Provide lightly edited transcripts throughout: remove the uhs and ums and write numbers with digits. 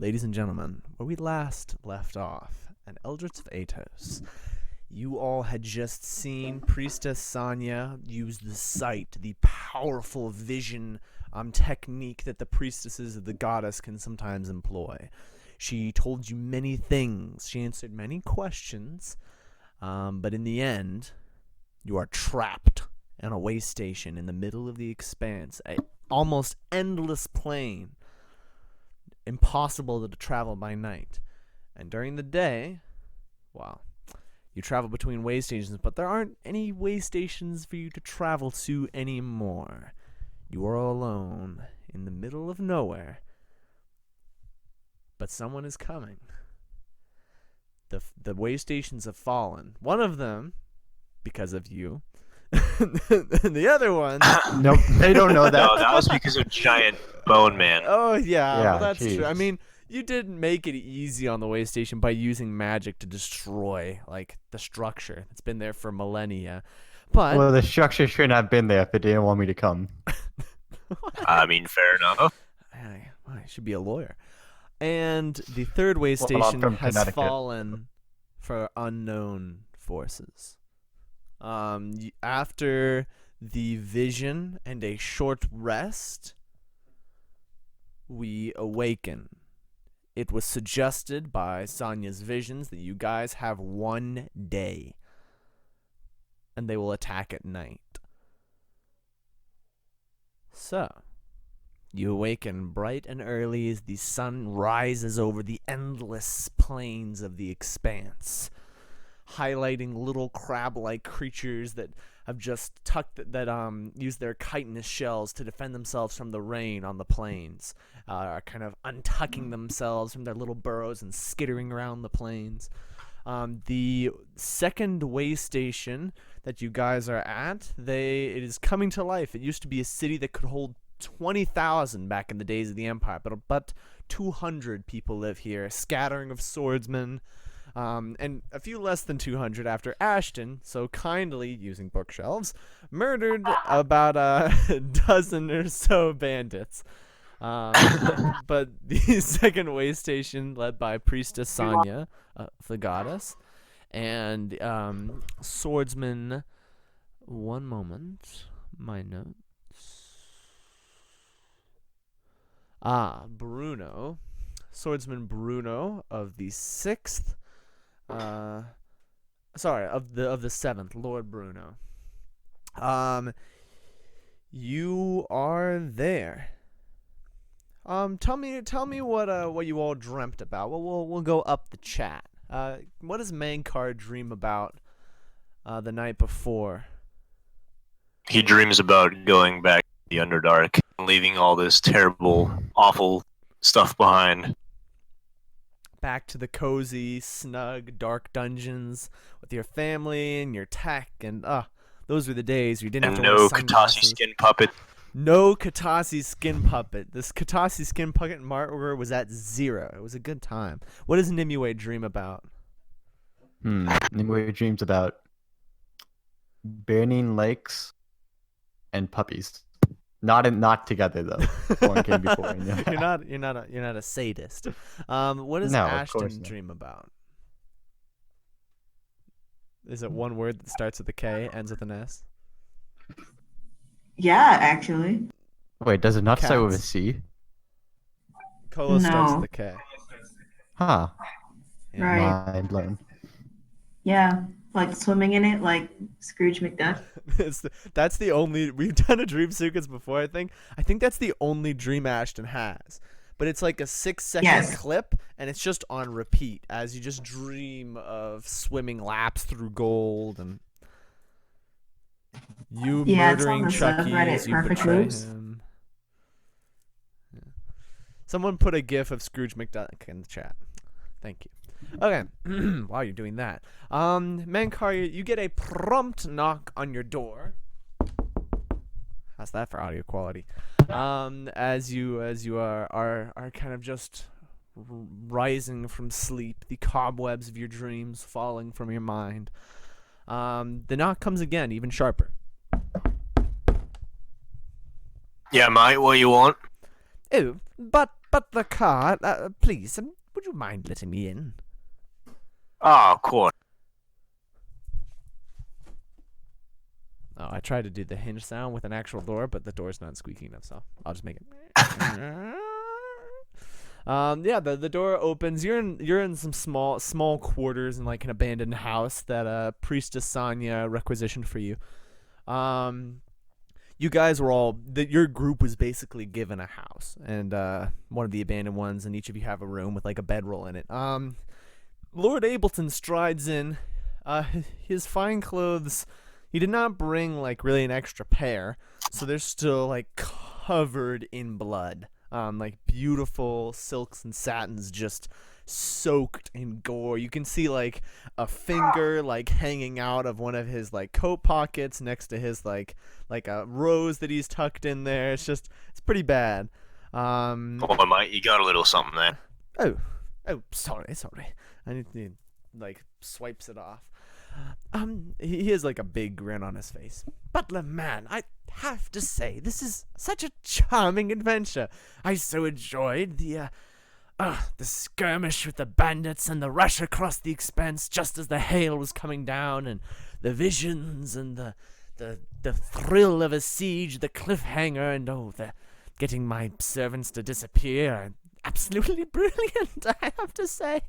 ladies and gentlemen, where we last left off at Eldritch of Etos. You all had just seen Priestess Sanya use the sight, the powerful vision technique that the priestesses of the goddess can sometimes employ. She told you many things. She answered many questions. But in the end, you are trapped on a way station in the middle of the Expanse, an almost endless plain, impossible to travel by night. And during the day, well, you travel between way stations, but there aren't any way stations for you to travel to anymore. You are alone in the middle of nowhere, but someone is coming. The way stations have fallen. One of them, because of you, and the other one. Nope, they don't know that. No, that was because of Giant Bone Man. Oh yeah, well, that's geez. true. I mean, you didn't make it easy on the way station by using magic to destroy the structure that's been there for millennia. But Well, the structure shouldn't have been there if it didn't want me to come. I mean, fair enough. I should be a lawyer. And the third way I'm station from has Connecticut. fallen for unknown forces. After the vision and a short rest, we awaken. It was suggested by Sanya's visions that you guys have 1 day, and they will attack at night. So, you awaken bright and early as the sun rises over the endless plains of the Expanse, highlighting little crab-like creatures that have just use their chitinous shells to defend themselves from the rain on the plains, are kind of untucking themselves from their little burrows and skittering around the plains. The second way station that you guys are at, it is coming to life. It used to be a city that could hold 20,000 back in the days of the Empire, but 200 people live here, a scattering of swordsmen, and a few less than 200 after Ashton, so kindly, using bookshelves, murdered about a dozen or so bandits. But the second way station, led by Priestess Sanya, the goddess, and swordsman. One moment, my notes. Bruno, swordsman Bruno of the sixth. Of the seventh, Lord Bruno. You are there. Tell me what you all dreamt about. We'll go up the chat. What does McGuire dream about the night before? He dreams about going back to the Underdark and leaving all this terrible, awful stuff behind. Back to the cozy, snug, dark dungeons with your family and your tech, and those were the days you didn't have And to wear no sunglasses. Katasi skin puppet. No Katasi skin puppet. This Katasi skin puppet marker was at 0. It was a good time. What does Nimue dream about? Nimue dreams about burning lakes and puppies. Not together though. One came before. Yeah. You're not a sadist. What does No, of course Ashton not. dream about? Is it one word that starts with a K, ends with an S? Yeah, actually. Wait, does it not start with a Cats. C? Colo starts No. with a K. Huh. Yeah. Right. Mind blown. Yeah, like swimming in it, like Scrooge McDuck. That's the only. We've done a dream sequence before. I think that's the only dream Ashton has. But it's like a 6-second Yes. clip, and it's just on repeat as you just dream of swimming laps through gold and you Yeah, it's murdering on the Chucky subreddit as you Perfect betray Moves. him. Yeah. Someone put a gif of Scrooge McDuck in the chat. Thank you. Okay, while you're doing that, McGuire, you get a prompt knock on your door. How's that for audio quality? As you are kind of just rising from sleep, the cobwebs of your dreams falling from your mind. The knock comes again, even sharper. Yeah, mate, what you want? Oh, but Butler Carr, please, would you mind letting me in? Ah, of course. Oh, I tried to do the hinge sound with an actual door, but the door's not squeaky enough, so I'll just make it. Yeah, the door opens. You're in some small quarters in like an abandoned house that Priestess Sonya requisitioned for you. You guys were your group was basically given a house, and one of the abandoned ones, and each of you have a room with like a bedroll in it. Lord Ableton strides in. His fine clothes. He did not bring like really an extra pair, so they're still like covered in blood. Like beautiful silks and satins just soaked in gore. You can see like a finger like hanging out of one of his like coat pockets next to his like a rose that he's tucked in there. It's pretty bad. Come on, mate, you got a little something there. Oh, sorry. And he like swipes it off. He has like a big grin on his face. Butler man, I have to say, this is such a charming adventure. I so enjoyed the skirmish with the bandits and the rush across the Expanse just as the hail was coming down, and the visions and the thrill of a siege, the cliffhanger, and the getting my servants to disappear. Absolutely brilliant, I have to say.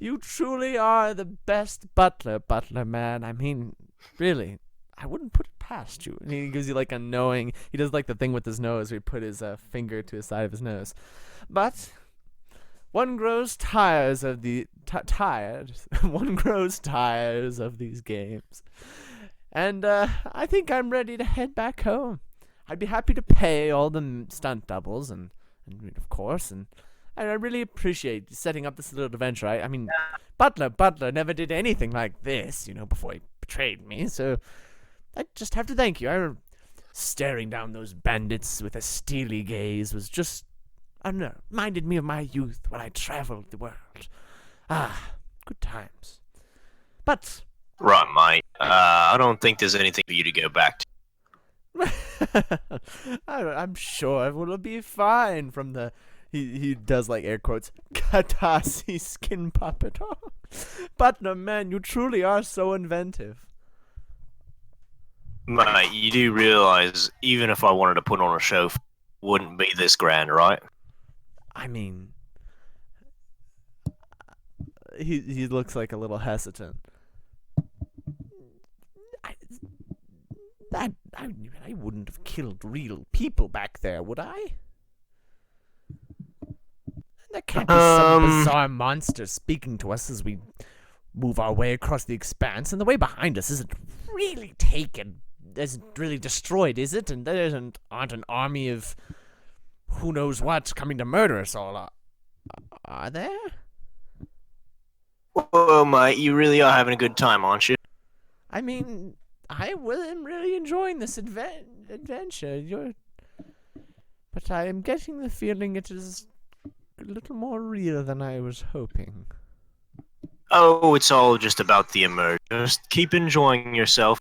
You truly are the best butler man. I mean, really, I wouldn't put it past you. And he gives you like a knowing. He does like the thing with his nose where he put his finger to the side of his nose. But one grows tired of the one grows tired of these games, and I think I'm ready to head back home. I'd be happy to pay all the stunt doubles and of course, and I really appreciate setting up this little adventure. I mean, Butler never did anything like this, before he betrayed me, so I just have to thank you. Staring down those bandits with a steely gaze was just, I don't know, reminded me of my youth when I traveled the world. Good times. But... Right, mate. I don't think there's anything for you to go back to. I'm sure it'll be fine from the he does like air quotes Katasi skin puppet. Butler man, you truly are so inventive. Mate, you do realize even if I wanted to put on a show, it wouldn't be this grand, right? I mean, he looks like a little hesitant. I wouldn't have killed real people back there, would I? There can't be some bizarre monster speaking to us as we move our way across the Expanse, and the way behind us isn't really destroyed, is it? And there aren't an army of who knows what coming to murder us all, are there? Well, mate, you really are having a good time, aren't you? I mean, I am really enjoying this adventure. But I am getting the feeling it is a little more real than I was hoping. Oh, it's all just about the immersion. Just keep enjoying yourself.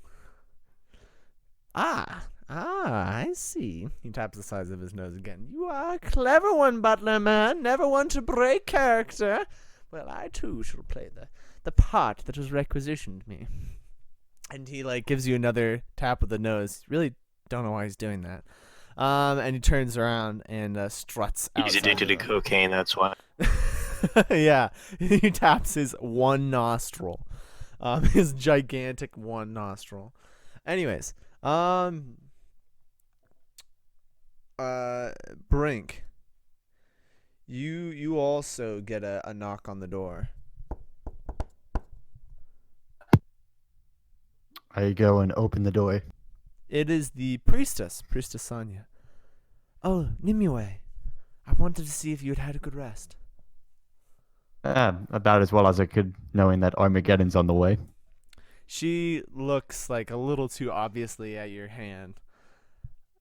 I see. He taps the sides of his nose again. You are a clever one, Butler man. Never one to break character. Well, I too shall play the part that was requisitioned me. And he gives you another tap with the nose. Really don't know why he's doing that. And he turns around and struts out. He's addicted to cocaine, that's why. Yeah, he taps his one nostril, his gigantic one nostril. Anyways, Brink, you also get a knock on the door. I go and open the door. It is the Priestess Sonya. Oh, Nimue, I wanted to see if you had had a good rest. About as well as I could, knowing that Armageddon's on the way. She looks a little too obviously at your hand,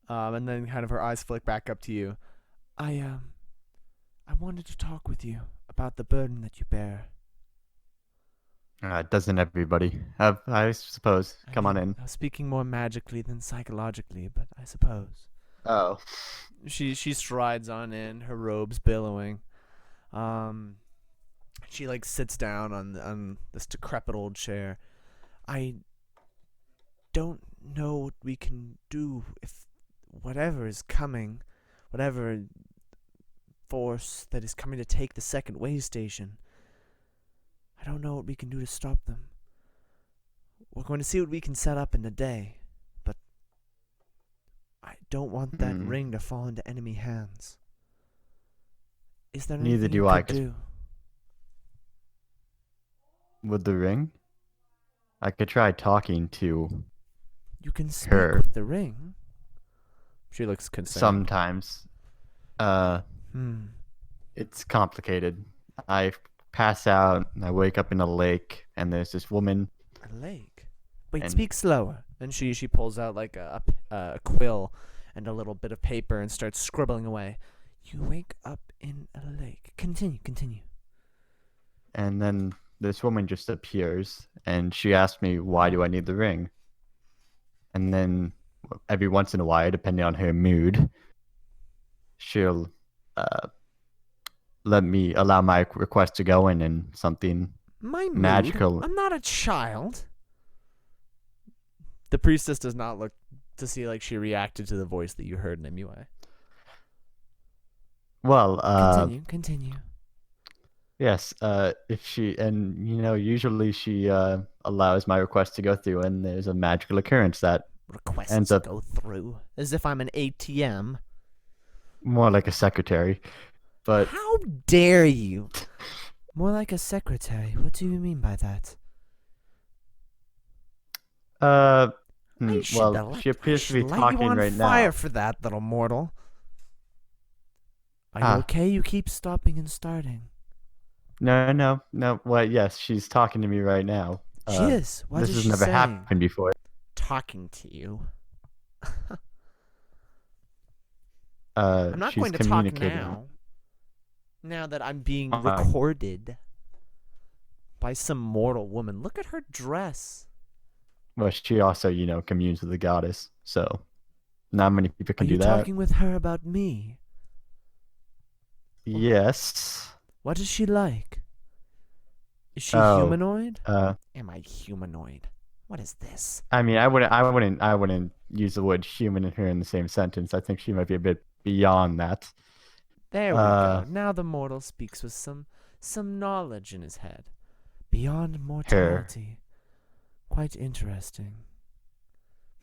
and then kind of her eyes flick back up to you. I wanted to talk with you about the burden that you bear. Doesn't everybody? I suppose. Come on in. Speaking more magically than psychologically, but I suppose. Oh. She strides on in, her robes billowing. She like sits down on this decrepit old chair. I don't know what we can do if whatever is coming, whatever force that is coming to take the second way station. I don't know what we can do to stop them. We're going to see what we can set up in a day, but I don't want that ring to fall into enemy hands. Is there anything Neither do you I. could do? With the ring, I could try talking to You can speak her. with the ring. She looks concerned. Sometimes. It's complicated. I pass out, and I wake up in a lake, and there's this woman. A lake? Wait, And- speak slower. And she pulls out like a quill and a little bit of paper and starts scribbling away. You wake up in a lake. Continue. And then this woman just appears, and she asks me, why do I need the ring? And then every once in a while, depending on her mood, she'll allow my request to go in, and something My mood? magical. I'm not a child. The priestess does not look to see like she reacted to the voice that you heard in MUA. Well, Continue. yes, if she, and usually she allows my request to go through, and there's a magical occurrence that Requests ends up go through. As if I'm an ATM. more like a secretary. But How dare you? More like a secretary. What do you mean by that? well, she appears to be talking you on right fire now. for that, little mortal. Are you Ah. okay? You keep stopping and starting. No. Well, yes, she's talking to me right now. She is. What this is has she never saying? happened before. Talking to you. I'm I'm not going to talk now. Now that I'm being recorded by some mortal woman. Look at her dress. Well, she also, communes with the goddess, so not many people can Are do you that. talking with her about me? Yes. What is she like? Is she Oh, humanoid? Uh, Am I humanoid? What is this? I mean, I wouldn't use the word human and her in the same sentence. I think she might be a bit beyond that. There we go. Now the mortal speaks with some knowledge in his head. Beyond mortality. Quite interesting.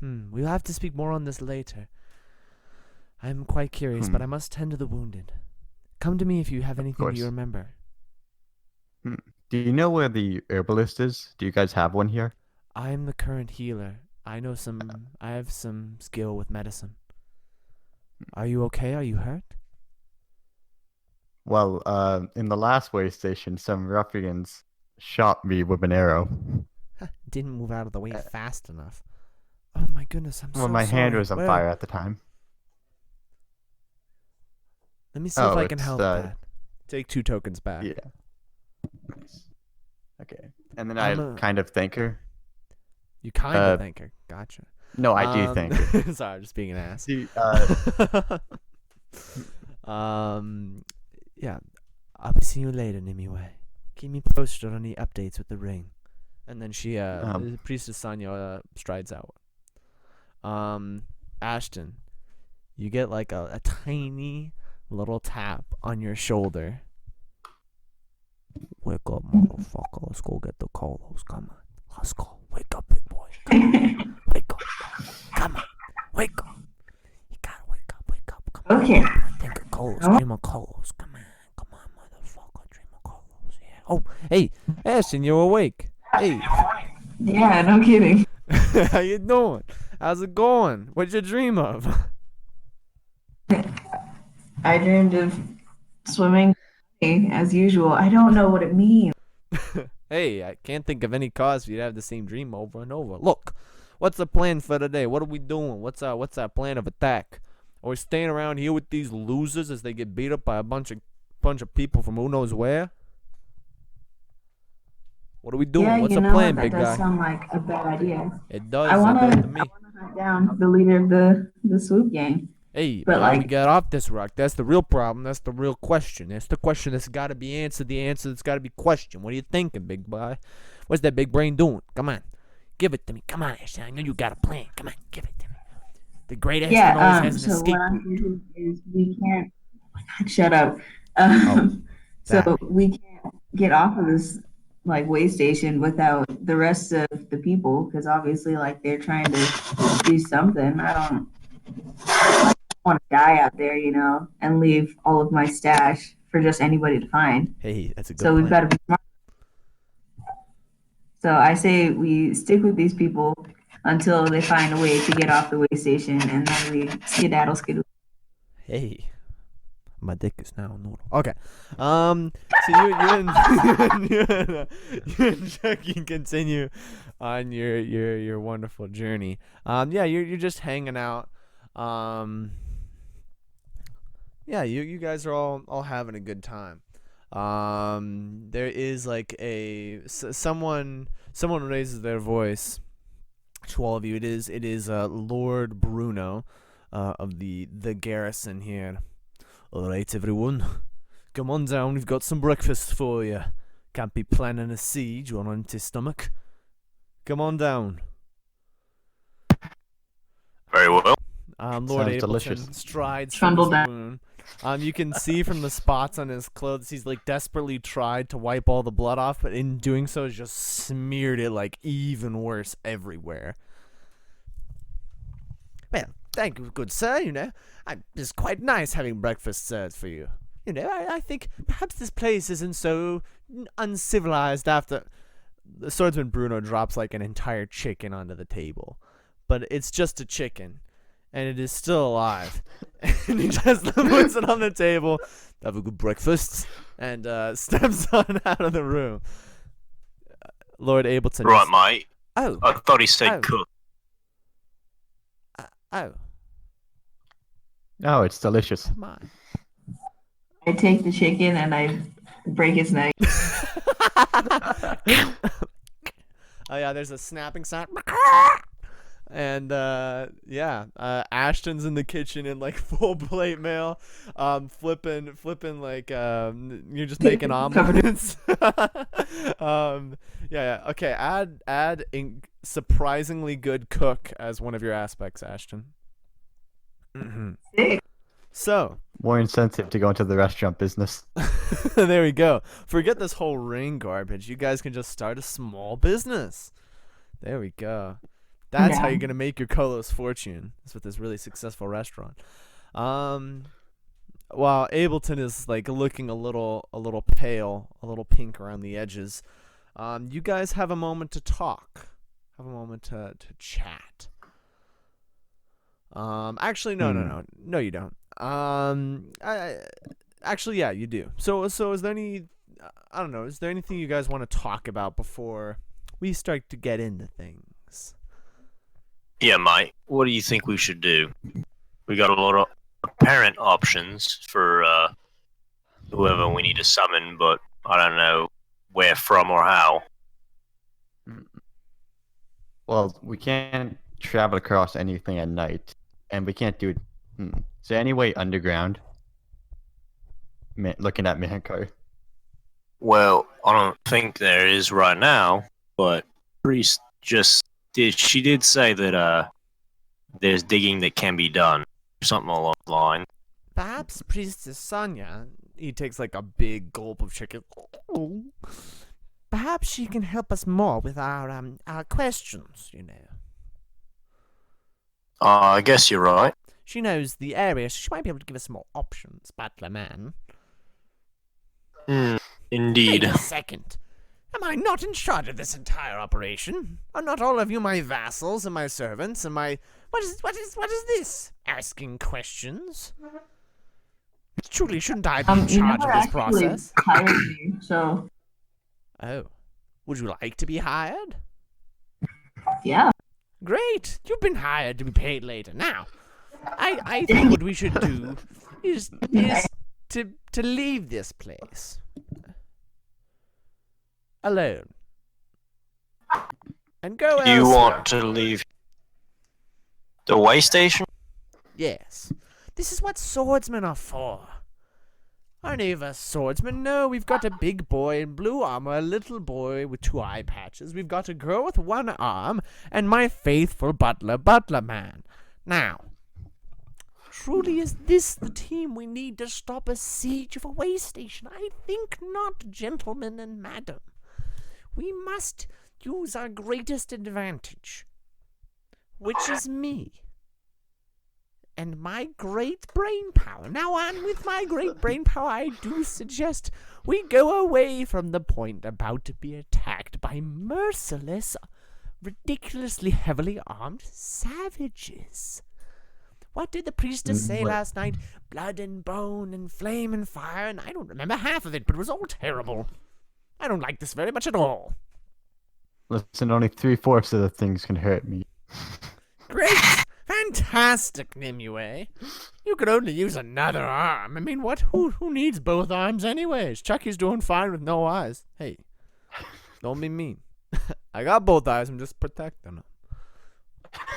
We'll have to speak more on this later. I'm quite curious, but I must tend to the wounded. Come to me if you have anything that you remember. Do you know where the herbalist is? Do you guys have one here? I'm the current healer. I have some skill with medicine. Are you okay? Are you hurt? Well, in the last way station, some ruffians shot me with an arrow. Didn't move out of the way fast enough. Oh my goodness, I'm so sorry. Well, my hand was on fire at the time. Let me see if I can help that. Take 2 tokens back. Yeah. Nice. Okay. And then I kind of thank her. You kind of thank her. Gotcha. No, I do thank her. Sorry, I'm just being an ass. Yeah. I'll be seeing you later, Nimue. Keep me posted on any updates with the ring. And then she, Priestess Sanya strides out. Ashton, you get like a tiny little tap on your shoulder. Wake up, motherfucker. Let's go get the colos. Come on. Let's go. Wake up, big boy. Come on. Wake up. Come on. Wake up. You gotta wake up. Come on. Okay. Think of colos. Dream of colos. Come on, motherfucker. Dream of colos. Yeah. Oh, hey, Ashton, you're awake. Hey. Yeah, no kidding. How you doing? How's it going? What'd you dream of? I dreamed of swimming as usual. I don't know what it means. Hey, I can't think of any cause for you to have the same dream over and over. Look, what's the plan for today? What are we doing? What's our plan of attack? Are we staying around here with these losers as they get beat up by a bunch of people from who knows where? What are we doing? Yeah, What's the plan, that big does guy? sound like a bad idea. It does. I wanna to me. hunt down the leader of the swoop gang. Hey, But, but how we like- get off this rock? That's the real problem. That's the real question. That's the question that's got to be answered. The answer that's got to be questioned. What are you thinking, big boy? What's that big brain doing? Come on. Give it to me. Come on, Ashton. I know you got a plan. Come on, give it to me. The great Ashton always has an So escape what I'm route. thinking is we can't. Oh my God, shut up. that. So we can't get off of this like way station without the rest of the people, because obviously, like, they're trying to do something. I don't want to die out there, and leave all of my stash for just anybody to find. Hey, that's a good So we've plan. got to be smart. So I say we stick with these people until they find a way to get off the way station, and then we skedaddle. Hey, my dick is now a noodle. Okay. So you and Chucky continue on your wonderful journey. Yeah, you're just hanging out. Yeah, you guys are all having a good time. There is like someone raises their voice to all of you. It is Lord Bruno, of the garrison here. All right, everyone, come on down. We've got some breakfast for you. Can't be planning a siege on an empty stomach. Come on down. Very well. Lord Sounds Ableton delicious. strides Trundle from the down. spoon. You can see from the spots on his clothes, he's like desperately tried to wipe all the blood off, but in doing so, has just smeared it like even worse everywhere. Well, thank you, good sir. It's quite nice having breakfast served for you. I think perhaps this place isn't so uncivilized after. The swordsman Bruno drops like an entire chicken onto the table, but it's just a chicken. And it is still alive. And he just puts it on the table. Have a good breakfast. And steps on out of the room. Lord Ableton. Right, mate. Oh. I thought he said Oh. cook. Oh. Oh, it's delicious. Come on. I take the chicken and I break its neck. Oh, yeah, there's a snapping sound. And Ashton's in the kitchen in like full plate mail, flipping like you're just making omelets. Okay. Add surprisingly good cook as one of your aspects, Ashton. Sick. So More incentive to go into the restaurant business. there we go. Forget this whole ring garbage. You guys can just start a small business. There we go. That's how you're gonna make your Kolos fortune. Is with this really successful restaurant. While Ableton is like looking a little pale, a little pink around the edges, you guys have a moment to talk. Have a moment to chat. Actually, no, you don't. Actually, yeah, you do. So is there any? I don't know. Is there anything you guys want to talk about before we start to get into things? Yeah, mate. What do you think we should do? We got a lot of apparent options for whoever we need to summon, but I don't know where from or how. Well, we can't travel across anything at night, and we can't do it. Is there any way underground? Looking at Mihiko. Well, I don't think there is right now, but Priest she did say that there's digging that can be done, something along the line. Perhaps Priestess Sonia. He takes like a big gulp of chicken. Perhaps she can help us more with our questions. I guess you're right. She knows the area, so she might be able to give us more options, Butler Man. Indeed. Wait a second. Am I not in charge of this entire operation? Are not all of you my vassals and my servants and my... What is this? Asking questions? Truly, shouldn't I be in charge of this process? Hired me, so Oh. Would you like to be hired? yeah. Great. You've been hired to be paid later. Now, I think what we should do is to leave this place. Alone. And go elsewhere. You want to leave the way station? Yes. This is what swordsmen are for. Are any of us swordsmen? No, we've got a big boy in blue armor, a little boy with 2 eye patches. We've got a girl with 1 arm, and my faithful butler, Butler Man. Now, truly is this the team we need to stop a siege of a way station? I think not, gentlemen and madam. We must use our greatest advantage, which is me. And my great brain power. Now on with my great brain power, I do suggest we go away from the point about to be attacked by merciless, ridiculously heavily armed savages. What did the priestess say last night? Blood and bone and flame and fire, and I don't remember half of it, but it was all terrible. I don't like this very much at all. Listen, only 3/4 of the things can hurt me. Great! Fantastic, Nimue. You could only use another arm. I mean, what? Who needs both arms anyways? Chucky's doing fine with no eyes. Hey, don't be mean. I got both eyes. I'm just protecting them.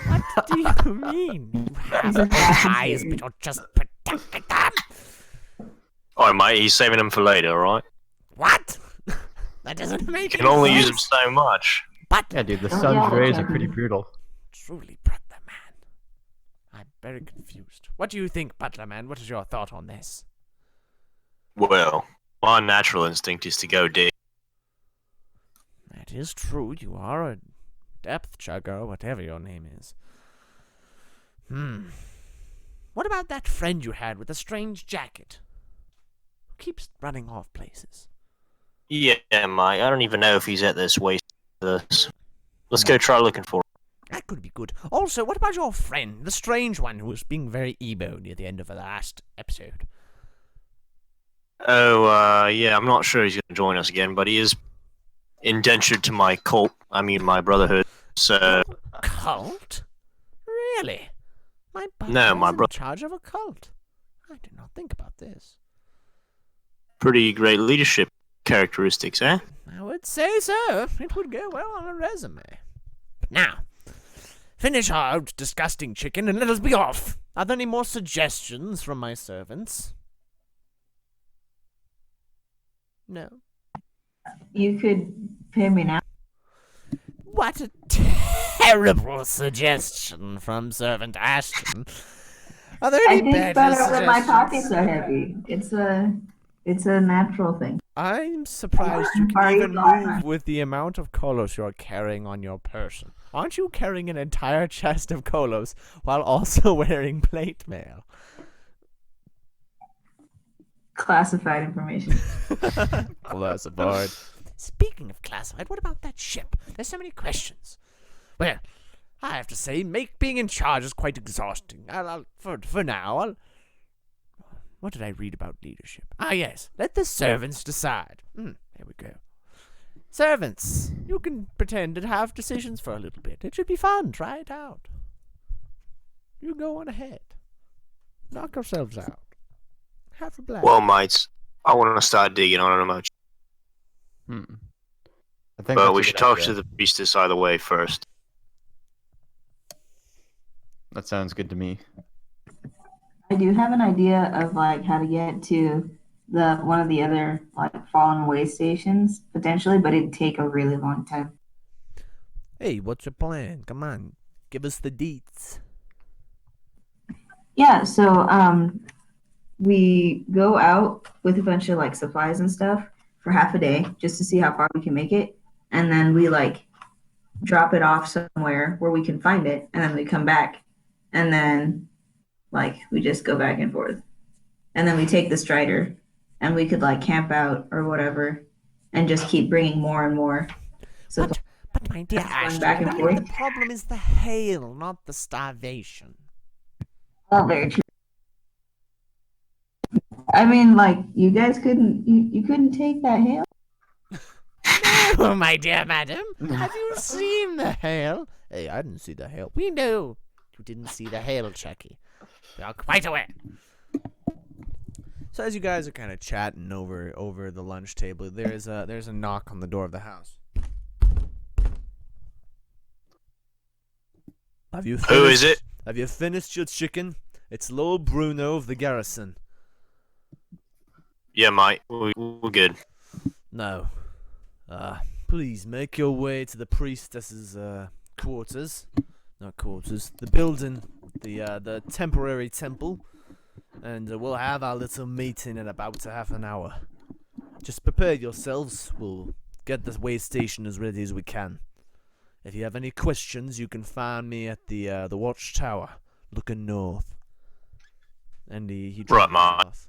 What do you mean? You have both eyes, but you're just protecting them. Alright, mate, he's saving them for later, alright? What? That doesn't make You can any only sense. use them so much. But Yeah, dude, the Oh, sun's yeah, rays are okay. pretty brutal. truly, Butler Man. I'm very confused. What do you think, Butler Man? What is your thought on this? Well, my natural instinct is to go dig. That is true. You are a depth chugger, whatever your name is. What about that friend you had with the strange jacket? Who keeps running off places? Yeah, mate, I don't even know if he's at this waste of this. Let's go try looking for him. That could be good. Also, what about your friend, the strange one who was being very emo near the end of the last episode? Oh, yeah, I'm not sure he's going to join us again, but he is indentured to my cult. I mean, my brotherhood. So, Cult? Really? My No, my in bro- charge of a cult. I did not think about this. pretty great leadership characteristics, eh? I would say so. It would go well on a resume. Now, finish our disgusting chicken and let us be off. Are there any more suggestions from my servants? No. You could pay me now. What a terrible suggestion from Servant Ashton. Are there I any think better better when my suggestions? pockets are heavy. It's a natural thing. I'm surprised you Are can you even lying? move with the amount of kolos you're carrying on your person. Aren't you carrying an entire chest of kolos while also wearing plate mail? Classified information. Classified. Speaking of classified, what about that ship? There's so many questions. Well, I have to say, being in charge is quite exhausting. For now, what did I read about leadership? Ah, yes. Let the servants decide. There we go. Servants, you can pretend to have decisions for a little bit. It should be fun. Try it out. You go on ahead. Knock yourselves out. Have a blast. Well, mates, I want to start digging on an emoji. I think But that's we a should good talk idea. to the priestess either way first. That sounds good to me. I do have an idea of like how to get to the one of the other like fallen way stations potentially, but it'd take a really long time. Hey, what's your plan? Come on. Give us the deets. Yeah, so we go out with a bunch of like supplies and stuff for half a day just to see how far we can make it, and then we like drop it off somewhere where we can find it, and then we come back, and then like we just go back and forth, and then we take the strider, and we could like camp out or whatever, and just keep bringing more and more. So But my dear Going Ashley, back and remember forth. the problem is the hail, not the starvation. oh, very true. I mean, like you guys couldn't you couldn't take that hail. No, my dear madam. Have you seen the hail? Hey, I didn't see the hail. We know you didn't see the hail, Chucky. We are quite aware. So as you guys are kind of chatting over the lunch table, there's a knock on the door of the house. Who is it? Have you finished your chicken? It's Lord Bruno of the garrison. Yeah, mate. We're good. No. Please make your way to the priestess's quarters. Not quarters. The building, the temporary temple, and we'll have our little meeting in about half an hour. Just prepare yourselves. We'll get the way station as ready as we can. If you have any questions, you can find me at the watchtower, looking north. And he Right, drops mate. off.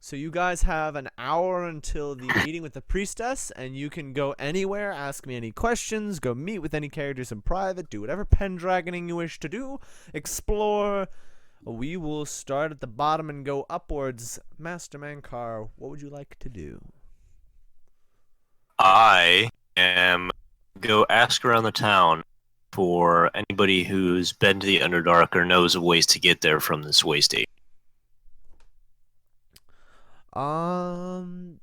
So you guys have an hour until the meeting with the priestess, and you can go anywhere, ask me any questions, go meet with any characters in private, do whatever pendragoning you wish to do, explore. We will start at the bottom and go upwards. Master Mankar, what would you like to do? I am go ask around the town for anybody who's been to the Underdark or knows of ways to get there from this way station. You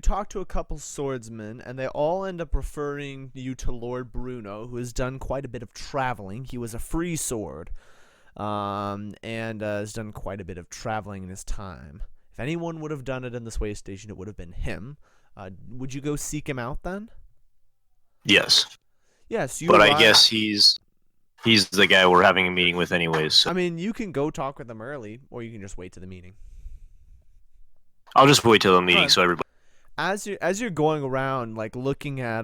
talk to a couple swordsmen, and they all end up referring you to Lord Bruno, who has done quite a bit of traveling. He was a free sword, and has done quite a bit of traveling in his time. If anyone would have done it in this way station, it would have been him. Would you go seek him out then? Yes, Yes, you. but I guess he's the guy we're having a meeting with anyways. So I mean, you can go talk with him early, or you can just wait to the meeting. I'll just wait till the meeting Alright. so everybody. As you're going around, like looking at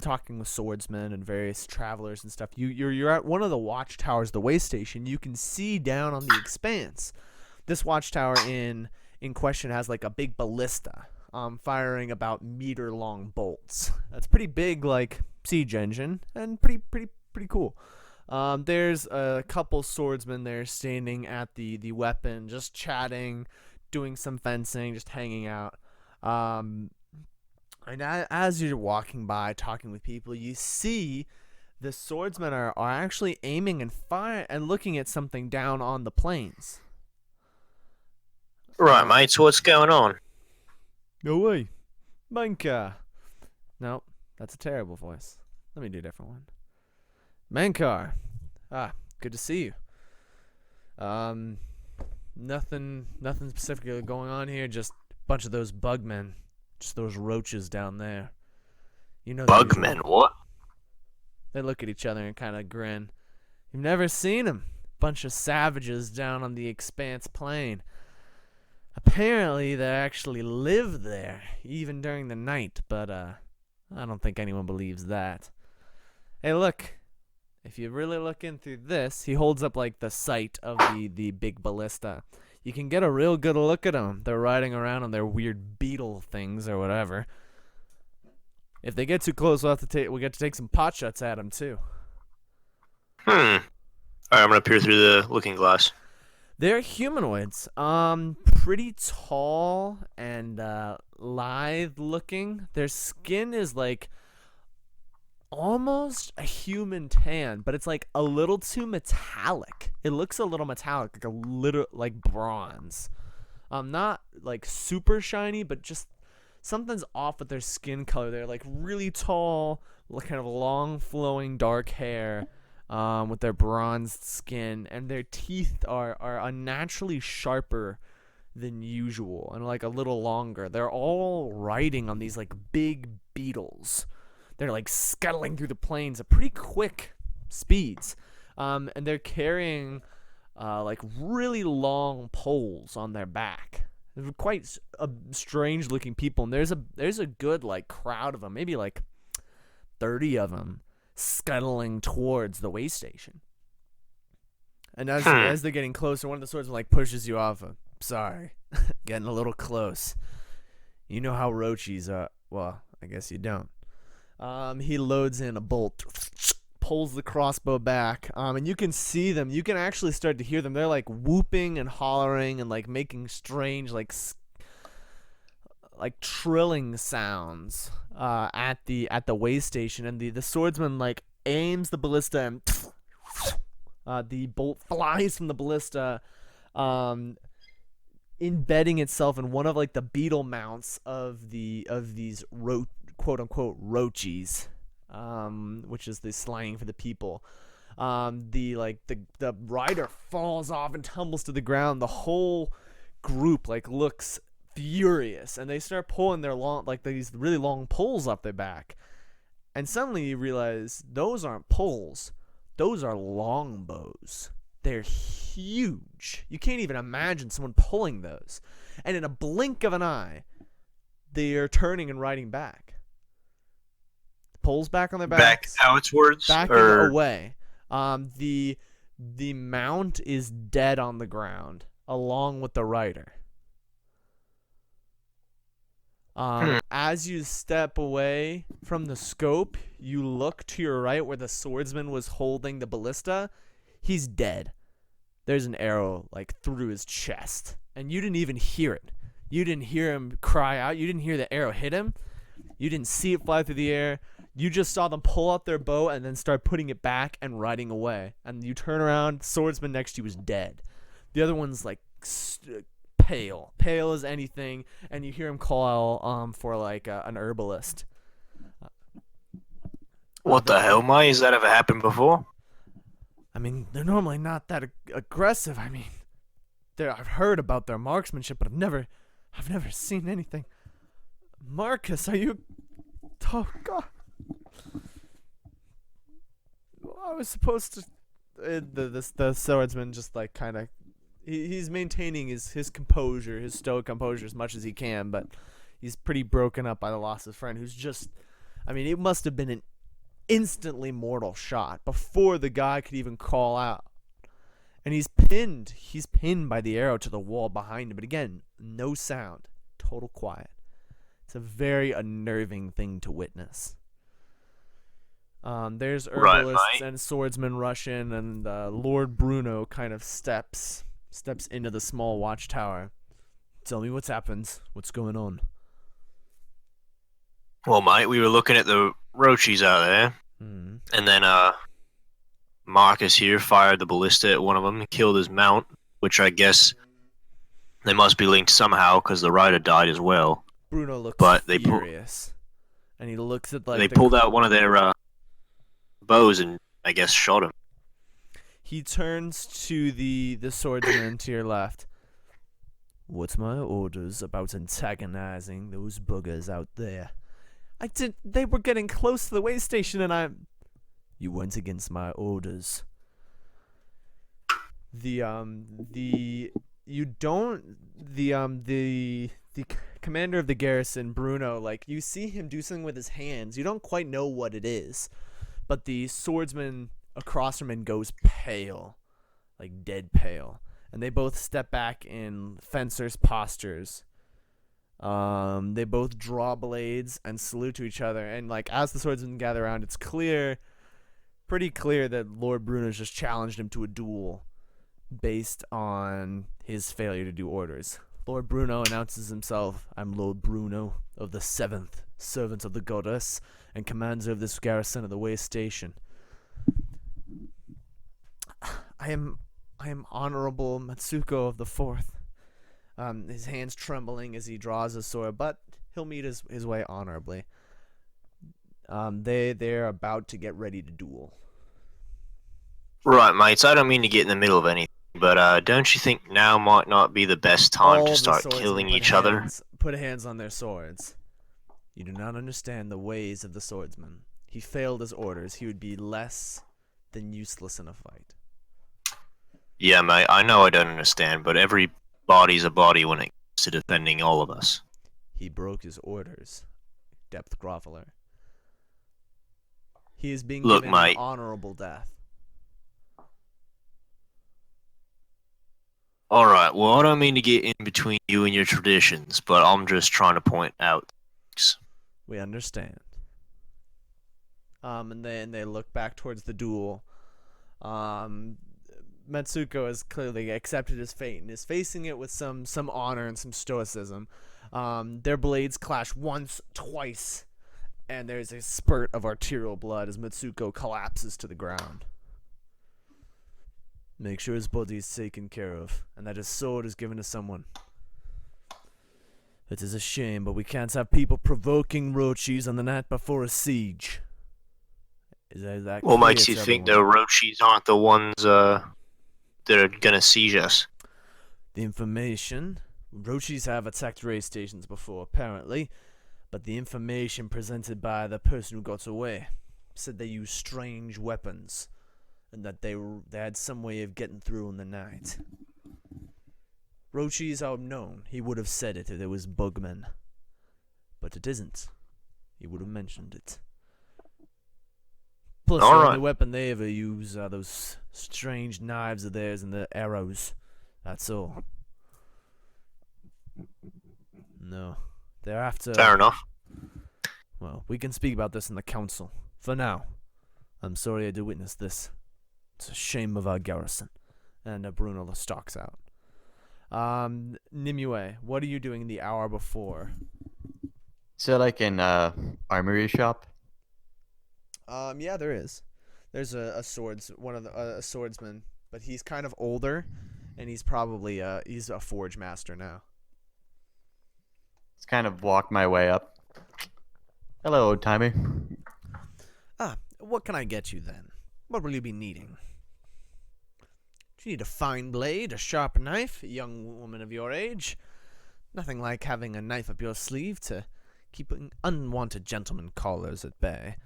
talking with swordsmen and various travelers and stuff, you're at one of the watchtowers, the way station. You can see down on the Expanse. This watchtower in question has like a big ballista, firing about meter-long bolts. That's pretty big, like siege engine, and pretty cool. There's a couple swordsmen there standing at the weapon, just chatting, doing some fencing, just hanging out. And as you're walking by, talking with people, you see the swordsmen are actually aiming and fire and looking at something down on the plains. Right, mate. So what's going on? No way, Mankar. No, that's a terrible voice. Let me do a different one. Mankar. Good to see you. Nothing specifically going on here. Just a bunch of those bugmen, just those roaches down there. You know, the usual. Bugmen? What? They look at each other and kind of grin. You've never seen them. Bunch of savages down on the Expanse plain. Apparently, they actually live there, even during the night. But I don't think anyone believes that. Hey, look. If you really look in through this, he holds up like the sight of the big ballista. You can get a real good look at them. They're riding around on their weird beetle things or whatever. If they get too close, we'll get to take some pot shots at them too. Alright, I'm gonna peer through the looking glass. They're humanoids. Pretty tall and lithe looking. Their skin is like almost a human tan, but it's like a little too metallic. It looks a little metallic, like a little like bronze. Not like super shiny, but just something's off with their skin color. They're like really tall, kind of long flowing dark hair, with their bronzed skin, and their teeth are unnaturally sharper than usual and like a little longer. They're all riding on these like big beetles. They're like scuttling through the plains at pretty quick speeds, and they're carrying like really long poles on their back. They're quite strange looking people, and there's a good like crowd of them, maybe like 30 of them, scuttling towards the way station. And as they're getting closer, one of the swordsmen like pushes you off. Sorry, getting a little close. You know how roaches are. Well, I guess you don't. He loads in a bolt, pulls the crossbow back, and you can see them. You can actually start to hear them. They're like whooping and hollering and like making strange like trilling sounds at the way station. And the swordsman like aims the ballista, and the bolt flies from the ballista, embedding itself in one of like the beetle mounts of these quote unquote roaches, which is the slang for the people. The rider falls off and tumbles to the ground. The whole group like looks furious, and they start pulling their these really long poles off their back. And suddenly you realize those aren't poles; those are longbows. They're huge. You can't even imagine someone pulling those. And in a blink of an eye, they are turning and riding back. Poles back on their backs. Back outwards? Backing or... away. The mount is dead on the ground, along with the rider. As you step away from the scope, you look to your right where the swordsman was holding the ballista. He's dead. There's an arrow like through his chest, and you didn't even hear it. You didn't hear him cry out. You didn't hear the arrow hit him. You didn't see it fly through the air. You just saw them pull out their bow and then start putting it back and riding away. And you turn around, swordsman next to you is dead. The other one's like pale as anything, and you hear him call for like an herbalist. What the hell, mate? Has that ever happened before? I mean, they're normally not that aggressive. I mean, I've heard about their marksmanship, but I've never seen anything. Marcus, are you? Oh God! I was supposed to. The swordsman just like kind of. He's maintaining his composure, his stoic composure as much as he can, but he's pretty broken up by the loss of his friend, who's just. I mean, it must have been an instantly mortal shot before the guy could even call out. And he's pinned by the arrow to the wall behind him, but again, no sound, total quiet. It's a very unnerving thing to witness. There's herbalists and swordsmen rush in, and Lord Bruno kind of steps into the small watchtower. Tell me what's happened. What's going on? Well, mate, we were looking at the roaches out there, and then Marcus here fired the ballista at one of them and killed his mount, which I guess they must be linked somehow because the rider died as well. Bruno looks furious, and he looks at like they pulled out one of their bows and I guess shot him. He turns to the swordsman to your left. What's my orders about antagonizing those buggers out there? They were getting close to the way station, and You went against my orders. The commander of the garrison, Bruno, like, you see him do something with his hands. You don't quite know what it is, but the swordsman across from him goes pale, like dead pale, and they both step back in fencers' postures. They both draw blades and salute to each other, and like as the swordsmen gather around, it's pretty clear that Lord Bruno's just challenged him to a duel based on his failure to do orders. Lord Bruno announces himself. I'm Lord Bruno of the 7th, servant of the goddess, and commander of this garrison of the way station. I am Honorable Matsuko of the 4th. His hands trembling as he draws his sword, but he'll meet his way honorably. They're about to get ready to duel. Right, mates, I don't mean to get in the middle of anything, but don't you think now might not be the best time to start killing each other? Put hands on their swords. You do not understand the ways of the swordsman. He failed his orders. He would be less than useless in a fight. Yeah, mate, I know I don't understand, but every body's a body when it comes to defending all of us. He broke his orders, Depth Groveler. He is being given an honorable death. Alright, well, I don't mean to get in between you and your traditions, but I'm just trying to point out things. We understand. And then they look back towards the duel. Matsuko has clearly accepted his fate and is facing it with some honor and some stoicism. Their blades clash once, twice, and there's a spurt of arterial blood as Matsuko collapses to the ground. Make sure his body is taken care of, and that his sword is given to someone. It is a shame, but we can't have people provoking roaches on the night before a siege. Is that What clear makes you to think the everyone? Roshis aren't the ones that are gonna siege us? The information. Roshis have attacked raid stations before, apparently, but the information presented by the person who got away said they used strange weapons, and that they had some way of getting through in the night. Roshis are known. He would have said it if it was bugmen, but it isn't. He would have mentioned it. Plus, All the right. only weapon they ever use are those strange knives of theirs and the arrows. That's all. No. They're after... Fair enough. Well, we can speak about this in the council. For now. I'm sorry I had to witness this. It's a shame of our garrison. And Bruno stalks out. Nimue, what are you doing the hour before? So like in armory shop. Yeah, there is. There's a swordsman, but he's kind of older, and he's probably he's a forge master now. Just kind of walk my way up. Hello, old timer. What can I get you then? What will you be needing? Do you need a fine blade, a sharp knife, a young woman of your age? Nothing like having a knife up your sleeve to keep unwanted gentlemen callers at bay.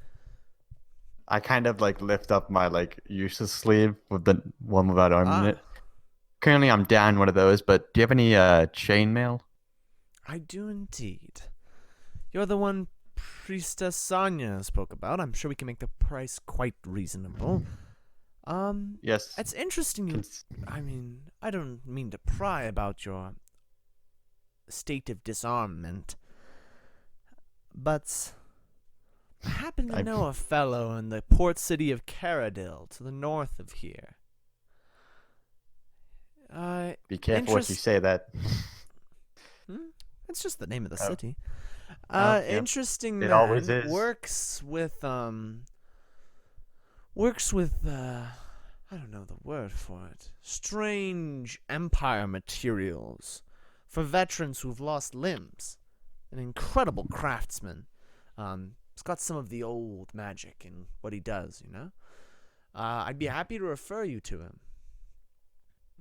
I kind of like lift up my like useless sleeve with the one without arm in it. Currently, I'm down one of those, but do you have any chainmail? I do indeed. You're the one Priestess Sonia spoke about. I'm sure we can make the price quite reasonable. Yes. It's interesting. I mean, I don't mean to pry about your state of disarmament, but I happen to know a fellow in the port city of Caradil, to the north of here. Be careful what you say. That. It's just the name of the Oh. city. Yep. Interesting It man. always is. Works with I don't know the word for it. Strange empire materials for veterans who've lost limbs. An incredible craftsman. He's got some of the old magic in what he does, you know? I'd be happy to refer you to him.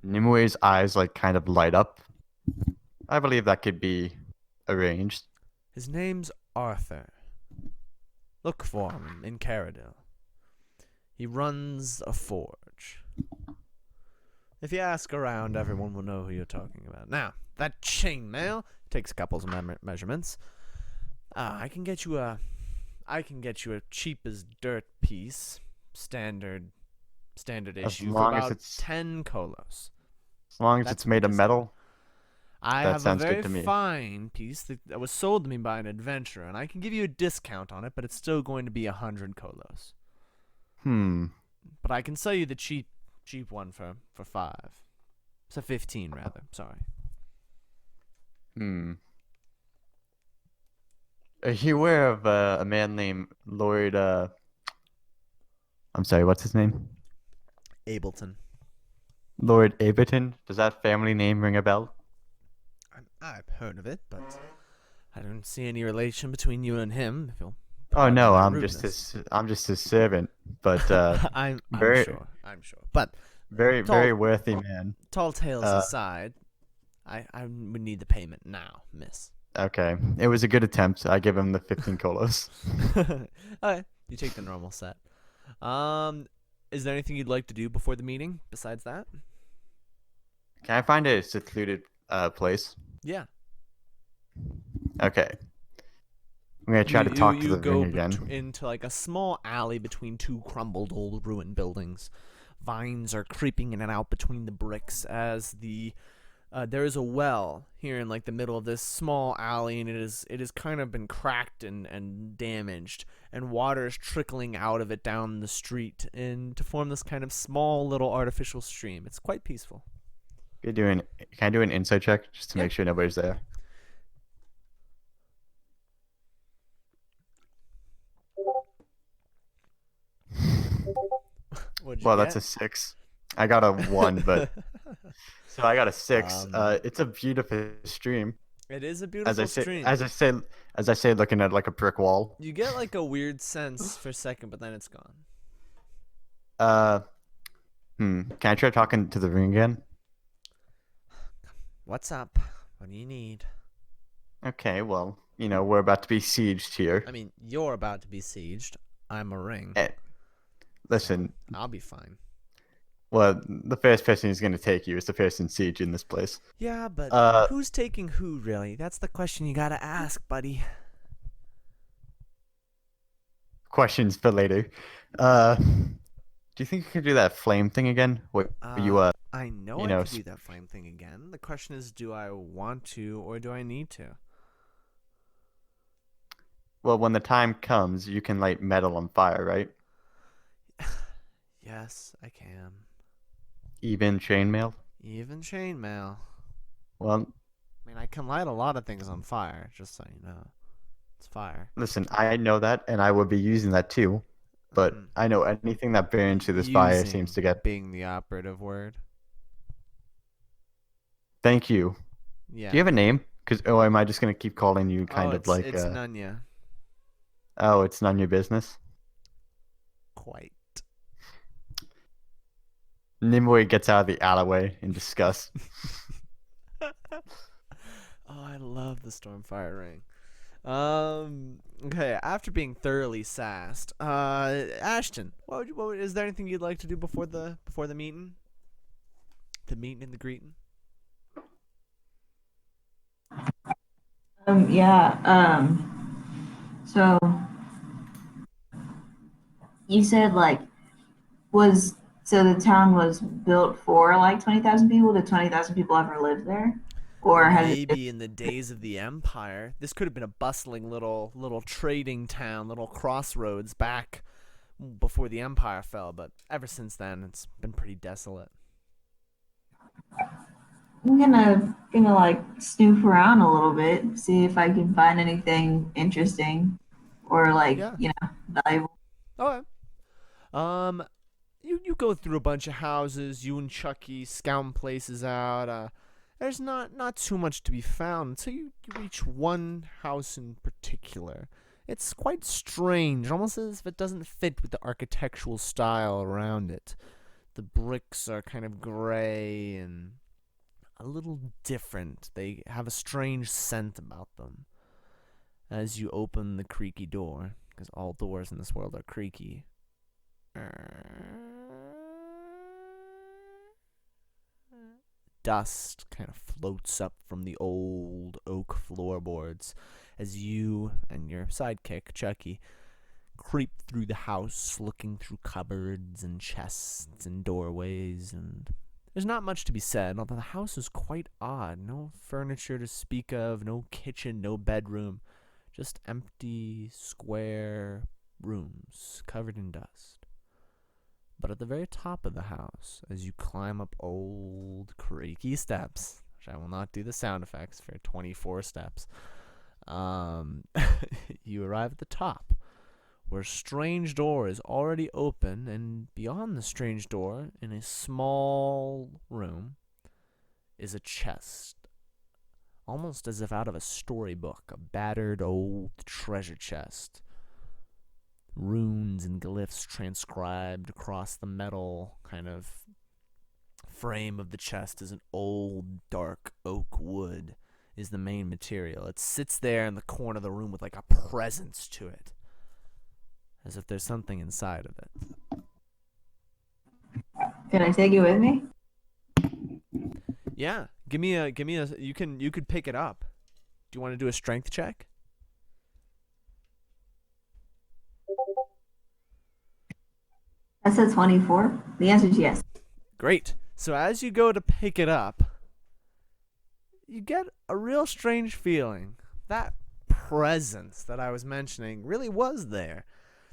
Nimue's eyes like kind of light up. I believe that could be arranged. His name's Arthur. Look for him in Caradil. He runs a forge. If you ask around, everyone will know who you're talking about. Now, that chainmail takes a couple of measurements. I can get you a cheap as dirt piece, standard issue for long as about it's- 10 kolos. As long as That's it's made of what metal. I That have a sounds good very to me. fine piece that was sold to me by an adventurer, and I can give you a discount on it, but it's still going to be 100 kolos. But I can sell you the cheap one for 5. So 15 rather. Sorry. Are you aware of a man named Lord? I'm sorry. What's his name? Ableton. Lord Aberton. Does that family name ring a bell? I've heard of it, but I don't see any relation between you and him. If you'll Oh pardon no, my I'm rudeness. just his servant. But I'm very- sure. But very Tall- very worthy man. tall tales aside, I would need the payment now, miss. Okay, it was a good attempt. I give him the 15 kolos. Okay, you take the normal set. Is there anything you'd like to do before the meeting besides that? Can I find a secluded place? Yeah. Okay. I'm gonna try to talk to the go ring again. into like a small alley between two crumbled old ruined buildings. Vines are creeping in and out between the bricks as there is a well here in like the middle of this small alley, and it is kind of been cracked and damaged, and water is trickling out of it down the street and to form this kind of small little artificial stream. It's quite peaceful. Can I do an insight check just to Yeah. make sure nobody's there? What'd you Well, that's get? a 6. I got a 1, but so I got a 6. Um, It's a beautiful stream. It is a As beautiful I say, stream. as I say, looking at like a brick wall. You get like a weird sense for a second, but then it's gone. Uh, Can I try talking to the ring again? What's up? What do you need? Okay, well, we're about to be sieged here. I mean, you're about to be sieged. I'm a ring. Eh, listen, I'll be fine. well, the first person who's going to take you is the first in siege in this place. Yeah, but Uh, who's taking who, really? That's the question you gotta ask, buddy. Questions for later. Do you think you could do that flame thing again? What you I know you I know, could do that flame thing again. The question is, do I want to or do I need to? well, when the time comes, you can light metal on fire, right? Yes, I can. Even chainmail. Even chainmail. Well, I mean, I can light a lot of things on fire, just so you know. It's fire. listen, I know that, and I would be using that too. But Mhm. I know anything that burns through this fire seems to get. being the operative word. Thank you. Yeah. Do you have a name? Or am I just gonna keep calling you kind of like? It's Nunya. Oh, it's none of your business. Quite. Nimue gets out of the alleyway in disgust. Oh, I love the Stormfire ring. Okay, after being thoroughly sassed, Ashton, is there anything you'd like to do before the meeting? The meeting and the greeting? Yeah. So you said so the town was built for like 20,000 people? Did 20,000 people ever live there? Or had it Maybe in the days of the Empire, this could have been a bustling little trading town, little crossroads back before the Empire fell, but ever since then, it's been pretty desolate. I'm gonna like snoop around a little bit, see if I can find anything interesting or Yeah. valuable. Okay. You go through a bunch of houses. You and Chucky scout places out. There's not too much to be found until you reach one house in particular. It's quite strange, almost as if it doesn't fit with the architectural style around it. The bricks are kind of gray and a little different. They have a strange scent about them. As you open the creaky door, because all doors in this world are creaky. Dust kind of floats up from the old oak floorboards as you and your sidekick, Chucky, creep through the house, looking through cupboards and chests and doorways, and there's not much to be said, although the house is quite odd. No furniture to speak of, no kitchen, no bedroom, just empty, square rooms covered in dust. But at the very top of the house, as you climb up old, creaky steps, which I will not do the sound effects for 24 steps, you arrive at the top, where a strange door is already open, and beyond the strange door, in a small room, is a chest, almost as if out of a storybook, a battered old treasure chest. Runes and glyphs transcribed across the metal kind of frame of the chest is an old, dark oak wood is the main material. It sits there in the corner of the room with like a presence to it, as if there's something inside of it. Can I take it with me? Yeah, give me a. You could pick it up. Do you want to do a strength check? That's a 24. The answer is yes. Great. So as you go to pick it up, you get a real strange feeling. That presence that I was mentioning really was there.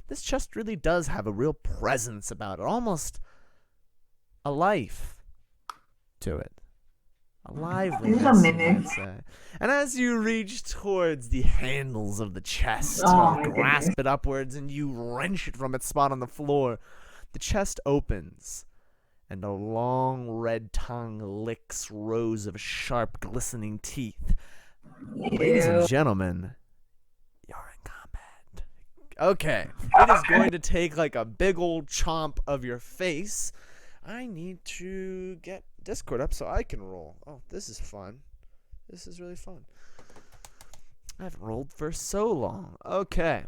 This chest really does have a real presence about it, almost a life to it. A liveliness, It's a mimic. I'd say. And as you reach towards the handles of the chest, Oh, you my grasp goodness. it upwards and you wrench it from its spot on the floor. The chest opens, and a long red tongue licks rows of sharp, glistening teeth. Ladies and Ew. gentlemen, you're in combat. Okay. It is going to take like a big old chomp of your face. I need to get Discord up so I can roll. Oh, this is fun. This is really fun. I haven't rolled for so long. Okay.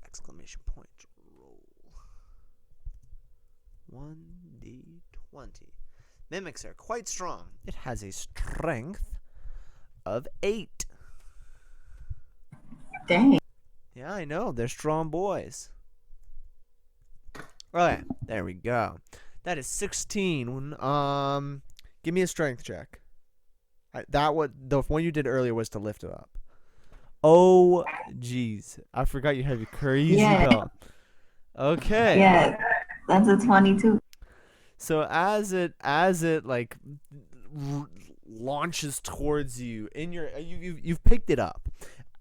Exclamation point. Roll. 1d20. Mimics are quite strong. It has a strength of 8. Dang. Yeah, I know. They're strong boys. Okay, there we go. That is 16. Give me a strength check. The one you did earlier was to lift it up. Oh, jeez. I forgot you have your crazy belt. Okay. Yeah, that's a 22. So as it like launches towards you in your you've picked it up,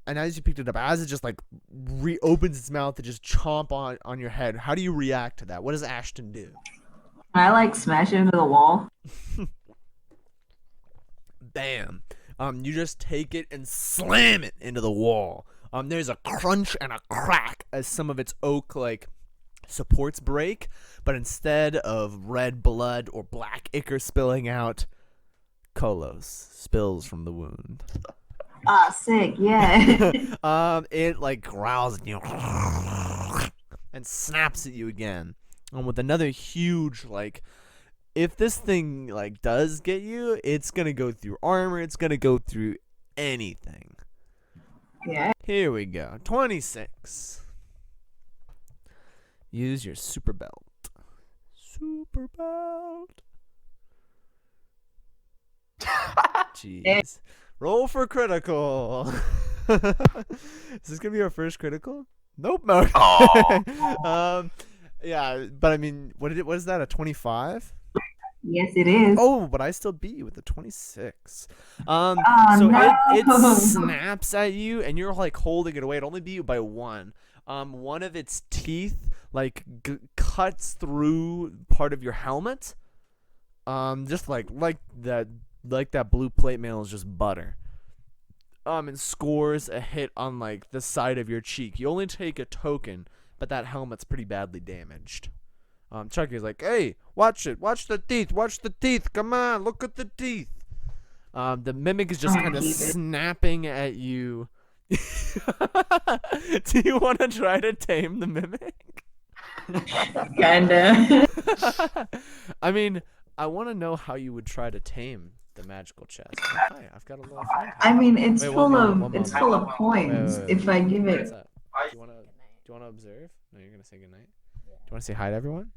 and as you picked it up, as it just like reopens its mouth to just chomp on your head, how do you react to that? What does Ashton do? I like smash it into the wall. Bam. You just take it and slam it into the wall. There's a crunch and a crack as some of its oak like supports break, but instead of red blood or black ichor spilling out, Kolos spills from the wound. Ah, sick, yeah. It like growls at you and snaps at you again. With another huge like, if this thing like does get you, it's gonna go through armor. It's gonna go through anything. Yeah. Here we go. 26. Use your super belt. Super belt. Jeez. Roll for critical. Is this gonna be our first critical? Nope. No. Yeah, but I mean, what is that? A 25? Yes, it is. Oh, but I still beat you with a 26. Oh, So no. it snaps at you, and you're like holding it away. It only beat you by 1. One of its teeth like cuts through part of your helmet. Just like that blue plate mail is just butter. And scores a hit on like the side of your cheek. You only take a token, but that helmet's pretty badly damaged. Chucky's like, hey, watch it. Watch the teeth. Watch the teeth. Come on, look at the teeth. The mimic is just kind of snapping at you. Do you want to try to tame the mimic? Kinda. I mean, I want to know how you would try to tame the magical chest. Oh, hi, I've got a little friend. I mean, it's Wait, full one of moment. full of points. Wait. If I give What's it, up? Do you want to observe? No, you're gonna say goodnight. Do you want to say hi to everyone?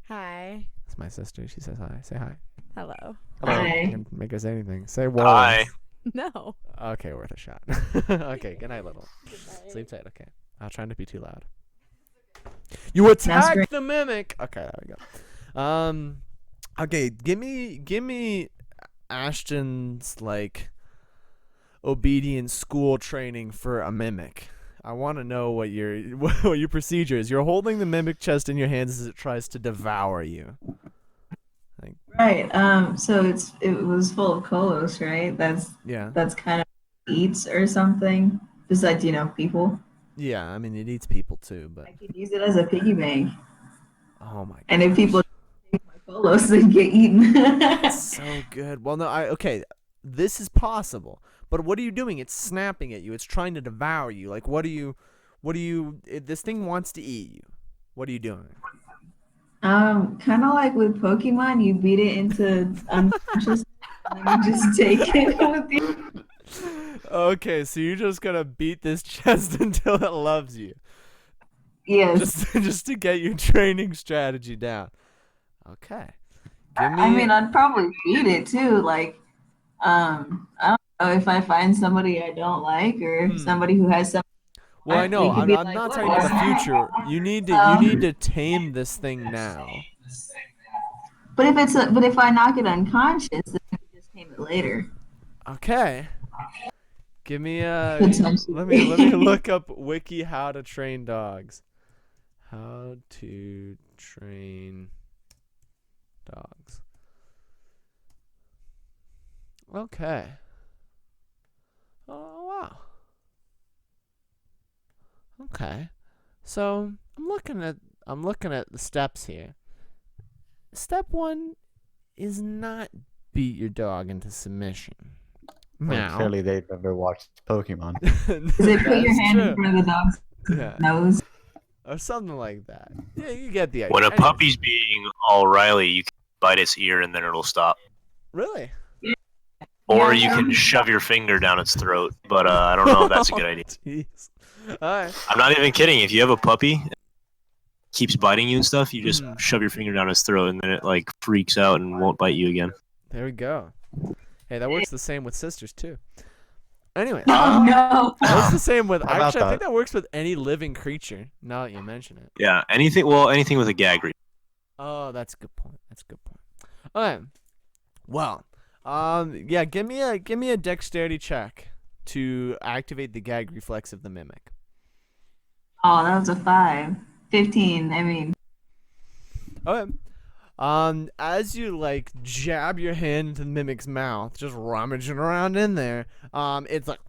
Hi. That's my sister. She says hi. Say hi. Hello. Hello. Hi. You can make her say anything. Say Wallace. Hi. No. Okay, worth a shot. Okay, good night, little. Sleep tight. Okay, I'll try not to be too loud. You attack great. the mimic. Okay, there we go. Okay, give me Ashton's like obedience school training for a mimic. I want to know what your procedure is. You're holding the mimic chest in your hands as it tries to devour you. right? So it was full of Kolos, right? Yeah. That's kind of eats or something. Besides, people. Yeah, I mean it eats people too, but I could use it as a piggy bank. oh my god. And if people take my Kolos, they get eaten. That's so good. Well, no, okay, this is possible. But what are you doing? It's snapping at you. It's trying to devour you. Like, what do you? This thing wants to eat you. What are you doing? Kind of like with Pokemon, you beat it into unconscious, and then you just take it with you. Okay, so you're just gonna beat this chest until it loves you. Yes. Just to get your training strategy down. Okay. I mean, I'd probably feed it too. Like, I don't know if I find somebody I don't like or somebody who has some. Well, I know. They could I'm be not like, talking about the future. You need to tame this thing now. But if I knock it unconscious, then I can just tame it later. Okay. Give me a. Potentially. Let me look up wiki how to train dogs. How to train dogs. Okay. Oh wow. Okay. So I'm looking at the steps here. Step 1 is not beat your dog into submission. Well, Now, clearly they've never watched Pokemon. Is it put your hand in front of the dog's Yeah. nose? Or something like that. Yeah, you get the idea. When a Anyways. puppy's being all Riley, you can bite its ear and then it'll stop. Really? Or Yeah. you can shove your finger down its throat. But I don't know if that's a good idea. Jeez. Alright. I'm not even kidding. If you have a puppy that keeps biting you and stuff, you just Mhm. shove your finger down its throat and then it like freaks out and won't bite you again. There we go. Hey, that works the same with sisters too. Anyway, Oh no! that's the same with. How about Actually, I think that? that works with any living creature. Now that you mention it. Yeah, anything with a gag reflex. Oh, that's a good point. Okay. Well, yeah. Give me a dexterity check to activate the gag reflex of the mimic. Oh, that was a 5. 15. I mean, Okay. As you like jab your hand into the mimic's mouth, just rummaging around in there, it's like,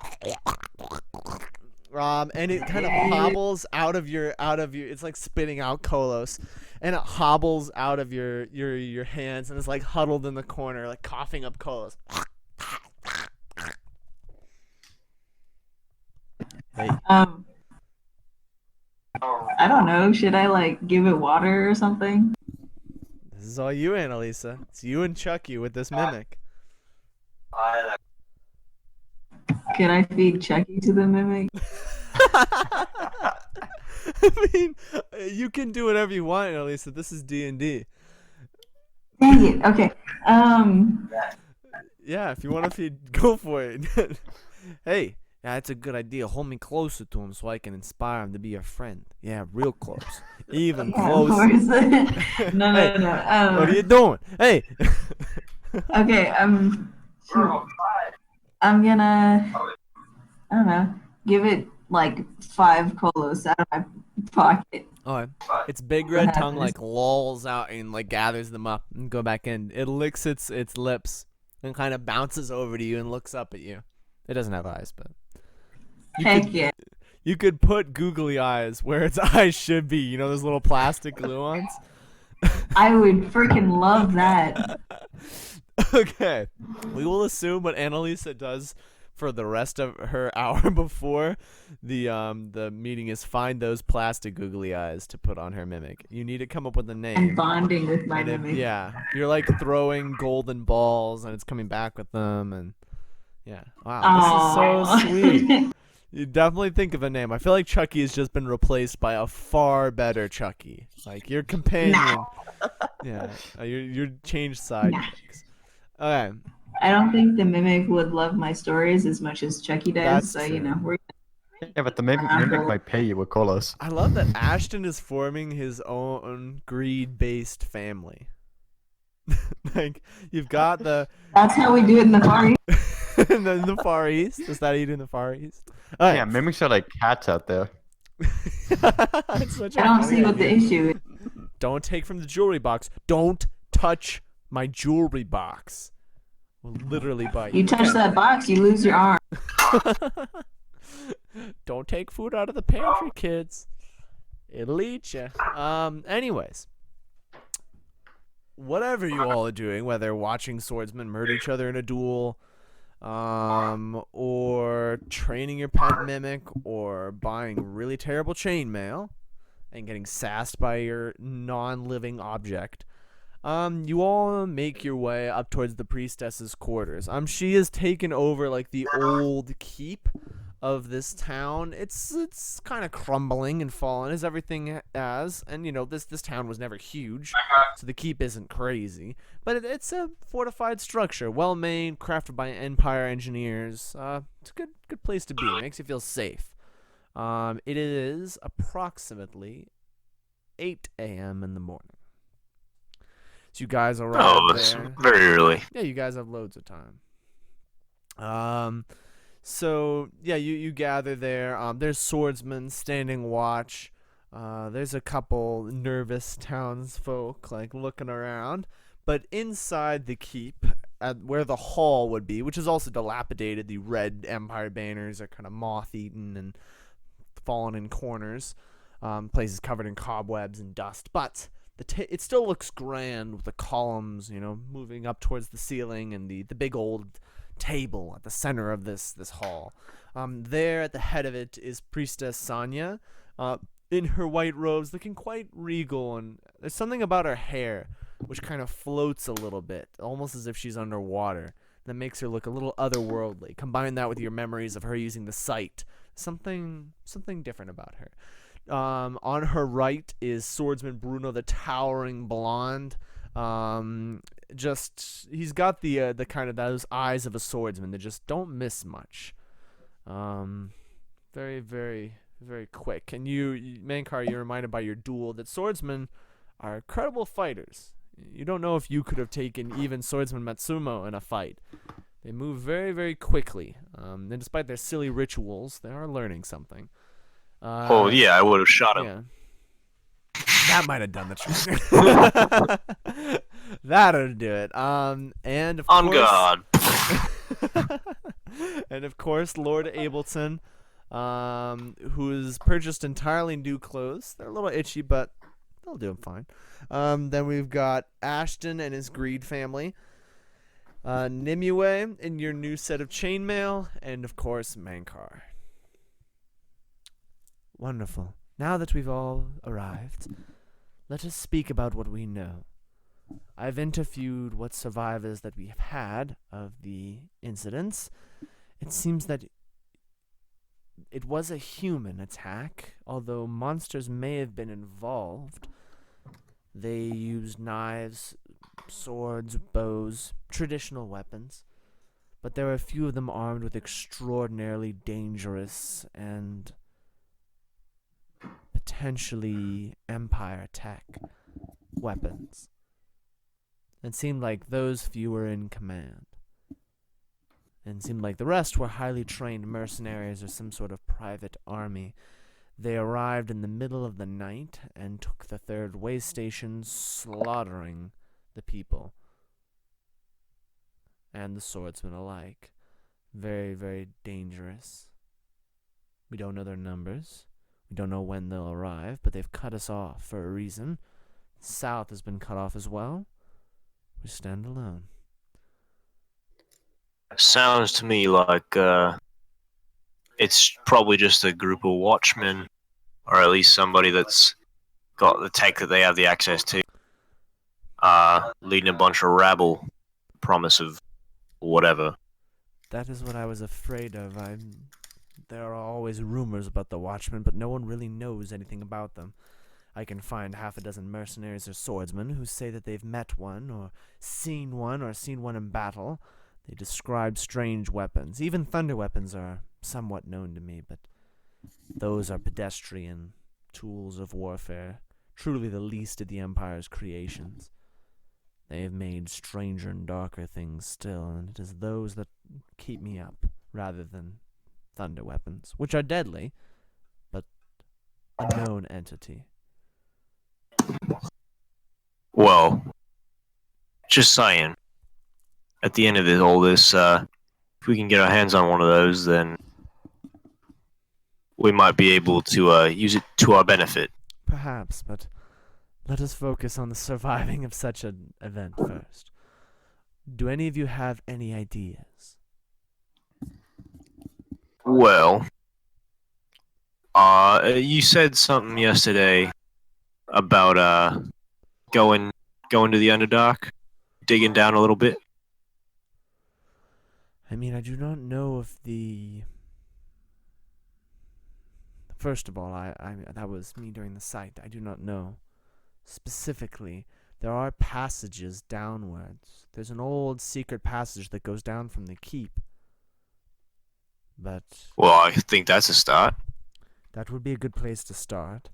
and it kind of hobbles out of your, it's like spitting out Kolos, and it hobbles out of your hands, and it's like huddled in the corner, like coughing up Kolos. Hey. I don't know. Should I like give it water or something? This is all you, Annalisa. It's you and Chucky with this mimic. Can I feed Chucky to the mimic? I mean, you can do whatever you want, Annalisa. This is D&D. Dang it. Okay. Yeah, if you want to feed, go for it. Hey, yeah, that's a good idea. Hold me closer to him so I can inspire him to be your friend. Yeah, real close. Even Yeah, of closer. course. No. What are you doing? Hey. Okay. I'm gonna. I don't know. Give it like 5 colos out of my pocket. Alright. Its big red tongue like lolls out and like gathers them up and go back in. It licks its lips and kind of bounces over to you and looks up at you. It doesn't have eyes, but Yeah. you could put googly eyes where its eyes should be. You know those little plastic glue ones? I would freaking love that. Okay. We will assume what Annalisa does for the rest of her hour before the meeting is find those plastic googly eyes to put on her mimic. You need to come up with a I'm name. bonding with my And mimic. yeah, you're like throwing golden balls and it's coming back with them and yeah. Wow, this is so sweet. You definitely think of a name. I feel like Chucky has just been replaced by a far better Chucky. Like your companion. Yeah, you're changed sidekicks. Okay, I don't think the mimic would love my stories as much as Chucky does. That's So true. you know, we're Yeah, but the mimic might pay you with Kolos. I love that Ashton is forming his own greed-based family. Like you've got the that's how we do it in the Far East. in the Far East. Is that eat in the Far East? All right. Yeah, mimics are like cats out there. It's such a I don't funny see what the idea. issue is. Don't take from the jewelry box. Don't touch my jewelry box. Will literally bite you. You touch that box, you lose your arm. Don't take food out of the pantry, kids. It'll eat you. Anyways, whatever you all are doing, whether watching swordsmen murder each other in a duel, or training your pet mimic, or buying really terrible chainmail and getting sassed by your non-living object, you all make your way up towards the priestess's quarters. She has taken over like the old keep of this town. It's kind of crumbling and fallen as everything has, and you know this town was never huge, so the keep isn't crazy, but it's a fortified structure, well made, crafted by Empire engineers. It's a good place to be. It makes you feel safe. It is approximately 8 a.m. in the morning. So you guys arrive Oh, it's there. very early. Yeah, you guys have loads of time. So yeah, you gather there. There's swordsmen standing watch. There's a couple nervous townsfolk like looking around. But inside the keep, at where the hall would be, which is also dilapidated, the red Empire banners are kind of moth-eaten and fallen in corners, places covered in cobwebs and dust. But it still looks grand with the columns, moving up towards the ceiling, and the big old table at the center of this hall. There at the head of it is Priestess Sanya, in her white robes, looking quite regal, and there's something about her hair which kind of floats a little bit, almost as if she's underwater. That makes her look a little otherworldly. Combine that with your memories of her using the sight. Something different about her. On her right is Swordsman Bruno, the towering blonde. He's got the kind of those eyes of a swordsman that just don't miss much. Very, very, very quick. And you Mankar, you're reminded by your duel that swordsmen are incredible fighters. You don't know if you could have taken even Swordsman Matsumo in a fight. They move very, very quickly. And despite their silly rituals, they are learning something. I would have shot him. Yeah. That might have done the trick. That'll do it. And of On course, guard. and of course, Lord Ableton, who's purchased entirely new clothes. They're a little itchy, but they'll do him fine. Then we've got Ashton and his Greed family. Nimue in your new set of chainmail, and of course, Mankar. Wonderful. Now that we've all arrived, let us speak about what we know. I've interviewed what survivors that we have had of the incidents. It seems that it was a human attack, although monsters may have been involved. They used knives, swords, bows, traditional weapons, but there were a few of them armed with extraordinarily dangerous and potentially Empire tech weapons. It seemed like those few were in command. And it seemed like the rest were highly trained mercenaries or some sort of private army. They arrived in the middle of the night and took the third way station, slaughtering the people and the swordsmen alike. Very, very dangerous. We don't know their numbers. We don't know when they'll arrive, but they've cut us off for a reason. South has been cut off as well. We stand alone. Sounds to me like it's probably just a group of watchmen, or at least somebody that's got the tech that they have the access to, leading a bunch of rabble, promise of whatever. That is what I was afraid of. There are always rumors about the Watchmen, but no one really knows anything about them. I can find half a dozen mercenaries or swordsmen who say that they've met one, or seen one in battle. They describe strange weapons. Even thunder weapons are somewhat known to me, but those are pedestrian tools of warfare, truly the least of the Empire's creations. They have made stranger and darker things still, and it is those that keep me up, rather than thunder weapons, which are deadly, but a known entity. Well, just saying. At the end of all this, if we can get our hands on one of those, then we might be able to use it to our benefit. Perhaps, but let us focus on the surviving of such an event first. Do any of you have any ideas? Well, you said something yesterday about going to the Underdark, digging down a little bit. I mean, I do not know if the... First of all, I that was me during the sight. I do not know. Specifically, there are passages downwards. There's an old secret passage that goes down from the keep. But... Well, I think that's a start. That would be a good place to start.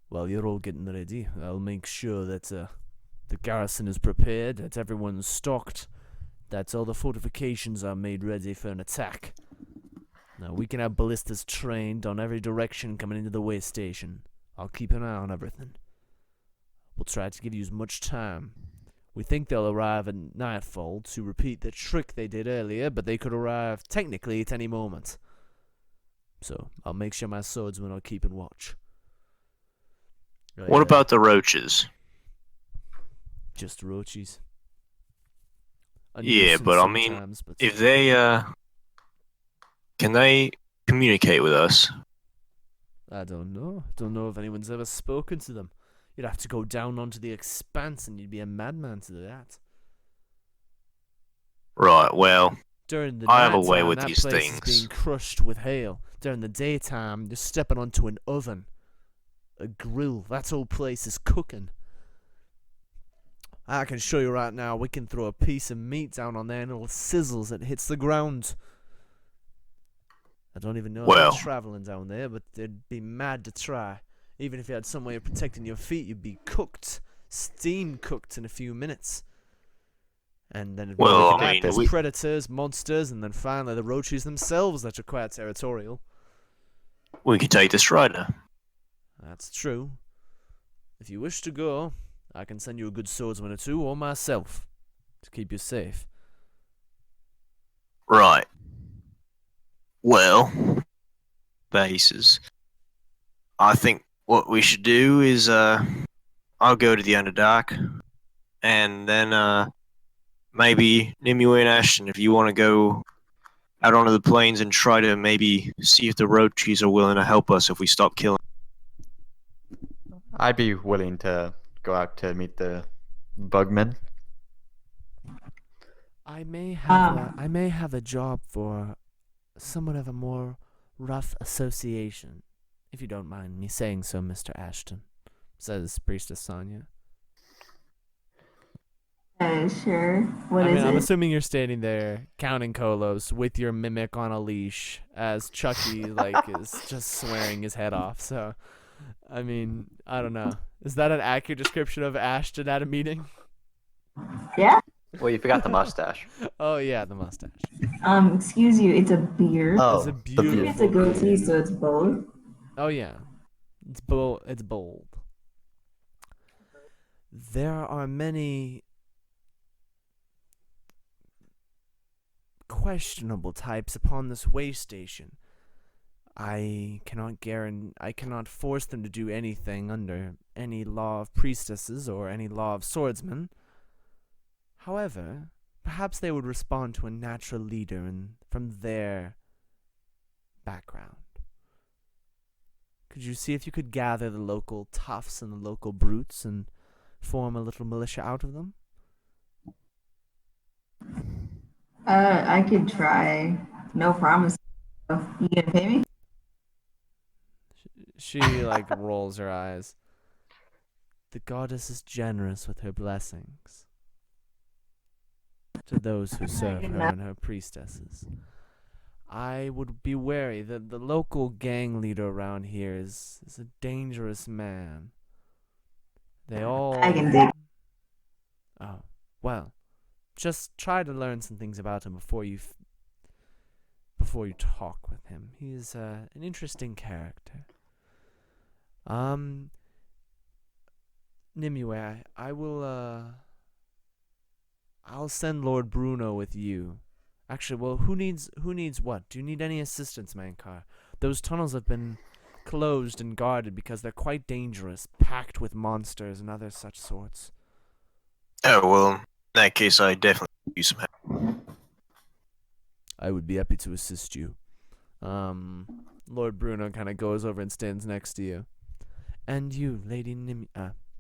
Well, you're all getting ready. I'll make sure that the garrison is prepared, that everyone's stocked, that all the fortifications are made ready for an attack. Now, we can have ballistas trained on every direction coming into the way station. I'll keep an eye on everything. We'll try to give you as much time. We think they'll arrive at nightfall to repeat the trick they did earlier, but they could arrive technically at any moment. So I'll make sure my swordsmen are keeping watch. What about the roaches? just roaches? A Yeah, nuisance but I mean, sometimes, but if they can they communicate with us? I don't know. Don't know if anyone's ever spoken to them. You'd have to go down onto the Expanse, and you'd be a madman to do that. Right. Well, During the I have a nighttime, way with that these place is being things. crushed with hail. During the daytime, you're stepping onto an oven, a grill. That whole place is cooking. I can show you right now. We can throw a piece of meat down on there, and it'll sizzle as it hits the ground. I don't even know if Well. they're traveling down there, but they'd be mad to try. Even if you had some way of protecting your feet, you'd be cooked, steam cooked in a few minutes. And then Well, after I that, mean, there's we- predators, monsters, and then finally the roaches themselves that are quite territorial. We could take the Strider. That's true. If you wish to go, I can send you a good swordsman or two, or myself, to keep you safe. Right. Well, bases. I think what we should do is I'll go to the Underdark, and then maybe Nimue and Ashton, if you want to go out onto the plains and try to maybe see if the roaches are willing to help us if we stop killing. I'd be willing to go out to meet the bugmen. I may have a job for somewhat of a more rough association, if you don't mind me saying so, Mr. Ashton, says Priestess Sonia. Sure. What I is mean, I'm it? assuming you're standing there counting colos with your mimic on a leash as Chucky is just swearing his head off. So, I mean, I don't know. Is that an accurate description of Ashton at a meeting? Yeah. Well, you forgot the mustache. Oh yeah, the mustache. Excuse you. It's a beard. It's a the beautiful- It's a goatee, so it's both. Oh yeah, it's bold. It's bold. There are many questionable types upon this way station. I cannot force them to do anything under any law of priestesses or any law of swordsmen. However, perhaps they would respond to a natural leader and from their background. Could you see if you could gather the local toughs and the local brutes and form a little militia out of them? I could try. No promise. You gonna pay me? She rolls her eyes. The goddess is generous with her blessings to those who serve her and her priestesses. I would be wary that the local gang leader around here is a dangerous man. They all... I can dig. Oh, well, just try to learn some things about him before you talk with him. He's an interesting character. Nimue, I'll send Lord Bruno with you. Actually, well, who needs what? Do you need any assistance, Mankar? Those tunnels have been closed and guarded because they're quite dangerous, packed with monsters and other such sorts. Oh well, in that case, I definitely could use some help. I would be happy to assist you. Lord Bruno kind of goes over and stands next to you. And you, Lady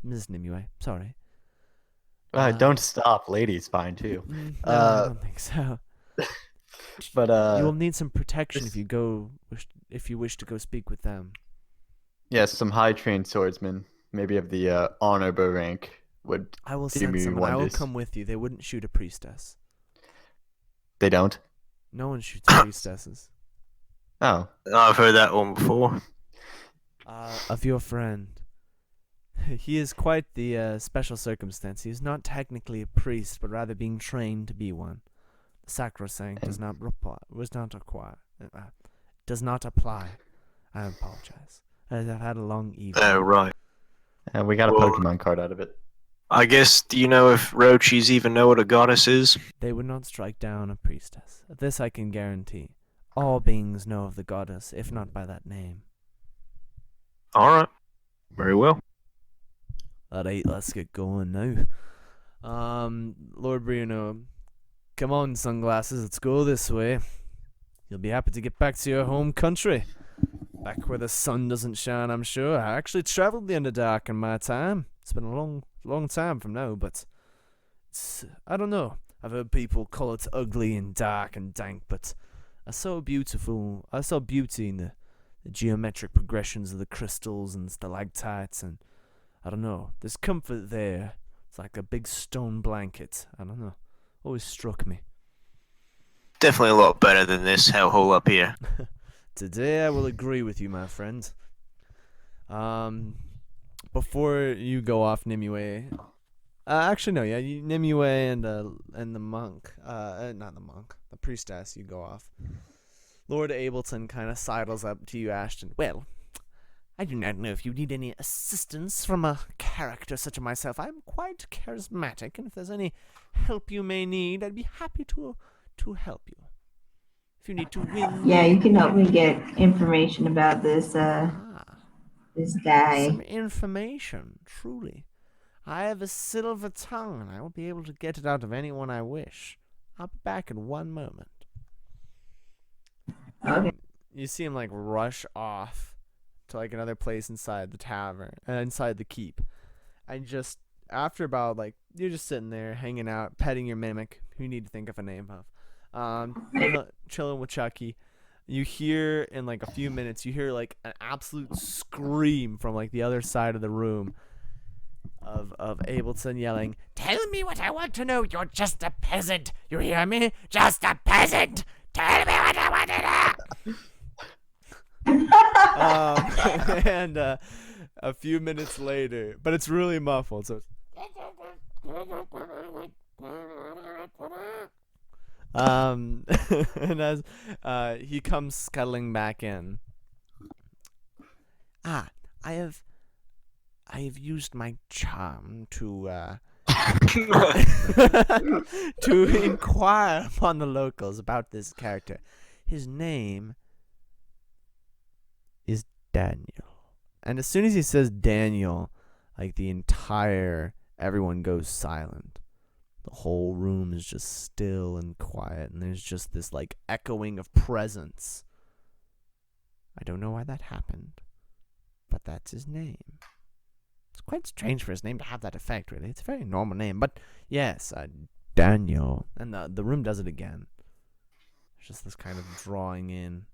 Ms. Nimue, sorry. Don't stop. Lady's fine too. No, I don't think so. But You will need some protection if you wish to go speak with them. yes, some high trained swordsmen, maybe of the honorable rank, would I will do send me someone. I will wonders. come with you. They wouldn't shoot a priestess. They don't. No one shoots priestesses. Oh, I've heard that one before. Of your friend. He is quite the special circumstance. He is not technically a priest, but rather being trained to be one. The sacrosanct does not apply. I apologize. I've had a long evening. Oh right. and we got a Well- Pokemon card out of it. I guess. Do you know if roaches even know what a goddess is? They would not strike down a priestess. This I can guarantee. all beings know of the goddess, if not by that name. Alright. Very well. Alright, let's get going now. Lord Bruno, come on, sunglasses, let's go this way. You'll be happy to get back to your home country. Back where the sun doesn't shine, I'm sure. I actually traveled the Underdark in my time. It's been a long time from now, but I don't know. I've heard people call it ugly and dark and dank, but I saw beauty in the geometric progressions of the crystals and stalactites, and I don't know. There's comfort there. It's like a big stone blanket. I don't know. Always struck me. Definitely a lot better than this hellhole up here. Today I will agree with you, my friend. Before you go off, Nimue. Actually, no, yeah, Nimue and the monk. Not the monk. The priestess, you go off. Lord Ableton kind of sidles up to you, Ashton. Well, I do not know if you need any assistance from a character such as myself. I'm quite charismatic, and if there's any help you may need, I'd be happy to help you. If you need to win... Yeah, you can help me get information about this this guy. Some information, truly. I have a silver tongue, and I will be able to get it out of anyone I wish. I'll be back in one moment. Okay. You see him, like, rush off to, like, another place inside the tavern, inside the keep. And just, after about, like, you're just sitting there, hanging out, petting your mimic, who you need to think of a name of. Chilling with Chucky. You hear, in, like, a few minutes, you hear, like, an absolute scream from, like, the other side of the room of Ableton yelling, "Tell me what I want to know. You're just a peasant. You hear me? Just a peasant. Tell me what I want to know." And a few minutes later, but it's really muffled, so and as he comes scuttling back in, I have used my charm to to inquire upon the locals about this character. His name is Daniel. And as soon as he says Daniel, like everyone goes silent. The whole room is just still and quiet, and there's just this like echoing of presence. I don't know why that happened, but that's his name. It's quite strange for his name to have that effect, really. It's a very normal name, but yes, Daniel. And the room does it again. There's just this kind of drawing in.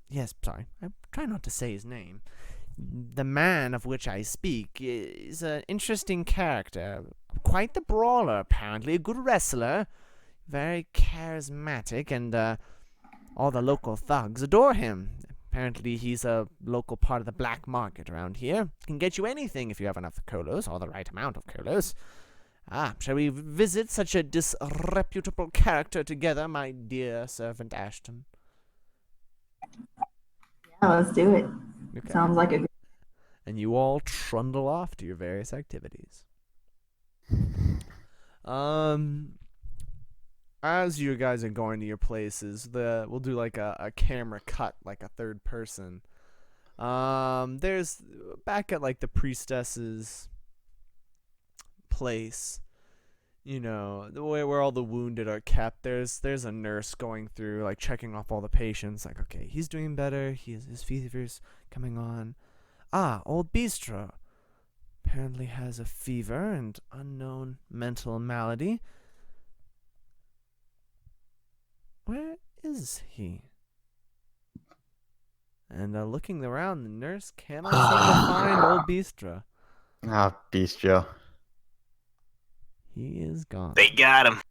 Yes, sorry. I try not to say his name. The man of which I speak is an interesting character. Quite the brawler, apparently. A good wrestler. Very charismatic, and all the local thugs adore him. Apparently, he's a local part of the black market around here. Can get you anything if you have enough kolos, or the right amount of kolos. Shall we visit such a disreputable character together, my dear servant Ashton? Yeah, let's do it. Okay. Sounds like a good... And you all trundle off to your various activities. As you guys are going to your places, we'll do like a camera cut, like a third person. There's back at like the priestess's place, you know, the way where all the wounded are kept. There's a nurse going through, like checking off all the patients. Like, okay, he's doing better. His fever's coming on. Old Bistro apparently has a fever and unknown mental malady. Where is he? And looking around, the nurse cannot seem to find old Bistro. Bistro. He is gone. They got him.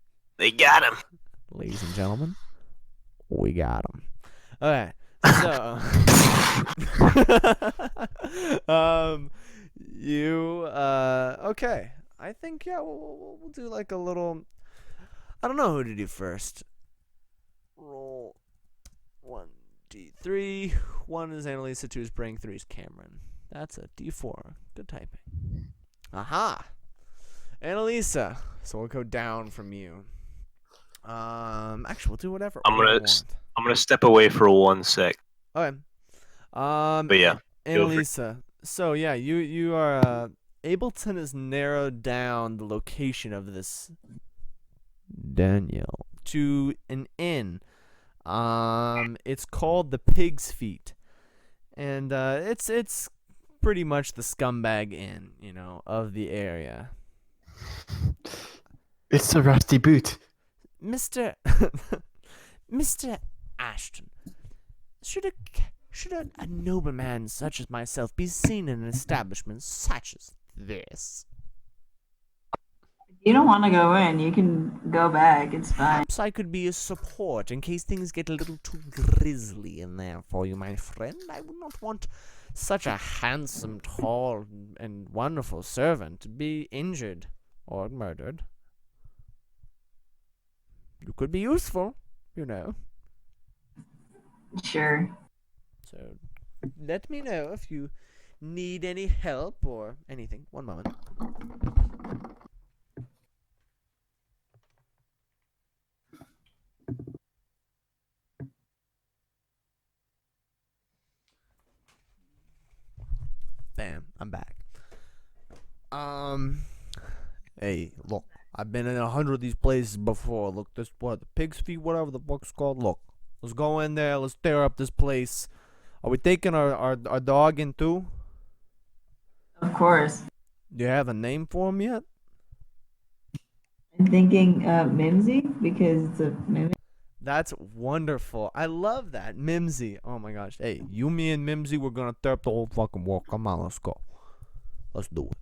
Ladies and gentlemen, we got him. Okay, so okay. I think we'll do like a little. I don't know who to do first. Roll 1d3. 1 is Annalisa, 2 is Brang, 3 is Cameron. That's a d4. Good typing. Aha! Annalisa. So we'll go down from you. Actually, we'll do whatever I'm order gonna you want. I'm gonna step away for 1 sec. Okay. But yeah, feel free. Annalisa. So yeah, you are Ableton has narrowed down the location of this Daniel to an inn. It's called the Pig's Feet, and it's pretty much the scumbag inn, of the area. It's a rusty boot. Mr. Mr. Ashton, should a nobleman such as myself be seen in an establishment such as this? If you don't want to go in, you can go back. It's fine. Perhaps I could be a support in case things get a little too grisly in there for you, my friend. I would not want such a handsome, tall, and wonderful servant to be injured or murdered. You could be useful, Sure. So let me know if you need any help or anything. One moment. Bam, I'm back. Hey, look, I've been in 100 of these places before. Look, the Pig's Feet, whatever the fuck's called. Look, let's go in there. Let's tear up this place. Are we taking our dog in too? Of course. Do you have a name for him yet? I'm thinking Mimsy because it's a mimic. That's wonderful. I love that. Mimsy. Oh my gosh. Hey, you, me, and Mimsy, we're gonna tear up the whole fucking wall. Come on, let's go. Let's do it.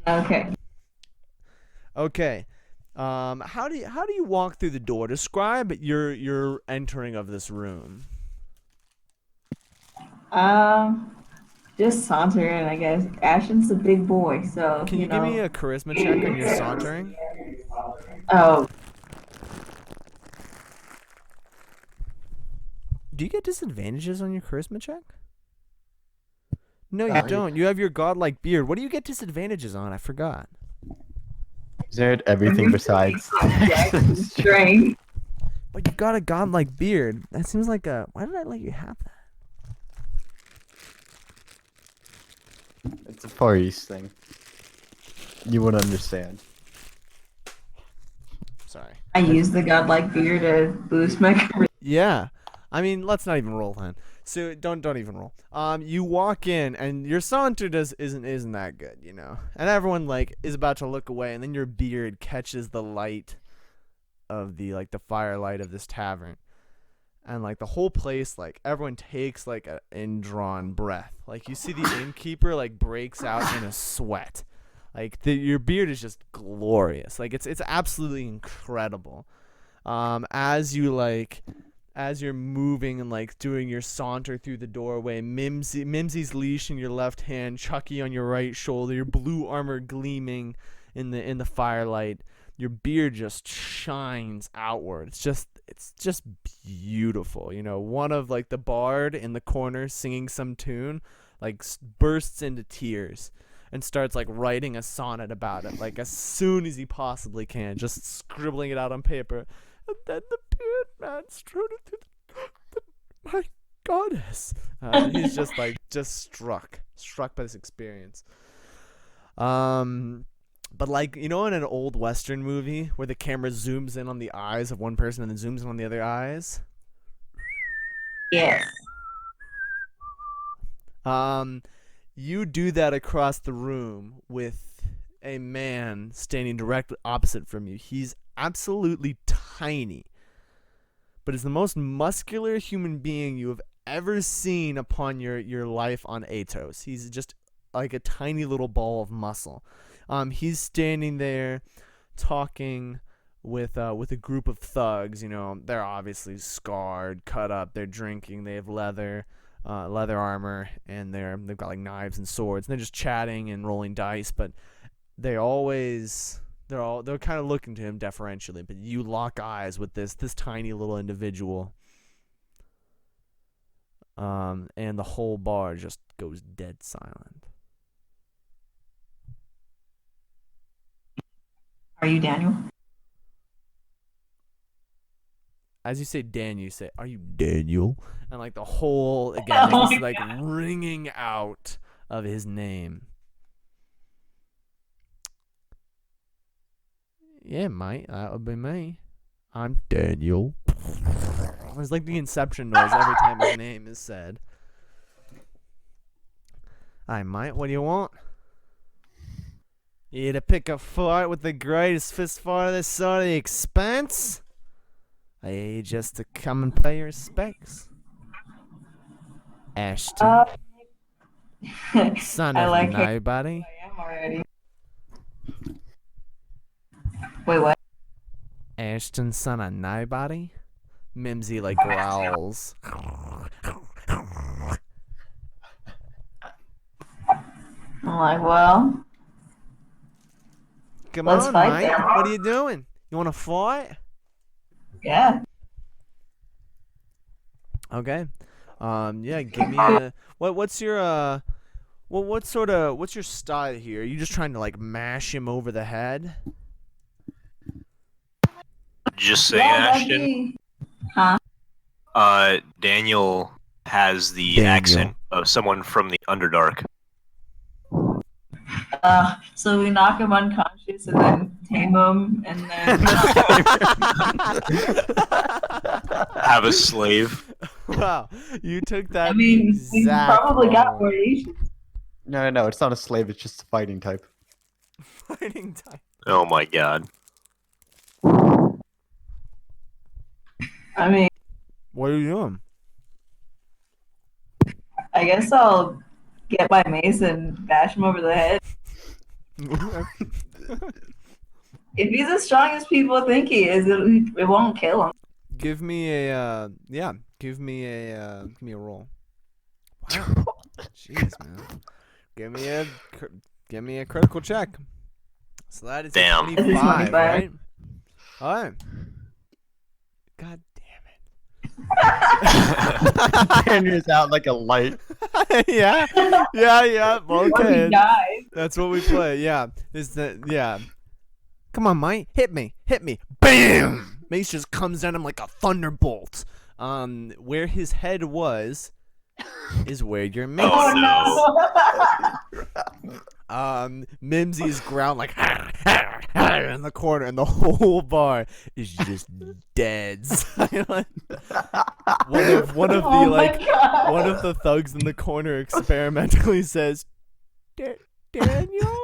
Okay. Okay. How do you walk through the door? Describe your entering of this room. Just sauntering, I guess. Ashton's a big boy, so Can you give me a charisma check on your sauntering? Oh, Do you get disadvantages on your charisma check? No, you don't. You have your godlike beard. What do you get disadvantages on? I forgot. Is there everything besides strength. But you've got a godlike beard. That seems like a... Why did I let you have that? It's a Far East thing. You wouldn't understand. Sorry. I use the godlike beer to boost my charisma. Yeah. I mean, let's not even roll then. So don't even roll. You walk in and your saunter isn't that good, And everyone is about to look away, and then your beard catches the light of the firelight of this tavern. And the whole place, everyone takes an indrawn breath. You see the innkeeper breaks out in a sweat. Your beard is just glorious. It's absolutely incredible. As you're moving and doing your saunter through the doorway, Mimsy's leash in your left hand, Chucky on your right shoulder, your blue armor gleaming in the firelight. Your beard just shines outward. It's just beautiful. One of the bard in the corner singing some tune bursts into tears and starts writing a sonnet about it as soon as he possibly can, just scribbling it out on paper. And then the beard man strode into my goddess. He's just struck by this experience. But in an old Western movie where the camera zooms in on the eyes of one person and then zooms in on the other eyes? Yes. You do that across the room with a man standing directly opposite from you. He's absolutely tiny, but is the most muscular human being you have ever seen upon your life on Etos. He's just like a tiny little ball of muscle. He's standing there talking with a group of thugs. They're obviously scarred, cut up. They're drinking. They have leather armor, and they've got knives and swords. And they're just chatting and rolling dice. But they're kind of looking to him deferentially. But you lock eyes with this tiny little individual. And the whole bar just goes dead silent. Are you Daniel? as you say Daniel, you say, "Are you Daniel?" And like the whole again, Oh this my like ringing out of his name. Yeah, mate, that would be me. I'm Daniel. It's like the Inception noise every time his name is said. Hi, mate, what do you want? You to pick a fight with the greatest fist fighter this side of the Expanse? Are you just to come and pay your respects? Ashton, son I of like it. nobody. I am already. Wait, what? Ashton, son of nobody? Mimsy like growls. I'm like, well, Come let's on, fight mate. then. What are you doing? You want to fight? Yeah. Okay. Yeah, give me a what's your what's your style here? Are you just trying to like mash him over the head? Just say, Yeah, that'd Ashton. be- Huh? Daniel has the Daniel. accent of someone from the Underdark. So we knock him unconscious and then tame him and then Have a slave. Wow, you took that I mean, we exact probably got wrong. variations. No, it's not a slave. It's just a fighting type. Fighting time. Oh my god. I mean, What are you doing? I guess I'll get my mace and bash him over the head. If he's as strong as people think he is, it won't kill him. Give me a give me a roll. Wow. Jeez, man. Give me a critical check. So that is Damn. 25, 25. right? All right. God Daniel's out like a light. damn it. Yeah. Or Okay. he dies. That's what we play. Yeah. Come on, mate. Hit me. Bam! Mace just comes at him like a thunderbolt. Where his head was is where your mace Oh, is. Mimsy's ground like in the corner, and the whole bar is just dead. Silent. One of Oh the my like God. one of the thugs in the corner experimentally says, Daniel?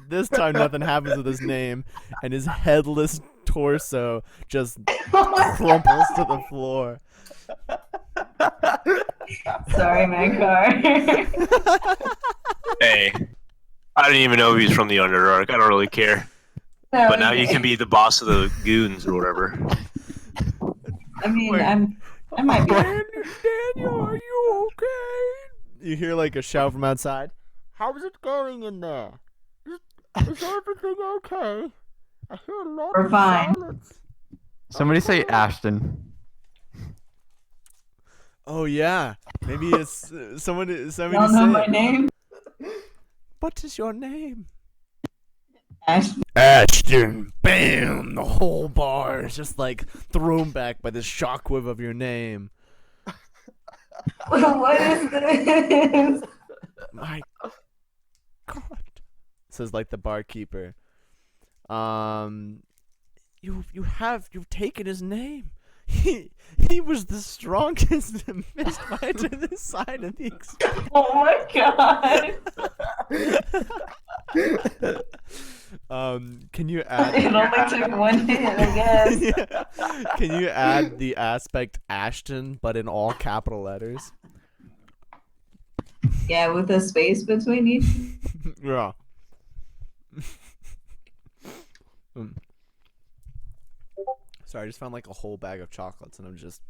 This time nothing happens with his name, and his headless torso just crumples to the floor. Sorry, McGuire. Hey, I didn't even know he was from the Underdark. I don't really care. But now you can be the boss of the goons or whatever. I mean, Wait. I might be. Daniel, are you okay? You hear like a shout from outside. How's it going in there? Is everything okay? I hear a lot We're of fine. silence. Somebody say Ashton. Oh yeah, maybe it's somebody Y'all say know my it. name? What is your name? Ashton. Ashton. Bam! The whole bar is just like thrown back by the shockwave of your name. What is this? My God, says like the barkeeper. You've taken his name. He was the strongest mist fighter this side of the Oh my God. Can you add It only took one hit, I guess. Can you add the aspect Ashton but in all capital letters? Yeah, with a space between each. Yeah. Sorry, I just found like a whole bag of chocolates and I'm just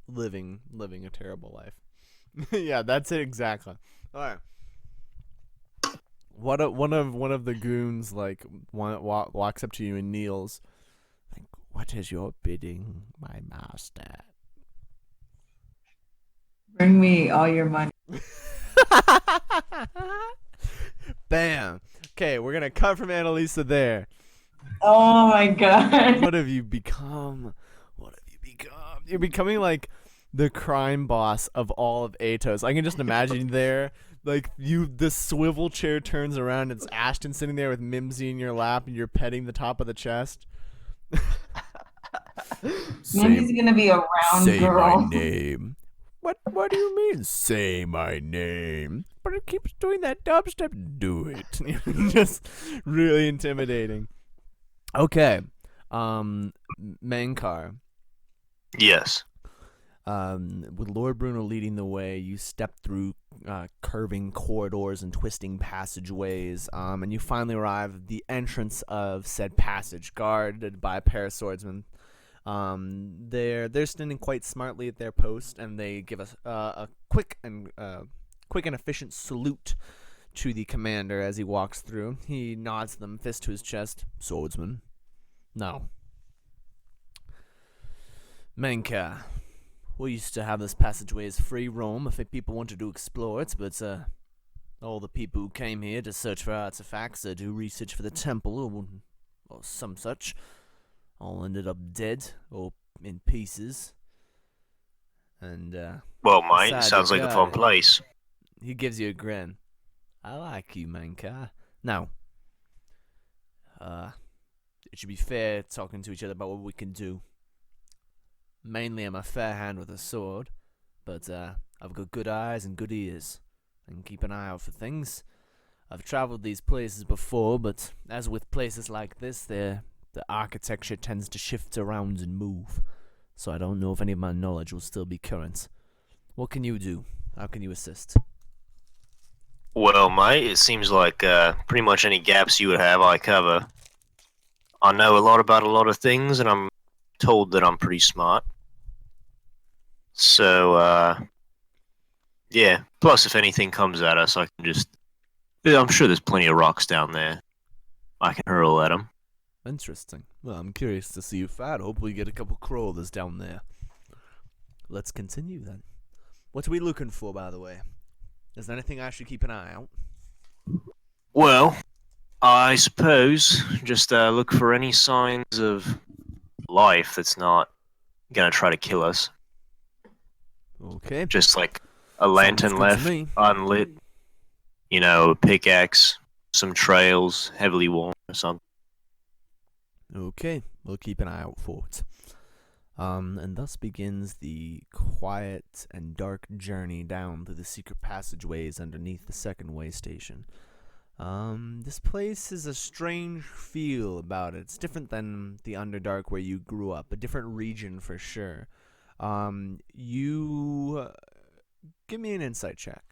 living a terrible life. Yeah, that's it exactly. All right. One of the goons like walks up to you and kneels. Like, what is your bidding, my master? Bring me all your money. Bam. Okay, we're gonna cut from Annalisa there. Oh my God. What have you become? What have you become? you're becoming like the crime boss of all of Etos. I can just imagine there, like the swivel chair turns around. It's Ashton sitting there with Mimsy in your lap, and you're petting the top of the chest. Mindy's gonna be a round say girl. my name. What do you mean, say my name? But it keeps doing that dubstep. Do it. Just really intimidating. Okay. Mankar. Yes. With Lord Bruno leading the way, you step through curving corridors and twisting passageways, and you finally arrive at the entrance of said passage, guarded by a pair of swordsmen. They're standing quite smartly at their post, and they give us a quick and efficient salute to the commander as he walks through. He nods them, fist to his chest. Swordsman. No. Menka. We used to have this passageway as free roam if people wanted to explore it, but all the people who came here to search for artifacts or do research for the temple or some such all ended up dead or in pieces. And Well, mate, sad sounds to like a guy. fun place. He gives you a grin. I like you, Manka. Now, it should be fair talking to each other about what we can do. Mainly, I'm a fair hand with a sword, but I've got good eyes and good ears. I can keep an eye out for things. I've traveled these places before, but as with places like this, the architecture tends to shift around and move. So I don't know if any of my knowledge will still be current. What can you do? How can you assist? Well, mate, it seems like pretty much any gaps you would have, I cover. I know a lot about a lot of things, and I'm told that I'm pretty smart. So, yeah. Plus, if anything comes at us, I can just... I'm sure there's plenty of rocks down there. I can hurl at them. Interesting. Well, I'm curious to see you fight. Hopefully you get a couple crawlers down there. Let's continue then. What are we looking for, by the way? Is there anything I should keep an eye out? Well, I suppose just look for any signs of life that's not gonna try to kill us. Okay. Just like a lantern Sounds good to left me. unlit, a pickaxe, some trails, heavily worn or something. Okay, we'll keep an eye out for it. And thus begins the quiet and dark journey down through the secret passageways underneath the second way station. This place has a strange feel about it. It's different than the Underdark where you grew up, a different region for sure. You give me an insight check.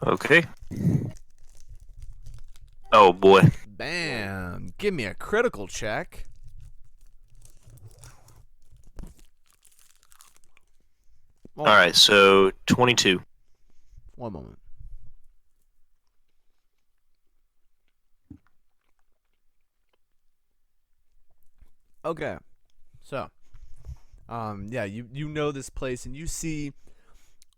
Okay. Oh boy. Bam! Give me a critical check. Alright, so 22. One moment. Okay. So, yeah, you know this place, and you see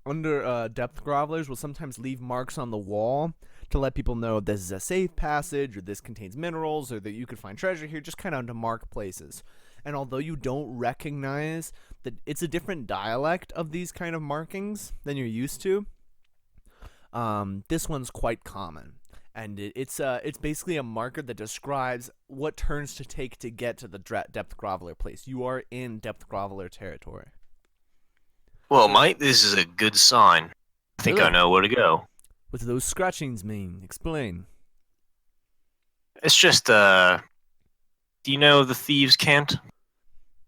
under depth grovelers will sometimes leave marks on the wall to let people know this is a safe passage, or this contains minerals, or that you could find treasure here, just kind of to mark places. And although you don't recognize that it's a different dialect of these kind of markings than you're used to, this one's quite common. And it's basically a marker that describes what turns to take to get to the depth groveler place. You are in depth groveler territory. Well, mate, this is a good sign. I think I Really? know where to go. What do those scratchings mean? Explain. It's just, do you know the Thieves' Cant?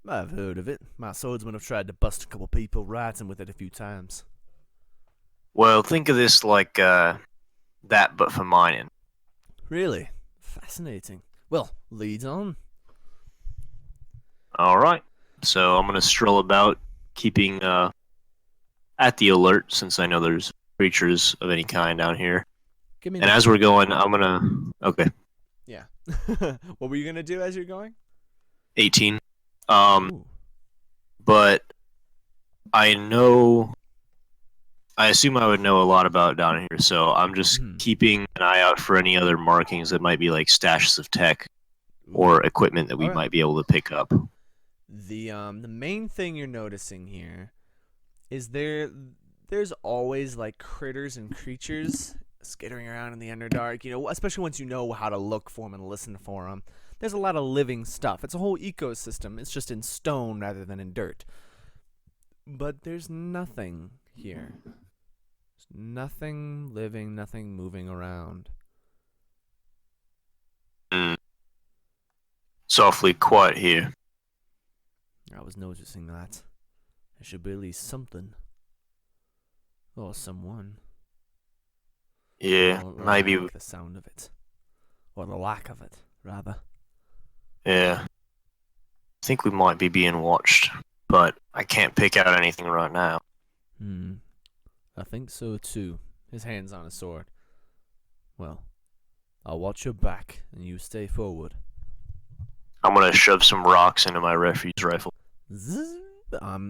I've heard of it. My swordsmen have tried to bust a couple people writing with it a few times. Well, think of this like, that but for mining. Really? Fascinating. Well, lead on. Alright. So I'm gonna stroll about, keeping, at the alert, since I know there's creatures of any kind down here. Give me And as we're going, I'm gonna... Okay, Yeah. What were you gonna do as you're going? 18. Ooh. But I assume I would know a lot about down here, so I'm just keeping an eye out for any other markings that might be like stashes of tech or equipment that we Alright. might be able to pick up. The main thing you're noticing here is there's always like critters and creatures skittering around in the Underdark, especially once you know how to look for them and listen for them. There's a lot of living stuff. It's a whole ecosystem. It's just in stone rather than in dirt. But there's nothing here. There's nothing living, nothing moving around. Softly quiet here. I was noticing that. There should be at least something. Or someone. Yeah, Well, maybe. I like the sound of it. Or the lack of it, rather. Yeah. I think we might be being watched, but I can't pick out anything right now. I think so too. His hand's on his sword. Well, I'll watch your back, and you stay forward. I'm gonna shove some rocks into my refuge rifle. Zzz.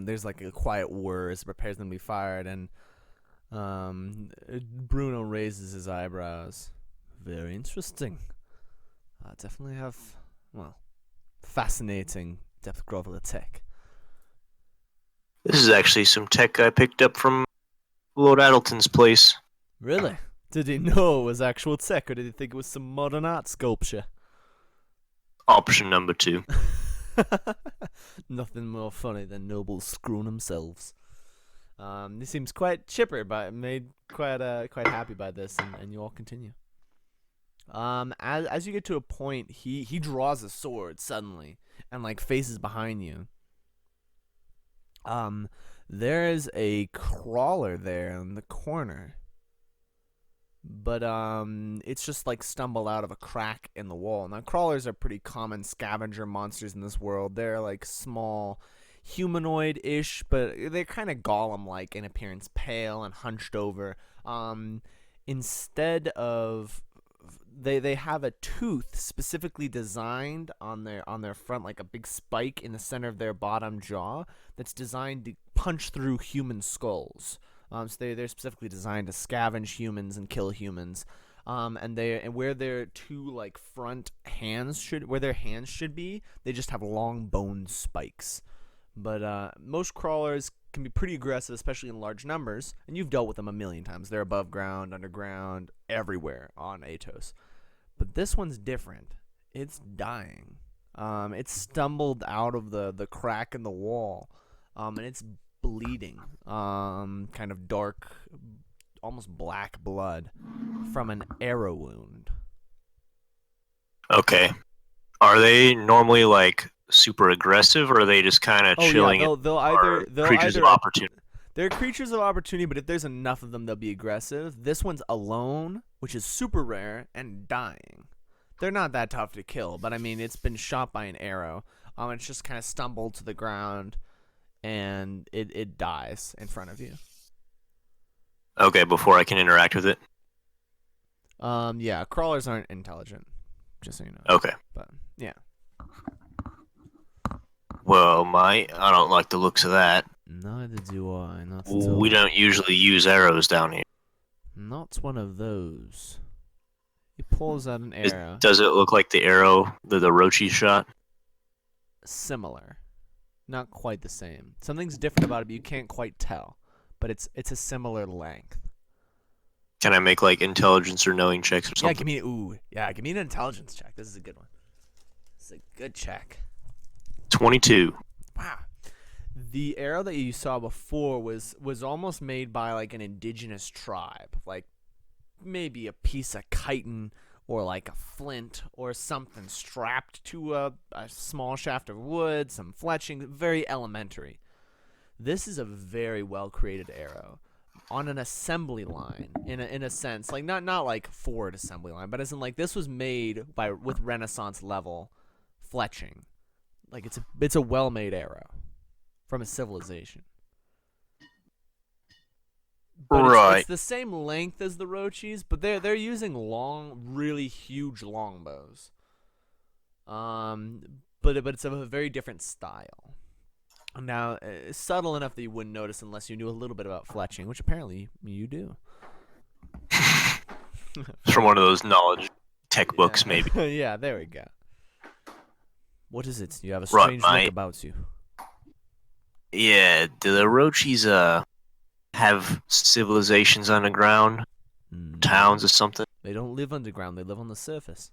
There's like a quiet whir as it prepares them to be fired, and Bruno raises his eyebrows. Very interesting. Definitely have, fascinating depth grovel tech. This is actually some tech I picked up from Lord Addleton's place. Really? Did he know it was actual tech, or did he think it was some modern art sculpture? Option number 2. Nothing more funny than nobles screwing themselves. He seems quite chipper, but made quite happy by this, and you all continue. As you get to a point, he draws a sword suddenly and like faces behind you. There is a crawler there in the corner, but it's just like stumbled out of a crack in the wall. Now crawlers are pretty common scavenger monsters in this world. They're like small, humanoid-ish, but they're kind of golem-like in appearance, pale and hunched over. Instead of they have a tooth specifically designed on their front, like a big spike in the center of their bottom jaw that's designed to punch through human skulls. So they're specifically designed to scavenge humans and kill humans. And where their two like front hands should be, they just have long bone spikes. But most crawlers can be pretty aggressive, especially in large numbers, and you've dealt with them a million times. They're above ground, underground, everywhere on Etos. But this one's different. It's dying. It stumbled out of the crack in the wall, and it's bleeding. Kind of dark, almost black blood from an arrow wound. Okay. Are they normally like super aggressive, or are they just kind of chilling? Yeah, they'll creatures either of opportunity. They're creatures of opportunity, but if there's enough of them, they'll be aggressive. This one's alone, which is super rare, and dying. They're not that tough to kill, but I mean, it's been shot by an arrow. It's just kind of stumbled to the ground, and it dies in front of you. Okay, before I can interact with it. Yeah, crawlers aren't intelligent, just so you know. Okay. But yeah. Well, I don't like the looks of that. Neither do I. Not at all. We don't usually use arrows down here. Not one of those. He pulls out an arrow. Does it look like the arrow that the Rochi shot? Similar. Not quite the same. Something's different about it, but you can't quite tell. But it's a similar length. Can I make like intelligence or knowing checks or something? Give me an intelligence check. This is a good one. This is a good check. 22. Wow. The arrow that you saw before was almost made by like an indigenous tribe, like maybe a piece of chitin or like a flint or something strapped to a small shaft of wood, some fletching, very elementary. This is a very well created arrow on an assembly line in a sense, like not like Ford assembly line, but as in like this was made with Renaissance level fletching. Like it's a well-made arrow from a civilization. But Right. It's the same length as the Rochis, but they're using long, really huge longbows. But it's of a very different style. Now, subtle enough that you wouldn't notice unless you knew a little bit about fletching, which apparently you do. From one of those knowledge tech books, maybe. Yeah, there we go. What is it? You have a Right, strange look mate. about you. Yeah, do the Orochis have civilizations underground, towns or something? They don't live underground. They live on the surface.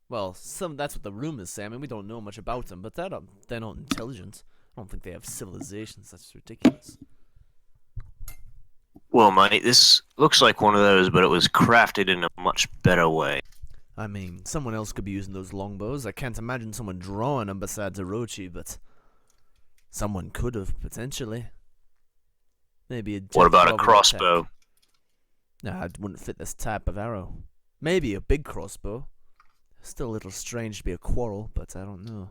Well, that's what the rumors say. I mean, we don't know much about them, but they're not intelligent. I don't think they have civilizations. That's ridiculous. Well, mate, this looks like one of those, but it was crafted in a much better way. I mean, someone else could be using those longbows. I can't imagine someone drawing them besides Orochi, but someone could have, potentially. Maybe a What about a Death Grovel crossbow? attack. Nah, it wouldn't fit this type of arrow. Maybe a big crossbow. Still a little strange to be a quarrel, but I don't know.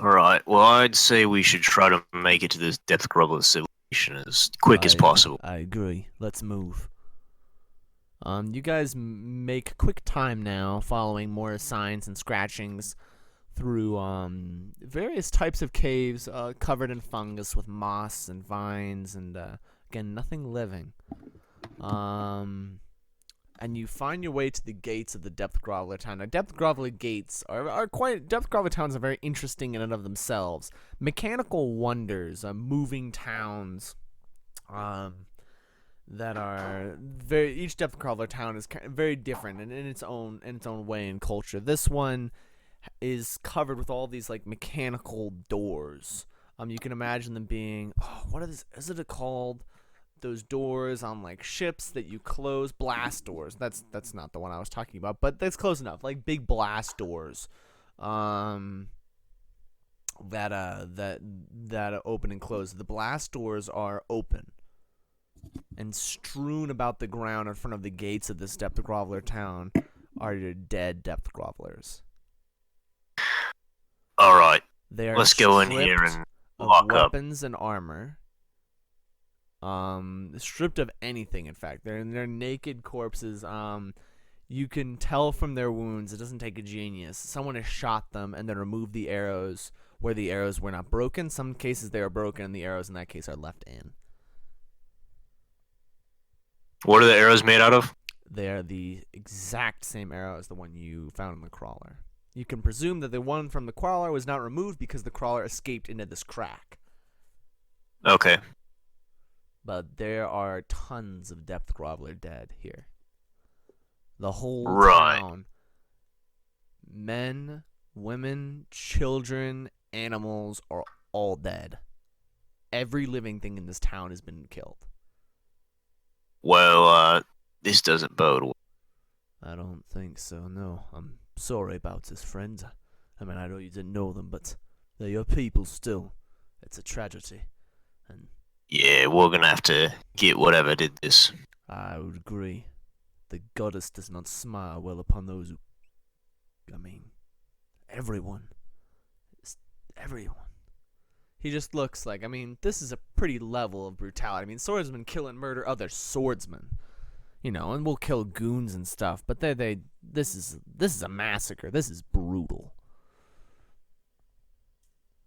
Alright, well, I'd say we should try to make it to this Death Grovel civilization as quick as possible. I agree. Let's move. You guys make quick time now, following more signs and scratchings through various types of caves covered in fungus with moss and vines and again nothing living. And you find your way to the gates of the Depth Groveler town. Now, Depth Groveler gates Depth Groveler towns are very interesting in and of themselves. Mechanical wonders, moving towns. That are each Depth Crawler town is very different and in its own way and culture. This one is covered with all these like mechanical doors. You can imagine them being what is it called? Those doors on like ships that you close, blast doors. That's not the one I was talking about, but that's close enough. Like big blast doors. That open and close. The blast doors are open. And strewn about the ground in front of the gates of this Depth Groveler town are your dead Depth Grovelers. Alright, They are let's go in here stripped and of lock up. weapons and armor. Stripped of anything, in fact. They're naked corpses. You can tell from their wounds, it doesn't take a genius. Someone has shot them and then removed the arrows where the arrows were not broken. Some cases they are broken and the arrows in that case are left in. What are the arrows made out of? They are the exact same arrow as the one you found in the crawler. You can presume that the one from the crawler was not removed because the crawler escaped into this crack. Okay. But there are tons of Depth Groveler dead here. The whole Right. town. Men, women, children, animals are all dead. Every living thing in this town has been killed. Well, this doesn't bode well. I don't think so, no. I'm sorry about this, friend. I mean, I know you didn't know them, but they're your people still. It's a tragedy. And Yeah, we're gonna have to get whatever did this. I would agree. The goddess does not smile well upon those who... I mean, everyone. It's everyone. He just looks like, I mean, this is a pretty level of brutality. I mean, swordsmen kill and murder other swordsmen. You know, and we'll kill goons and stuff, but this is a massacre. This is brutal.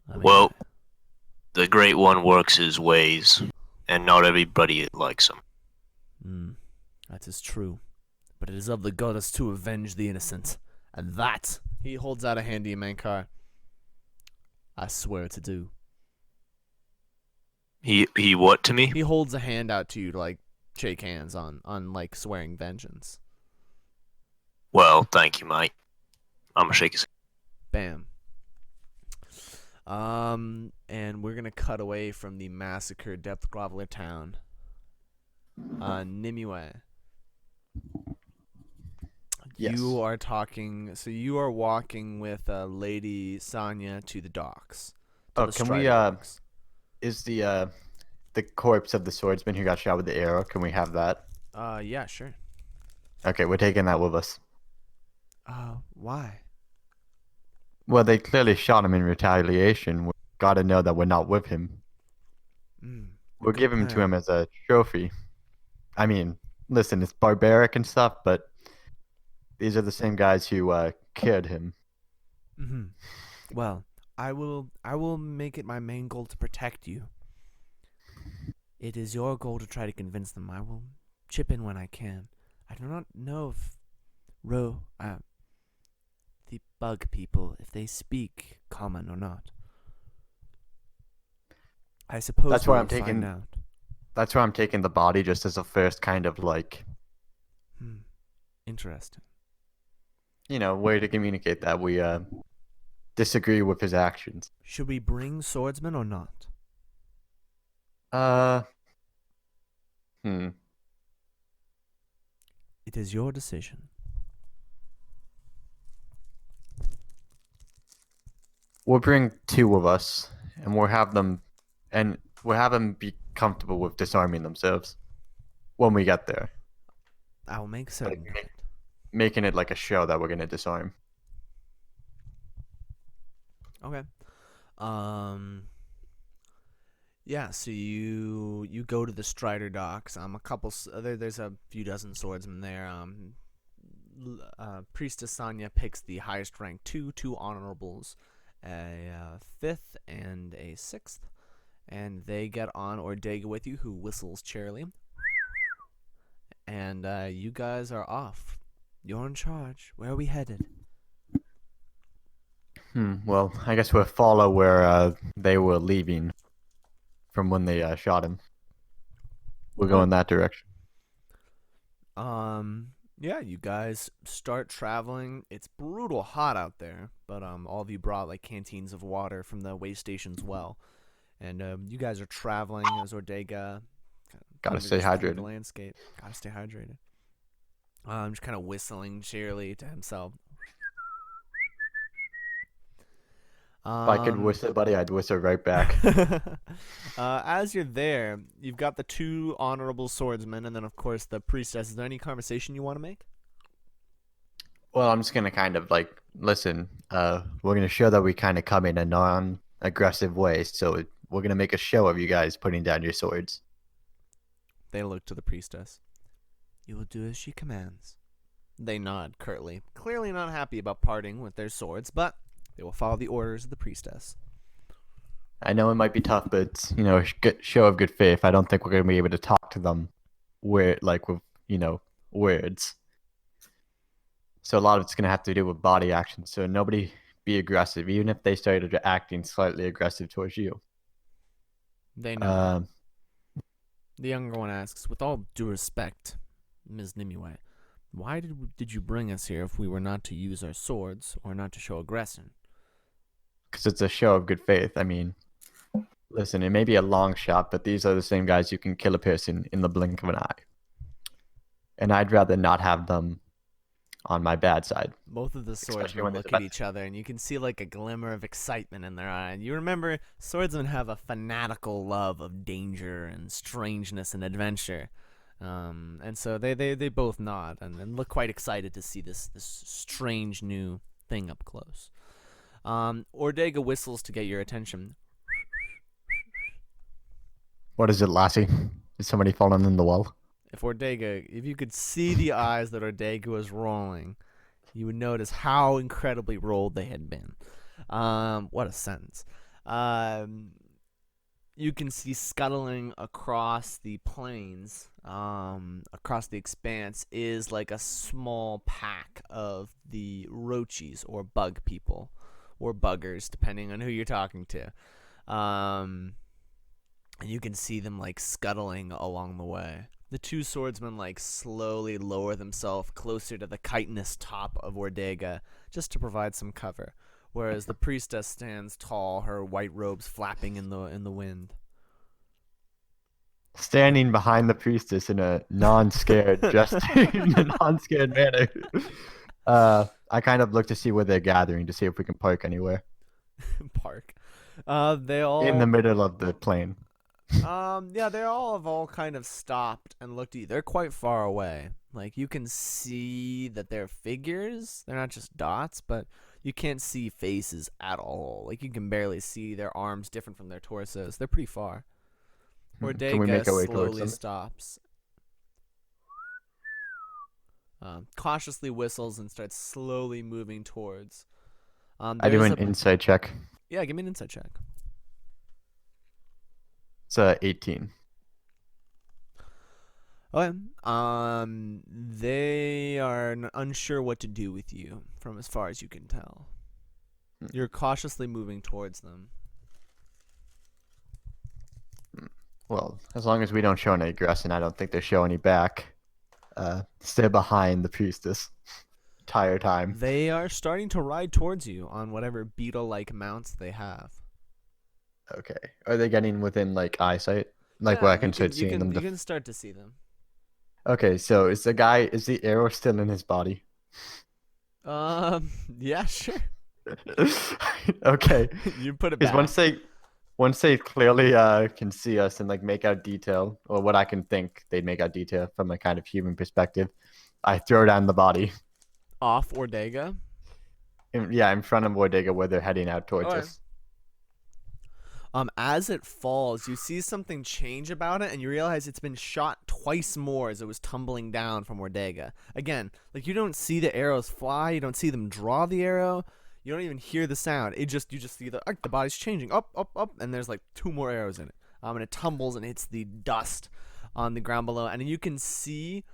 I mean, Well, the Great One works his ways, and not everybody likes him. That is true. But it is of the goddess to avenge the innocent. And that, he holds out a hand to you, Mankar, I swear to do. He what to me? He holds a hand out to you to, like, shake hands on like, swearing vengeance. Well, thank you, mate. I'm gonna shake his Bam. And we're gonna cut away from the massacred Depth Groveler town. Nimue. Yes. You are talking, so you are walking with Lady Sonya to the docks. To Oh, the can Strider we, docks. Is the corpse of the swordsman who got shot with the arrow, can we have that? Yeah, sure. Okay, we're taking that with us. Why? Well, they clearly shot him in retaliation. We gotta know that we're not with him. We'll give him to him as a trophy. I mean, listen, it's barbaric and stuff, but these are the same guys who killed him. Well, I will make it my main goal to protect you. It is your goal to try to convince them. I will chip in when I can. I do not know if the bug people, if they speak common or not. I suppose That's why we'll I'm taking- find out. That's why I'm taking the body just as a first kind of like, Interesting. way to communicate that we disagree with his actions. Should we bring swordsmen or not? It is your decision. We'll bring 2 of us, and we'll have them be comfortable with disarming themselves when we get there, I will make certain of it. making it like a show that we're gonna disarm. Okay. Yeah, so you go to the Strider docks. There's a few dozen swordsmen there. Priestess Sonya picks the highest rank two honorables, a 5th and a 6th, and they get on Ordega with you, who whistles cheerily. And you guys are off. You're in charge. Where are we headed? Well, I guess we'll follow where they were leaving from when they shot him. We'll go in that direction. Yeah, you guys start traveling. It's brutal hot out there, but all of you brought like canteens of water from the way station's well, and you guys are traveling as Ordega. Gotta stay through the hydrated. landscape. Gotta stay hydrated. Just kind of whistling cheerily to himself. If I could whistle, buddy, I'd whistle right back. As you're there, you've got the 2 honorable swordsmen, and then of course the priestess. Is there any conversation you want to make? Well, I'm just gonna kind of like listen. We're gonna show that we kind of come in a non-aggressive way, so we're gonna make a show of you guys putting down your swords. They look to the priestess. You will do as she commands. They nod curtly, clearly not happy about parting with their swords, but they will follow the orders of the priestess. I know it might be tough, but it's, a show of good faith. I don't think we're gonna be able to talk to them with words. So a lot of it's gonna have to do with body action. So nobody be aggressive, even if they started acting slightly aggressive towards you. They know. The younger one asks, with all due respect, Ms. Nimue, why did you bring us here if we were not to use our swords or not to show aggression? Because it's a show of good faith. I mean, listen, it may be a long shot, but these are the same guys who can kill a person in the blink of an eye. And I'd rather not have them on my bad side. Both of the Especially swordsmen when look there's at each other, and you can see like a glimmer of excitement in their eye. And you remember, swordsmen have a fanatical love of danger and strangeness and adventure. And so they both nod and look quite excited to see this strange new thing up close. Ordega whistles to get your attention. What is it, lassie? Is somebody falling in the well? If you could see the eyes that Ordega was rolling, you would notice how incredibly rolled they had been. What a sentence. You can see scuttling across the plains, across the expanse, is like a small pack of the roaches or bug people, or buggers, depending on who you're talking to. And you can see them like scuttling along the way. The 2 swordsmen like slowly lower themselves closer to the chitinous top of Ordega just to provide some cover, whereas the priestess stands tall, her white robes flapping in the wind. Standing behind the priestess in a non-scared, just in a non-scared manner. I kind of look to see where they're gathering to see if we can park anywhere. Park. They all In the middle of the plain. Yeah, they all have all kind of stopped and looked at you. They're quite far away. Like, you can see that they're figures. They're not just dots, but you can't see faces at all. Like, you can barely see their arms different from their torsos. They're pretty far. Can we make Ordega our way towards slowly them? stops. Cautiously whistles and starts slowly moving towards. I do there's an insight check. Yeah, give me an insight check. It's 18. Okay. They are unsure what to do with you, from as far as you can tell. You're cautiously moving towards them. Well, as long as we don't show any aggression, I don't think they show any back. Stay behind the priestess entire time. They are starting to ride towards you on whatever beetle-like mounts they have. Okay. Are they getting within like eyesight? Like where I can start seeing them? You can start to see them. Okay, so is the arrow still in his body? Yeah, sure. Okay. You put it Because back. once they clearly can see us and like make out detail, or what I can think they'd make out detail from a kind of human perspective, I throw down the body. Off Ordega. In front of Bodega where they're heading out towards Okay. us. As it falls, you see something change about it, and you realize it's been shot twice more as it was tumbling down from Ordega. Again, like you don't see the arrows fly, you don't see them draw the arrow, you don't even hear the sound. You just see the body's changing up, and there's like 2 more arrows in it. And it tumbles and hits the dust on the ground below, and you can see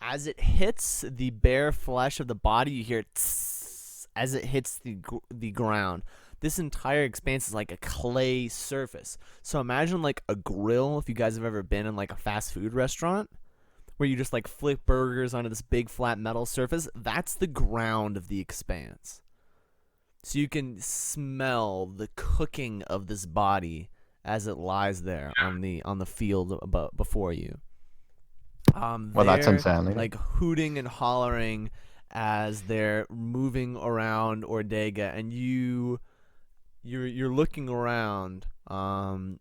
as it hits the bare flesh of the body, you hear tss as it hits the ground. This entire expanse is like a clay surface. So imagine like a grill, if you guys have ever been in like a fast food restaurant, where you just like flip burgers onto this big flat metal surface. That's the ground of the expanse. So you can smell the cooking of this body as it lies there on the field before you. Well, that's unsettling. Like hooting and hollering as they're moving around Ordega, and you're looking around. One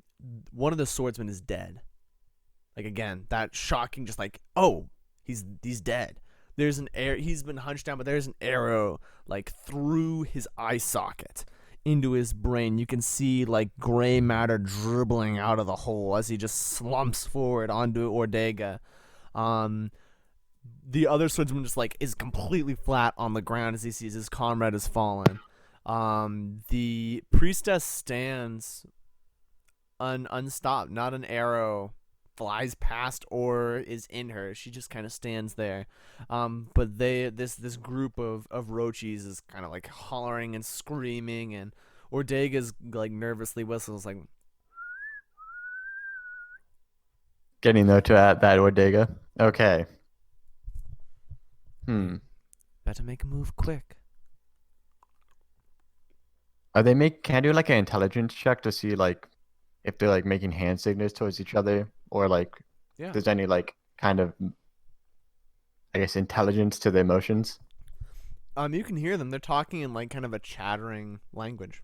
of the swordsmen is dead. Like again, that shocking, just like, oh, he's dead. There's an he's been hunched down, but there's an arrow like through his eye socket into his brain. You can see like gray matter dribbling out of the hole as he just slumps forward onto Ordega. The other swordsman just like is completely flat on the ground as he sees his comrade has fallen. The priestess stands unstopped. Not an arrow flies past or is in her. She just kind of stands there. But this group of roaches is kind of like hollering and screaming, and Ordega's like nervously whistles like. Getting though to that Ordega. Okay. Better make a move quick. Can I do like an intelligence check to see like if they're like making hand signals towards each other, or like Yeah. there's any like kind of, I guess, intelligence to their emotions? You can hear them. They're talking in like kind of a chattering language.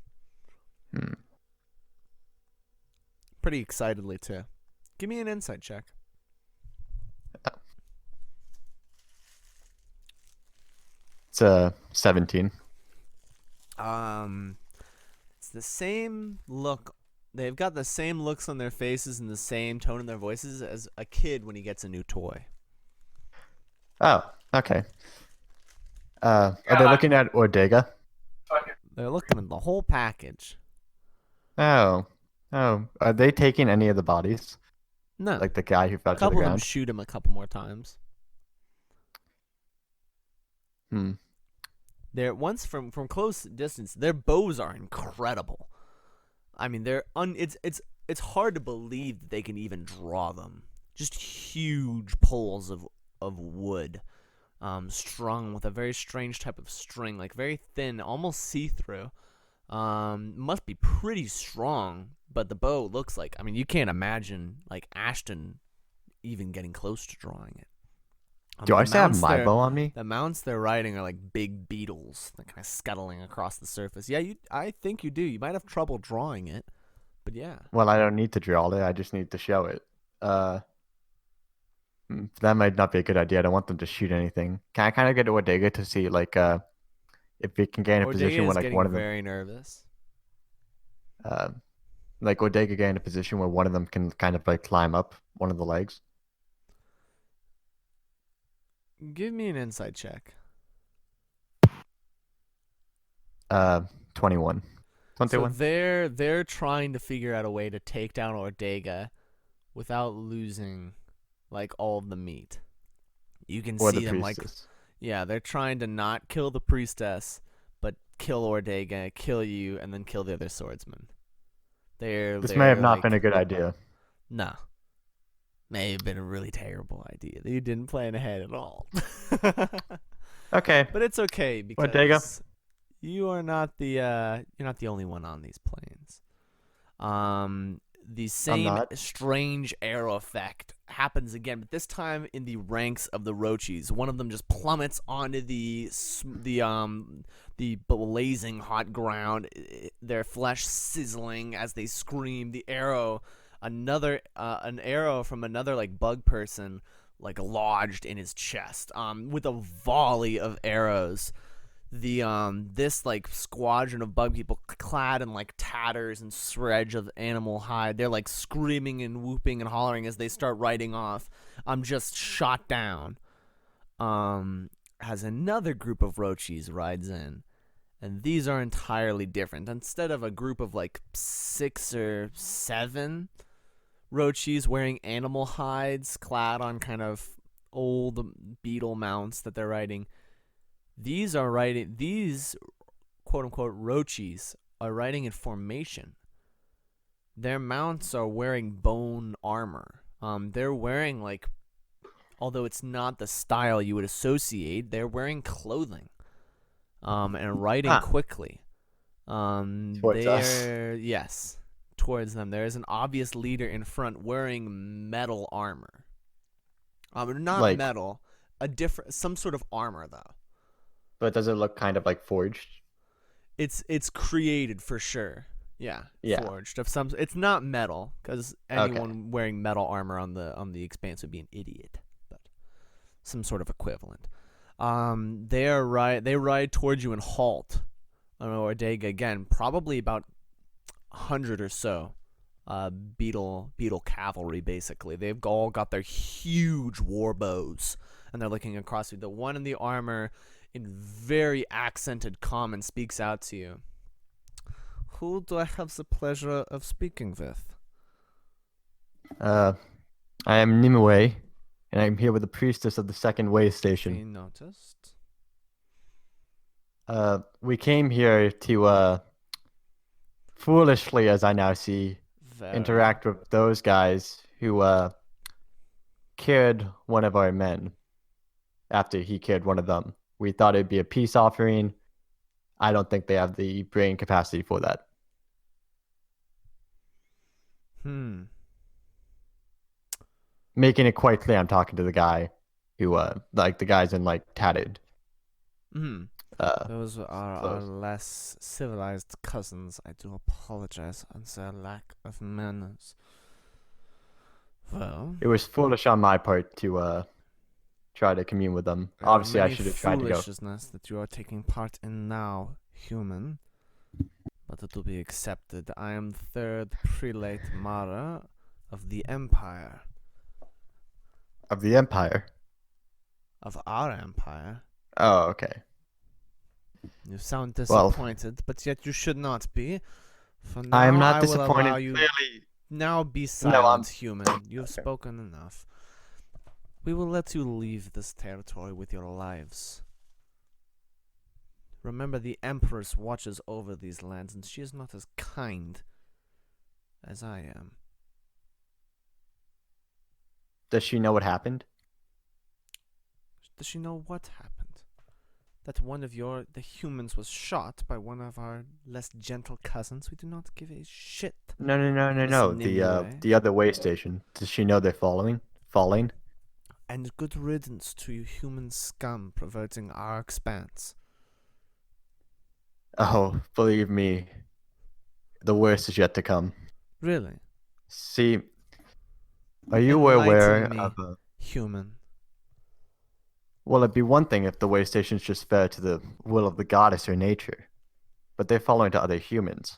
Pretty excitedly too. Give me an insight check. It's 17. It's the same look. They've got the same looks on their faces and the same tone in their voices as a kid when he gets a new toy. Oh, okay. Are they looking at Ordega? They're looking at the whole package. Oh. Are they taking any of the bodies? No. Like the guy who fell a to the couple of them ground? shoot him a couple more times. They're once from close distance. Their bows are incredible. I mean, it's hard to believe that they can even draw them. Just huge poles of wood, strung with a very strange type of string, like very thin, almost see-through. Must be pretty strong, but the bow looks like, I mean, you can't imagine like Ashton even getting close to drawing it. Do I still have my bow on me? The mounts they're riding are like big beetles, that kind of scuttling across the surface. Yeah, I think you do. You might have trouble drawing it, but yeah. Well, I don't need to draw it. I just need to show it. That might not be a good idea. I don't want them to shoot anything. Can I kind of get to Ordega to see like if we can get in a position where like one of them very nervous. like Ordega get in a position where one of them can kind of like climb up one of the legs? Give me an insight check. 21. So they're trying to figure out a way to take down Ordega without losing like all of the meat. You can Or see the them like, priestess. yeah, they're trying to not kill the priestess, but kill Ordega, kill you, and then kill the other swordsman. This may have They're not like, been a good idea. nah, may have been a really terrible idea. You didn't plan ahead at all. Okay. But it's okay Ordega. because you're not the only one on these planes. The same not. strange arrow effect happens again, but this time in the ranks of the Rochis. One of them just plummets onto the blazing hot ground, their flesh sizzling as they scream. The arrow, an arrow from another like bug person, like lodged in his chest. With a volley of arrows. This like squadron of bug people clad in like tatters and shreds of animal hide, they're like screaming and whooping and hollering as they start riding off. Just shot down. As another group of Rochis rides in, and these are entirely different. Instead of a group of like 6 or 7 Rochis wearing animal hides, clad on kind of old beetle mounts that they're riding. These quote unquote Rochis are riding in formation. Their mounts are wearing bone armor. They're wearing like, although it's not the style you would associate, they're wearing clothing. And riding quickly. Towards us. Yes, towards them. There is an obvious leader in front wearing metal armor. Not Like- metal, some sort of armor though. But does it look kind of like forged? It's created for sure. Yeah, Yeah. forged of some. It's not metal because anyone wearing metal armor on the Expanse would be an idiot. But some sort of equivalent. They ride towards you and halt. Ordega again, probably about 100 or so. Beetle cavalry basically. They've all got their huge war bows, and they're looking across you. The one in the armor, in very accented common, speaks out to you. Who do I have the pleasure of speaking with? I am Nimue, and I'm here with the priestess of the second way He station. noticed. We came here to, foolishly, as I now see, Very. interact with those guys who, killed one of our men after he killed one of them. We thought it'd be a peace offering. I don't think they have the brain capacity for that. Making it quite clear I'm talking to the guy who, like the guys in like tatted. Those are our clothes. less civilized cousins. I do apologize on their lack of manners. Well, It was foolish on my part to try to commune with them. there are Obviously, I many should have tried to go. foolishness that you are taking part in now, human. But it will be accepted. I am third prelate Mara of the Empire. Of the Empire. Of our Empire. Oh, okay. You sound Well- disappointed, but yet you should not be. For now, I am not will allow disappointed. you. Clearly, Now be I'm- silent, human. You've spoken enough. We will let you leave this territory with your lives. Remember, the Empress watches over these lands, and she is not as kind as I am. does she know what happened? Does she know what happened? That one of the humans was shot by one of our less gentle cousins? We do not give a shit. No. Listen, The Nimue. the other way station. Does she know they're falling? And good riddance to you human scum perverting our expanse. Oh, believe me, the worst is yet to come. Really? See, are you aware Enlighten me. of? Human. Well, it'd be one thing if the way stations just fell to the will of the goddess or nature, but they're following to other humans,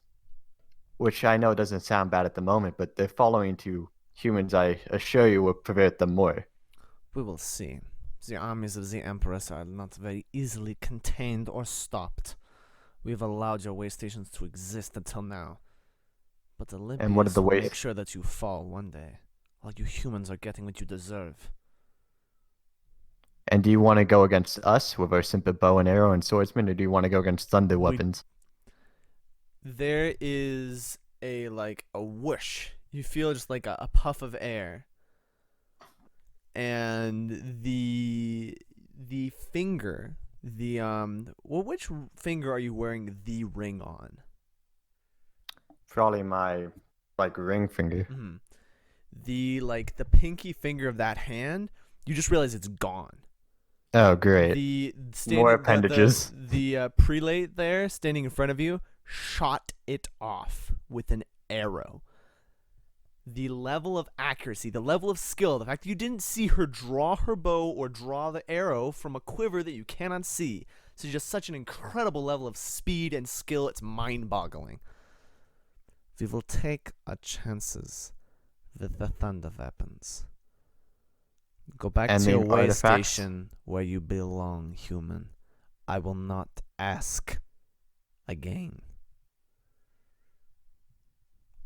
which I know doesn't sound bad at the moment, but they're following to humans. I assure you will pervert them more. We will see. The armies of the Empress are not very easily contained or stopped. We have allowed your way stations to exist until now. But Olympius what are the will ways- make sure that you fall one day. All you humans are getting what you deserve. And do you want to go against us with our simple bow and arrow and swordsman, or do you want to go against thunder weapons? There is a whoosh. You feel just like a puff of air. And the finger, which finger are you wearing the ring on? Probably my ring finger. Mm-hmm. The pinky finger of that hand, you just realize it's gone. Oh, great. More appendages. The prelate there standing in front of you shot it off with an arrow. The level of accuracy, the level of skill, the fact that you didn't see her draw her bow or draw the arrow from a quiver that you cannot see. So just such an incredible level of speed and skill, it's mind-boggling. We will take our chances with the thunder weapons. Go back And to your the way artifacts? station where you belong, human. I will not ask again.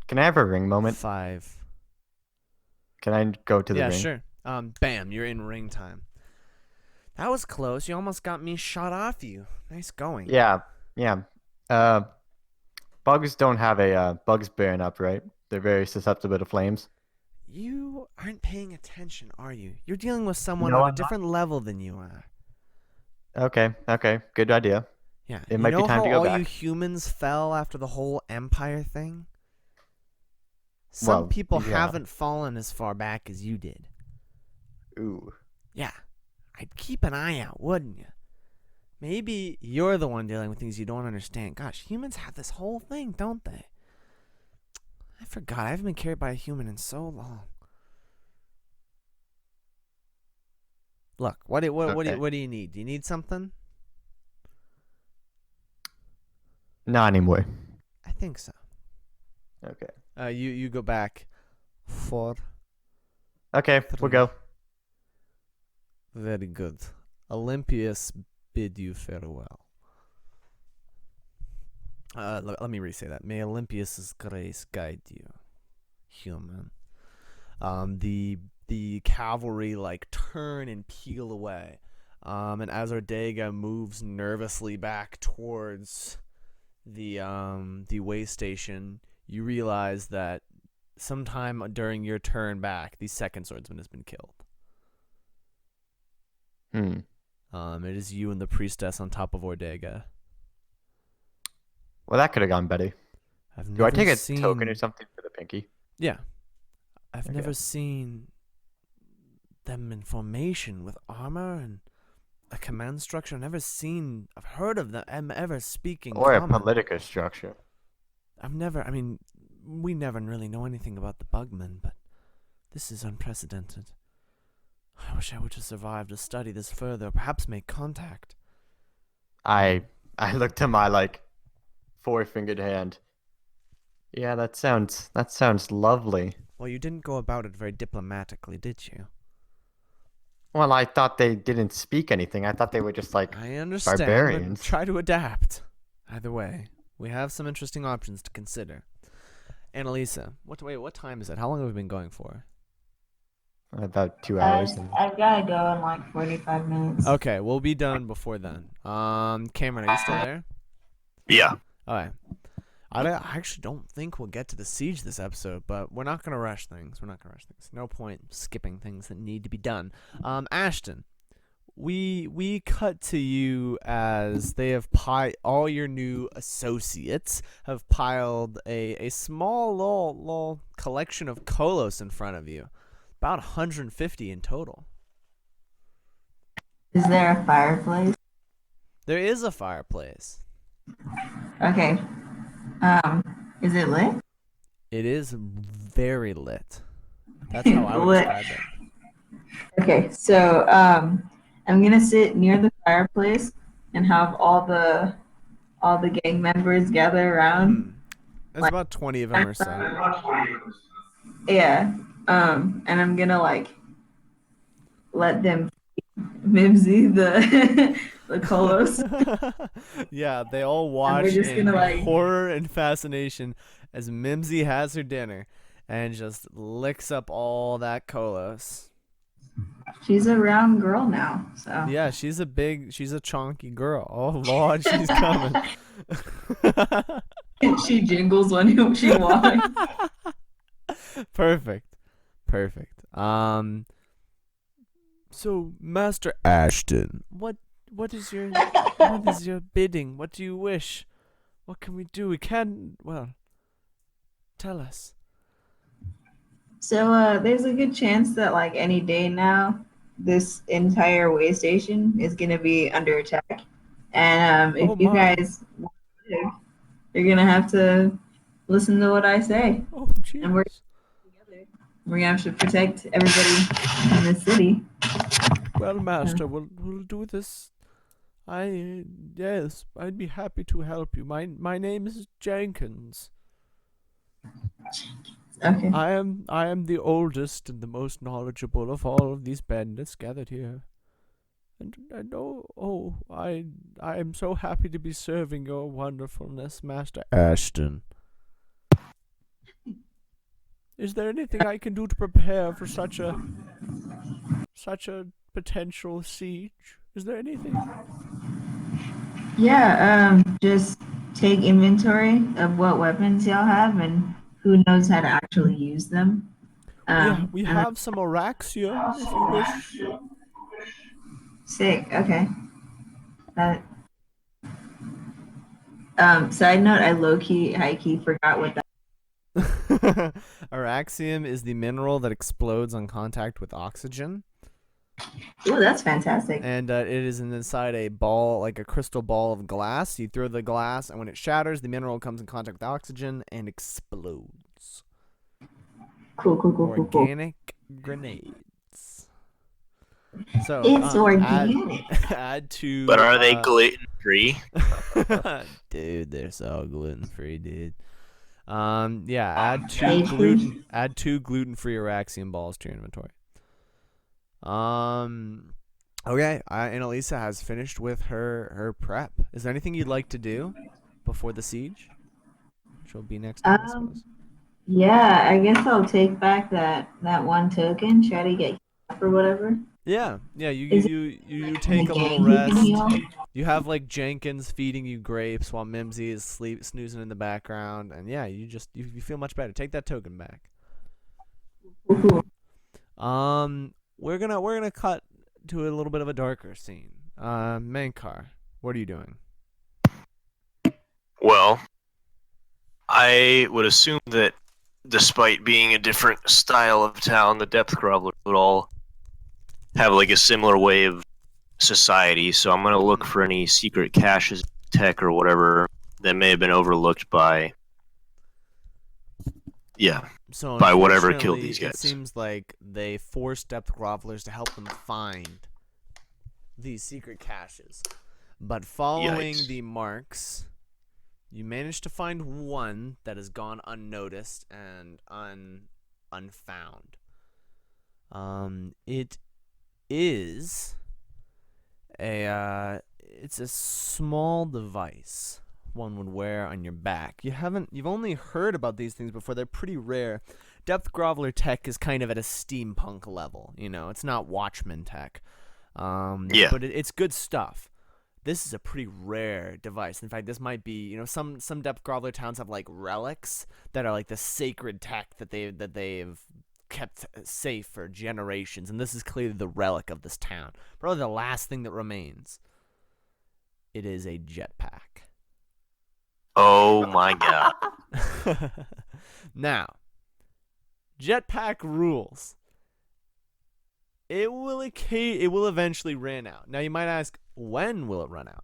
Can I have a ring moment? 5. Can I go to the Yeah, ring? sure. Bam, you're in ring time. That was close. You almost got me shot off you. Nice going. Yeah. Bugs don't have bugs burn up, right? They're very susceptible to flames. You aren't paying attention, are you? You're dealing with someone No, on a I'm not. different level than you are. Okay, good idea. Yeah. It might be know time how to go all you back. humans fell after the whole empire thing? Some Well, people yeah. haven't fallen as far back as you did. Ooh. Yeah. I'd keep an eye out, wouldn't you? Maybe you're the one dealing with things you don't understand. Gosh, humans have this whole thing, don't they? I forgot. I haven't been carried by a human in so long. Look, what do you need? Do you need something? Not anymore. I think so. Okay. You go back 4. Okay, we'll go. Very good. Olympius bid you farewell. Let me re-say that. May Olympius's grace guide you, human. The cavalry turn and peel away. And as Ordega moves nervously back towards the way station, you realize that sometime during your turn back, the second swordsman has been killed. It is you and the priestess on top of Ordega. Well, that could have gone better. Do I take a token or something for the pinky? Yeah. I've Okay. never seen them in formation with armor and a command structure. I've heard of them ever speaking Or common. a politica structure. We never really know anything about the Bugmen, but this is unprecedented. I wish I would have survived to study this further, perhaps make contact. I looked at my 4-fingered hand. Yeah, that sounds lovely. Well, you didn't go about it very diplomatically, did you? Well, I thought they didn't speak anything. I thought they were just I understand, barbarians. but try to adapt. Either way, we have some interesting options to consider. Annalisa, what time is it? How long have we been going for? About 2 hours. I've got to go in 45 minutes. Okay, we'll be done before then. Cameron, are you still there? Yeah. Alright. I actually don't think we'll get to the siege this episode, but we're not going to rush things. No point skipping things that need to be done. Ashton, we cut to you as they have all your new associates have piled a small little collection of kolos in front of you. About 150 in total. Is there a fireplace? There is a fireplace. Okay. Is it lit? It is very lit. That's how I would Lit. describe it. Okay, so I'm gonna sit near the fireplace and have all the gang members gather around. There's about 20 of them or so. Yeah. And I'm gonna let them mimsy the the kolos. Yeah, they all watch just in gonna, horror and fascination as Mimsy has her dinner. and just licks up all that Kolos. She's a round girl now, so. Yeah, she's a chonky girl. Oh Lord, she's coming. She jingles when she walks. Perfect. So Master Ashton, what is your bidding? What do you wish? What can we do? We can, well, tell us. So there's a good chance that like any day now, this entire way station is gonna be under attack. And if Oh you my. guys want to live, you're gonna have to listen to what I say. Oh And we're jeez. together. We're gonna have to protect everybody in the city. Well, Master, we'll do this. Yes, I'd be happy to help you. My name is Jenkins. Okay. I am the oldest and the most knowledgeable of all of these bandits gathered here. And I am so happy to be serving your wonderfulness, Master Ashton. Is there anything I can do to prepare for such a potential siege? Is there anything? Yeah, just take inventory of what weapons y'all have and who knows how to actually use them. We have some Araxia, if you wish. Sick. Okay. Side note, I low-key, high-key forgot what that. Araxium is the mineral that explodes on contact with oxygen. Oh, that's fantastic. And it is inside a ball, like a crystal ball of glass. You throw the glass, and when it shatters, the mineral comes in contact with oxygen and explodes. Cool. Organic grenades. So It's organic. Add to. But are they gluten free? Dude, they're so gluten free, dude. Add Hey, two gluten-free Araxium balls to your inventory. Okay, Annalisa has finished with her prep. Is there anything you'd like to do before the siege? She'll be next time, I suppose. Yeah, I guess I'll take back that one token, try to get up or whatever. Yeah, you take a little rest. You have like Jenkins feeding you grapes while Mimsy is snoozing in the background, and yeah, you feel much better. Take that token back. Cool. We're gonna cut to a little bit of a darker scene. Mankar, what are you doing? Well, I would assume that despite being a different style of town, the Depth Grovelers would all have like a similar way of society, so I'm gonna look for any secret caches, tech, or whatever that may have been overlooked by by whatever killed these guys. It seems like they forced Depth Grovelers to help them find these secret caches. But following the marks, you managed to find one that has gone unnoticed and unfound. It is it's a small device one would wear on your back. You've only heard about these things before. They're pretty rare. Depth Groveler tech is kind of at a steampunk level, it's not Watchman tech. But it's good stuff. This is a pretty rare device. In fact, this might be, some Depth Groveler towns have like relics that are like the sacred tech that they've kept safe for generations, and this is clearly the relic of this town. Probably the last thing that remains. It is a jetpack. Oh my god. Now, jetpack rules. It will eventually run out. Now you might ask, when will it run out?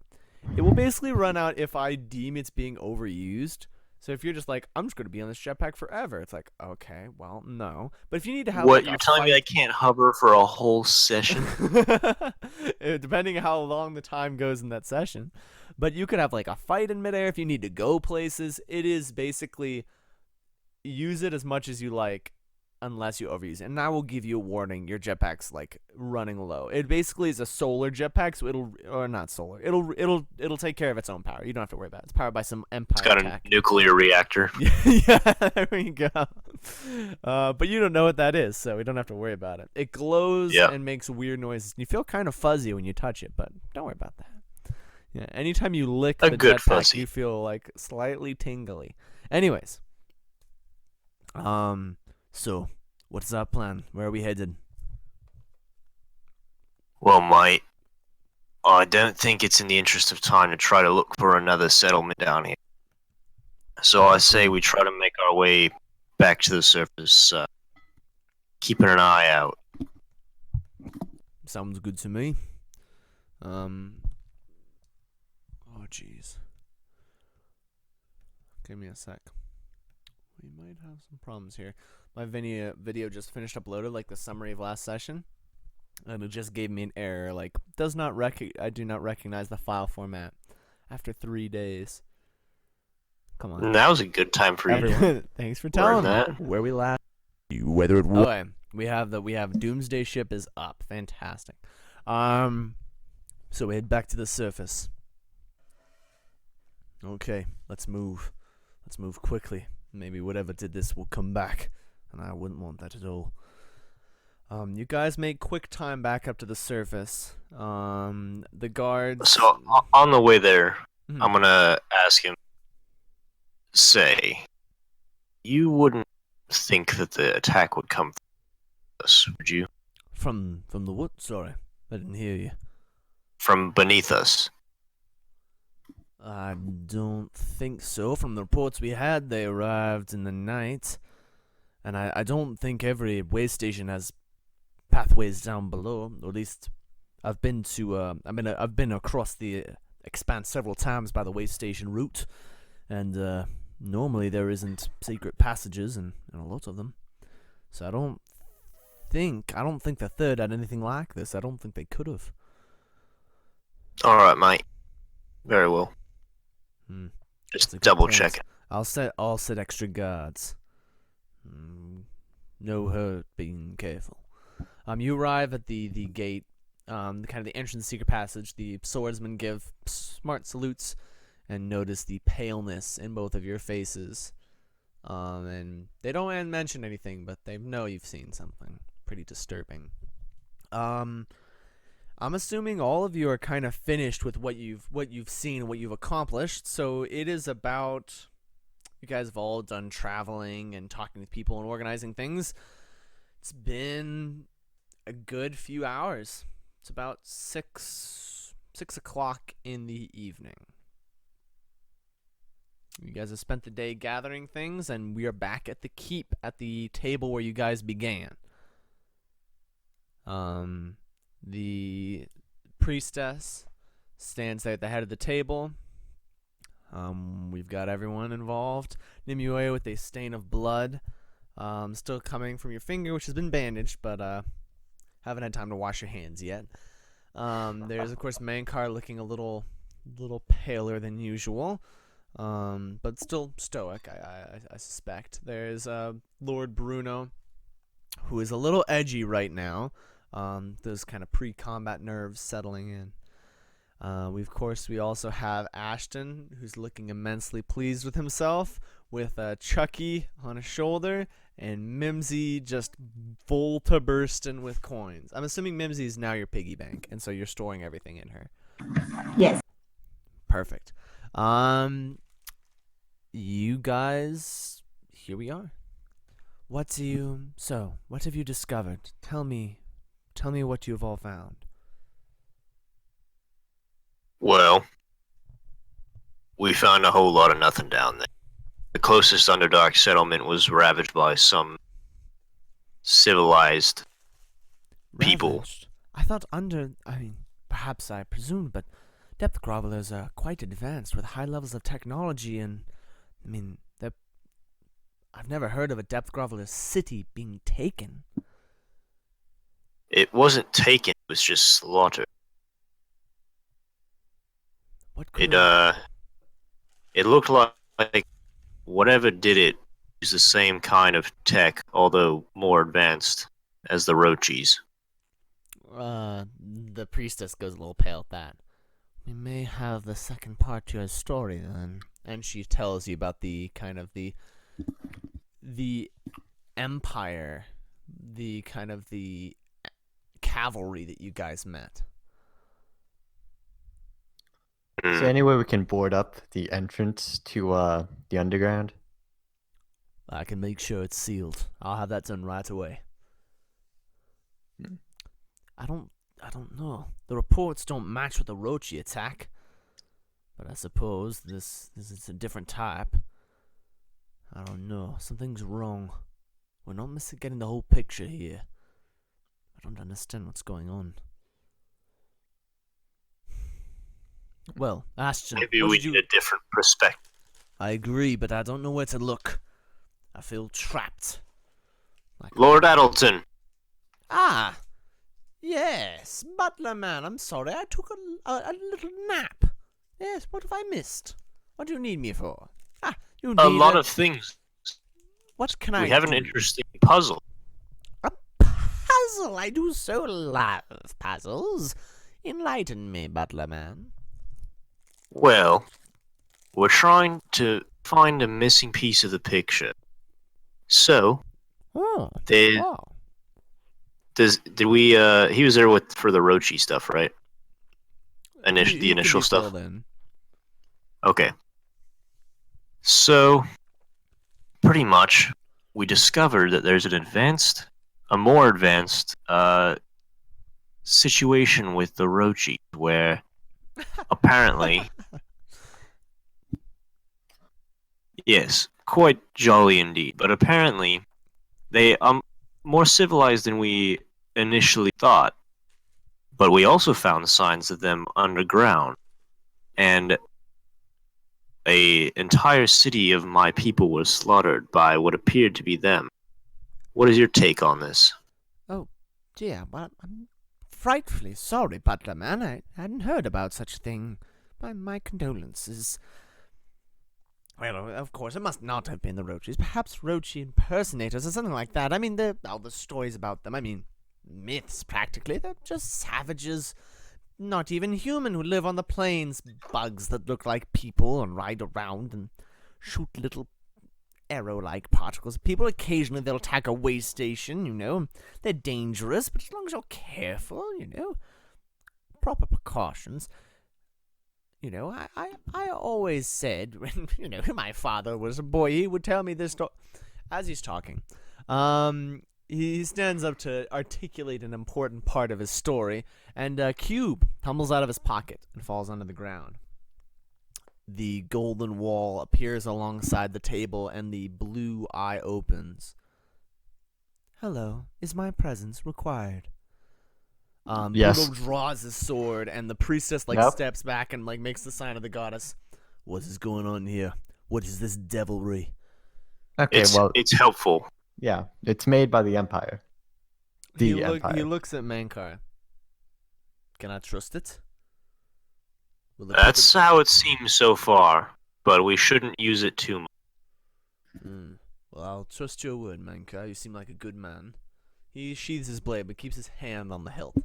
It will basically run out if I deem it's being overused. So if you're just like, I'm just going to be on this jetpack forever, it's like, okay, well, no. But if you need to have what, you're telling me I can't hover for a whole session? Depending on how long the time goes in that session. But you could have like a fight in midair if you need to go places. It is basically use it as much as you like. unless you overuse it. And I will give you a warning: your jetpack's like running low. It basically is a solar jetpack, so not solar. It'll take care of its own power. You don't have to worry about it. It's powered by some Empire It's got tech. a nuclear reactor. Yeah, there we go. But you don't know what that is, so we don't have to worry about it. It glows and makes weird noises. You feel kind of fuzzy when you touch it, but don't worry about that. Yeah, anytime you lick the good jetpack, fuzzy. you feel like slightly tingly. Anyways, so what's our plan? Where are we headed? Well, mate, I don't think it's in the interest of time to try to look for another settlement down here. So I say we try to make our way back to the surface, keeping an eye out. Sounds good to me. Oh, jeez. Give me a sec. We might have some problems here. My video just finished uploaded, like the summary of last session, and it just gave me an error. Like, I do not recognize the file format after 3 days. Come on. Now's a good time for you to Everyone, thanks for telling me that. where we last. Whether it was Okay, we have Doomsday ship is up. Fantastic. So we head back to the surface. Okay, let's move. Let's move quickly. Maybe whatever did this will come back, and I wouldn't want that at all. You guys make quick time back up to the surface. The guards. So on the way there, Mhm. I'm gonna ask him. Say, you wouldn't think that the attack would come from us, would you? From the what? Sorry, I didn't hear you. From beneath us. I don't think so. From the reports we had, they arrived in the night, and I don't think every way station has pathways down below. Or at least I've been across the Expanse several times by the way station route, and normally there isn't secret passages in a lot of them. So I don't think the third had anything like this. I don't think they could have. All right, mate. Very well. That's a Just good double point. check. I'll set extra guards. No hurt being careful. You arrive at the gate, kind of the entrance secret passage. The swordsmen give smart salutes and notice the paleness in both of your faces. And they don't mention anything, but they know you've seen something pretty disturbing. I'm assuming all of you are kind of finished with what you've seen and what you've accomplished. So it is about, you guys have all done traveling and talking with people and organizing things. It's been a good few hours. It's about 6 o'clock in the evening. You guys have spent the day gathering things, and we are back at the keep at the table where you guys began. The priestess stands there at the head of the table. We've got everyone involved. Nimue with a stain of blood still coming from your finger, which has been bandaged, but haven't had time to wash your hands yet. There's, of course, Mankar looking a little paler than usual, but still stoic, I suspect. There's Lord Bruno, who is a little edgy right now. Those kind of pre-combat nerves settling in. We also have Ashton, who's looking immensely pleased with himself, with Chucky on his shoulder, and Mimsy just full to bursting with coins. I'm assuming Mimsy is now your piggy bank, and so you're storing everything in her. Yes. Perfect. You guys, here we are. What have you discovered? Tell me what you've all found. Well, we found a whole lot of nothing down there. The closest Underdark settlement was ravaged by some civilized people. Ravaged? I thought perhaps I presumed, but depth grovelers are quite advanced with high levels of technology, and I've never heard of a depth groveler city being taken. It wasn't taken, it was just slaughtered. What could It looked like whatever did it the same kind of tech, although more advanced, as the Rochis. The priestess goes a little pale at that. We may have the second part to your story then. And she tells you about the kind of the empire, the kind of the cavalry that you guys met. Is there any way we can board up the entrance to the underground? I can make sure it's sealed. I'll have that done right away. I don't know. The reports don't match with the Rochi attack. But I suppose this is a different type. I don't know. Something's wrong. We're not getting the whole picture here. I don't understand what's going on. Well, Ashton, Maybe what we did you... need a different perspective. I agree, but I don't know where to look. I feel trapped. Lord Addleton. Ah! Yes, butler man, I'm sorry. I took a little nap. Yes, what have I missed? What do you need me for? Ah, you need A lot of things. What can I We have do? an interesting puzzle. A puzzle? I do so love puzzles. Enlighten me, butler man. Well, we're trying to find a missing piece of the picture. So, Oh. did we he was there for the Rochi stuff, right? The initial stuff. Then. Okay. So, pretty much, we discovered that there's a more advanced situation with the Rochi, where apparently, yes, quite jolly indeed, but apparently they are more civilized than we initially thought. But we also found signs of them underground, and an entire city of my people was slaughtered by what appeared to be them. What is your take on this? Oh, dear. Well, I'm frightfully sorry, butler man. I hadn't heard about such a thing. My condolences. Well, of course, it must not have been the Rochis. Perhaps Rochi impersonators or something like that. I mean, all the stories about them. I mean, myths, practically. They're just savages. Not even human, who live on the plains. Bugs that look like people and ride around and shoot little arrow-like particles. People, occasionally they'll attack a way station, you know. They're dangerous, but as long as you're careful, you know. Proper precautions. You know, I always said, when, you know, my father was a boy, he would tell me this story. As he's talking, he stands up to articulate an important part of his story, and a cube tumbles out of his pocket and falls onto the ground. The golden wall appears alongside the table, and the blue eye opens. Hello, is my presence required? Yes. Bruno draws his sword, and the priestess steps back and makes the sign of the goddess. What is going on here? What is this devilry? Okay, It's helpful. yeah, it's made by the Empire. Empire. He looks at Mankar. Can I trust it? That's how it seems so far, but we shouldn't use it too much. Well, I'll trust your word, Mankar. You seem like a good man. He sheathes his blade, but keeps his hand on the hilt.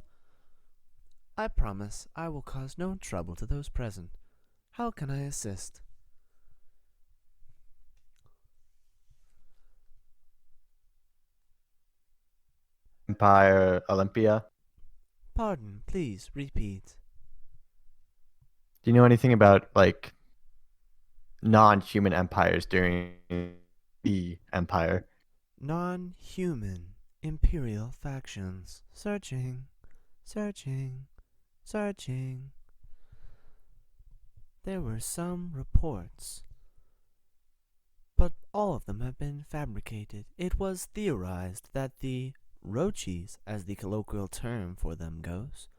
I promise I will cause no trouble to those present. How can I assist? Empire Olympia. Pardon, please repeat. Do you know anything about non-human empires during the Empire? Non-human imperial factions. Searching. There were some reports, but all of them have been fabricated. It was theorized that the Rochis, as the colloquial term for them goes,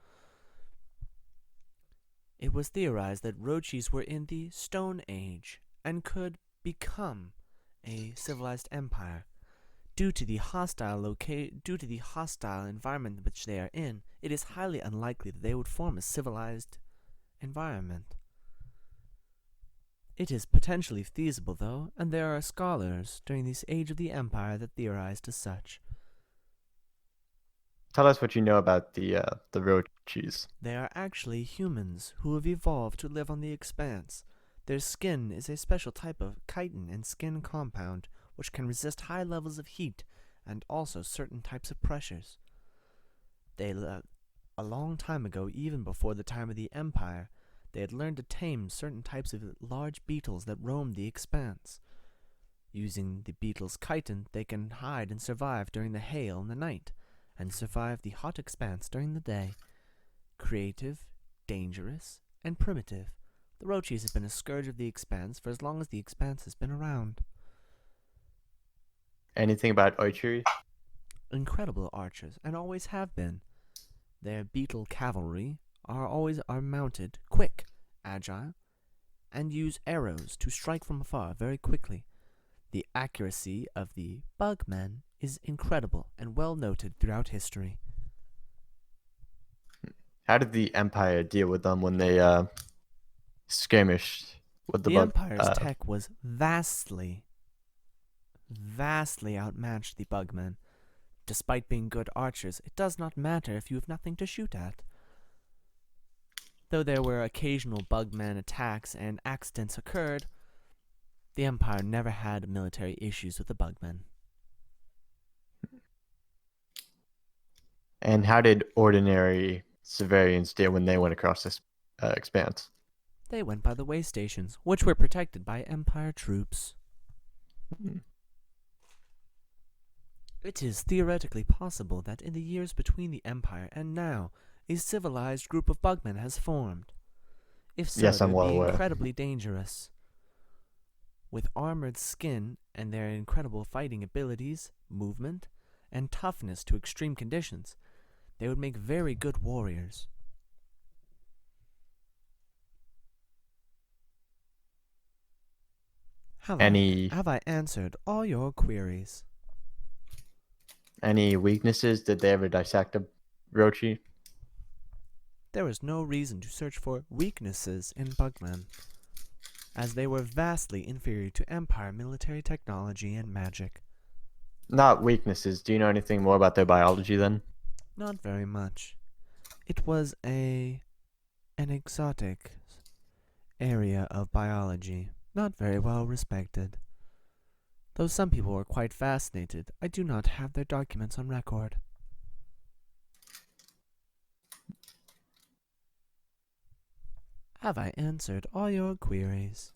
it was theorized that Rochis were in the Stone Age and could become a civilized empire. Due to the hostile environment which they are in, it is highly unlikely that they would form a civilized environment. It is potentially feasible, though, and there are scholars during this age of the Empire that theorized as such. Tell us what you know about the roaches. They are actually humans who have evolved to live on the Expanse. Their skin is a special type of chitin and skin compound which can resist high levels of heat and also certain types of pressures. A long time ago, even before the time of the Empire, they had learned to tame certain types of large beetles that roamed the Expanse. Using the beetle's chitin, they can hide and survive during the hail in the night, and survive the hot Expanse during the day. Creative, dangerous, and primitive, the roaches have been a scourge of the Expanse for as long as the Expanse has been around. Anything about archery? Incredible archers, and always have been. Their beetle cavalry are mounted, quick, agile, and use arrows to strike from afar very quickly. The accuracy of the bugmen is incredible and well noted throughout history. How did the Empire deal with them when they skirmished with the The bug? Empire's tech was vastly outmatched the bugmen. Despite being good archers, it does not matter if you have nothing to shoot at. Though there were occasional bugman attacks and accidents occurred, the Empire never had military issues with the bugmen. And how did ordinary civilians deal when they went across this expanse? They went by the way stations, which were protected by Empire troops. It is theoretically possible that in the years between the Empire and now, a civilized group of bugmen has formed. If so, Yes, they I'm would well be aware. incredibly dangerous. With armored skin and their incredible fighting abilities, movement, and toughness to extreme conditions, they would make very good warriors. Have I answered all your queries? Any weaknesses? Did they ever dissect a roachy? There was no reason to search for weaknesses in bugmen, as they were vastly inferior to Empire military technology and magic. Not weaknesses. Do you know anything more about their biology then? Not very much. It was an exotic area of biology, not very well respected. Though some people were quite fascinated, I do not have their documents on record. Have I answered all your queries?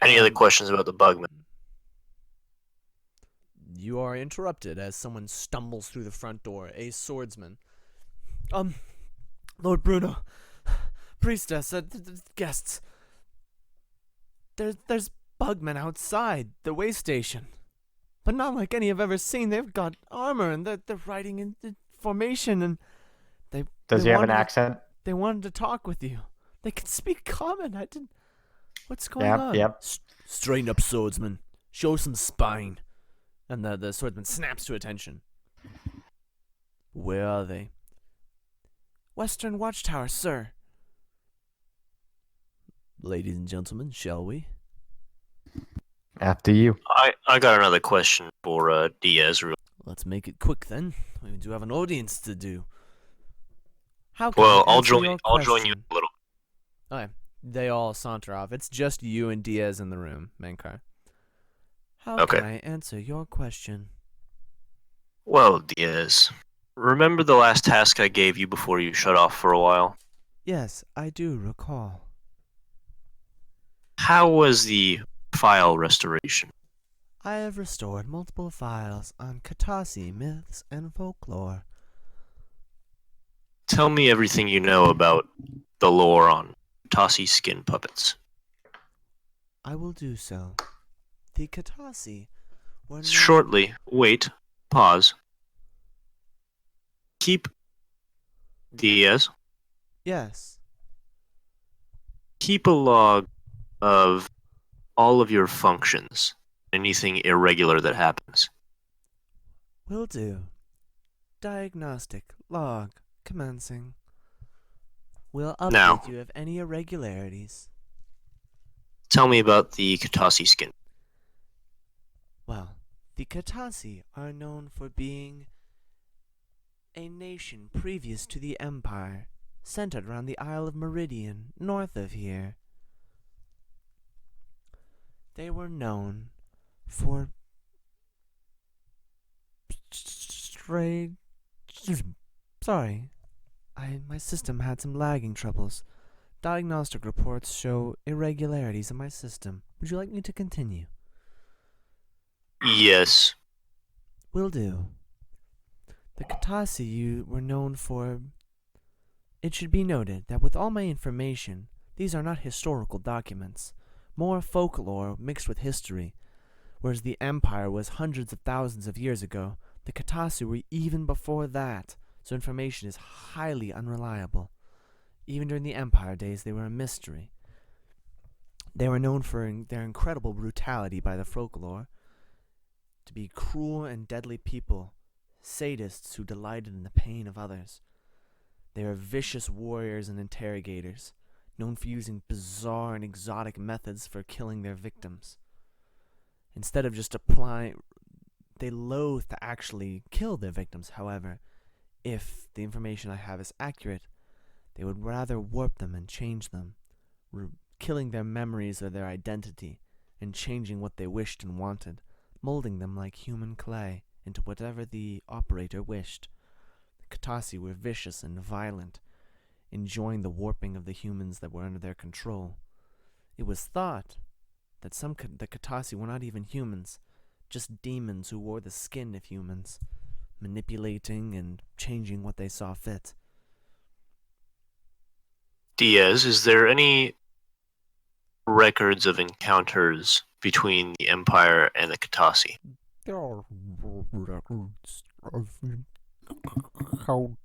Any other questions about the bugman? You are interrupted as someone stumbles through the front door, a swordsman. Lord Bruno, priestess, guests. There's bugmen outside the way station, but not like any I've ever seen. They've got armor and they're riding in formation, and Does he have an accent? They wanted to talk with you. They can speak common. I didn't. What's going on? Yep. Straighten up, swordsman. Show some spine. And the swordsman snaps to attention. Where are they? Western Watchtower, sir. Ladies and gentlemen, shall we? After you. I got another question for Diaz. Let's make it quick then. We do have an audience to do. How can Well, I I'll answer join. your I'll join you question? a little. Okay. They all saunter off. It's just you and Diaz in the room, Mankar. How Okay. can I answer your question? Well, Diaz, remember the last task I gave you before you shut off for a while? Yes, I do recall. How was the file restoration? I have restored multiple files on Katasi myths and folklore. Tell me everything you know about the lore on Tossie skin puppets. I will do so. The Katasi were not... Shortly. Wait. Pause. Keep. Diaz. Yes. Keep a log of all of your functions. Anything irregular that happens. Will do. Diagnostic log commencing. We'll update Now. you if any irregularities. Tell me about the Katasi skin. Well, the Katasi are known for being a nation previous to the Empire, centered around the Isle of Meridian, north of here. They were known for stray... Sorry, my system had some lagging troubles. Diagnostic reports show irregularities in my system. Would you like me to continue? Yes. Will do. The Katasi were known for... It should be noted that with all my information, these are not historical documents, more folklore mixed with history. Whereas the Empire was hundreds of thousands of years ago, the Katasi were even before that, so information is highly unreliable. Even during the Empire days, they were a mystery. They were known for their incredible brutality by the folklore, to be cruel and deadly people, sadists who delighted in the pain of others. They are vicious warriors and interrogators, known for using bizarre and exotic methods for killing their victims. Instead of just they loathe to actually kill their victims, however. If the information I have is accurate, they would rather warp them and change them, killing their memories or their identity, and changing what they wished and wanted, molding them like human clay into whatever the operator wished. The Katasi were vicious and violent, enjoying the warping of the humans that were under their control. It was thought that the Katasi were not even humans, just demons who wore the skin of humans, manipulating and changing what they saw fit. Diaz, is there any records of encounters between the Empire and the Katasi? There are records of encounters.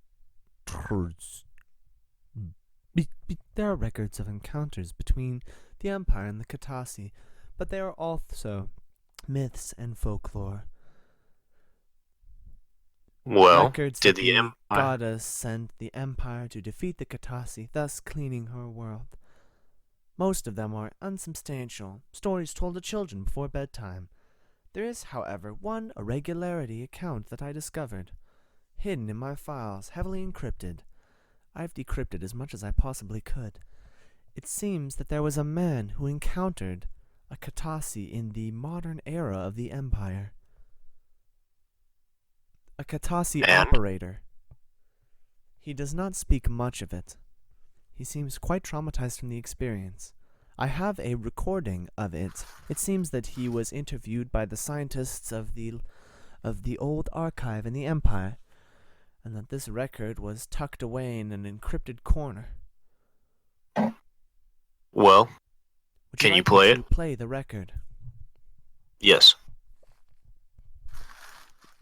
There are records of encounters between the Empire and the Katasi, but there are also myths and folklore. Well, Records did that the Empire... goddess sent the Empire to defeat the Katasi, thus cleaning her world. Most of them are unsubstantial, stories told to children before bedtime. There is, however, one irregularity account that I discovered, hidden in my files, heavily encrypted. I've decrypted as much as I possibly could. It seems that there was a man who encountered a Katasi in the modern era of the Empire. A Katasi And? operator. He does not speak much of it. He seems quite traumatized from the experience. I have a recording of it. It seems that he was interviewed by the scientists of the old archive in the Empire, and that this record was tucked away in an encrypted corner. Well, Would can you like play me it? to play the record? Yes.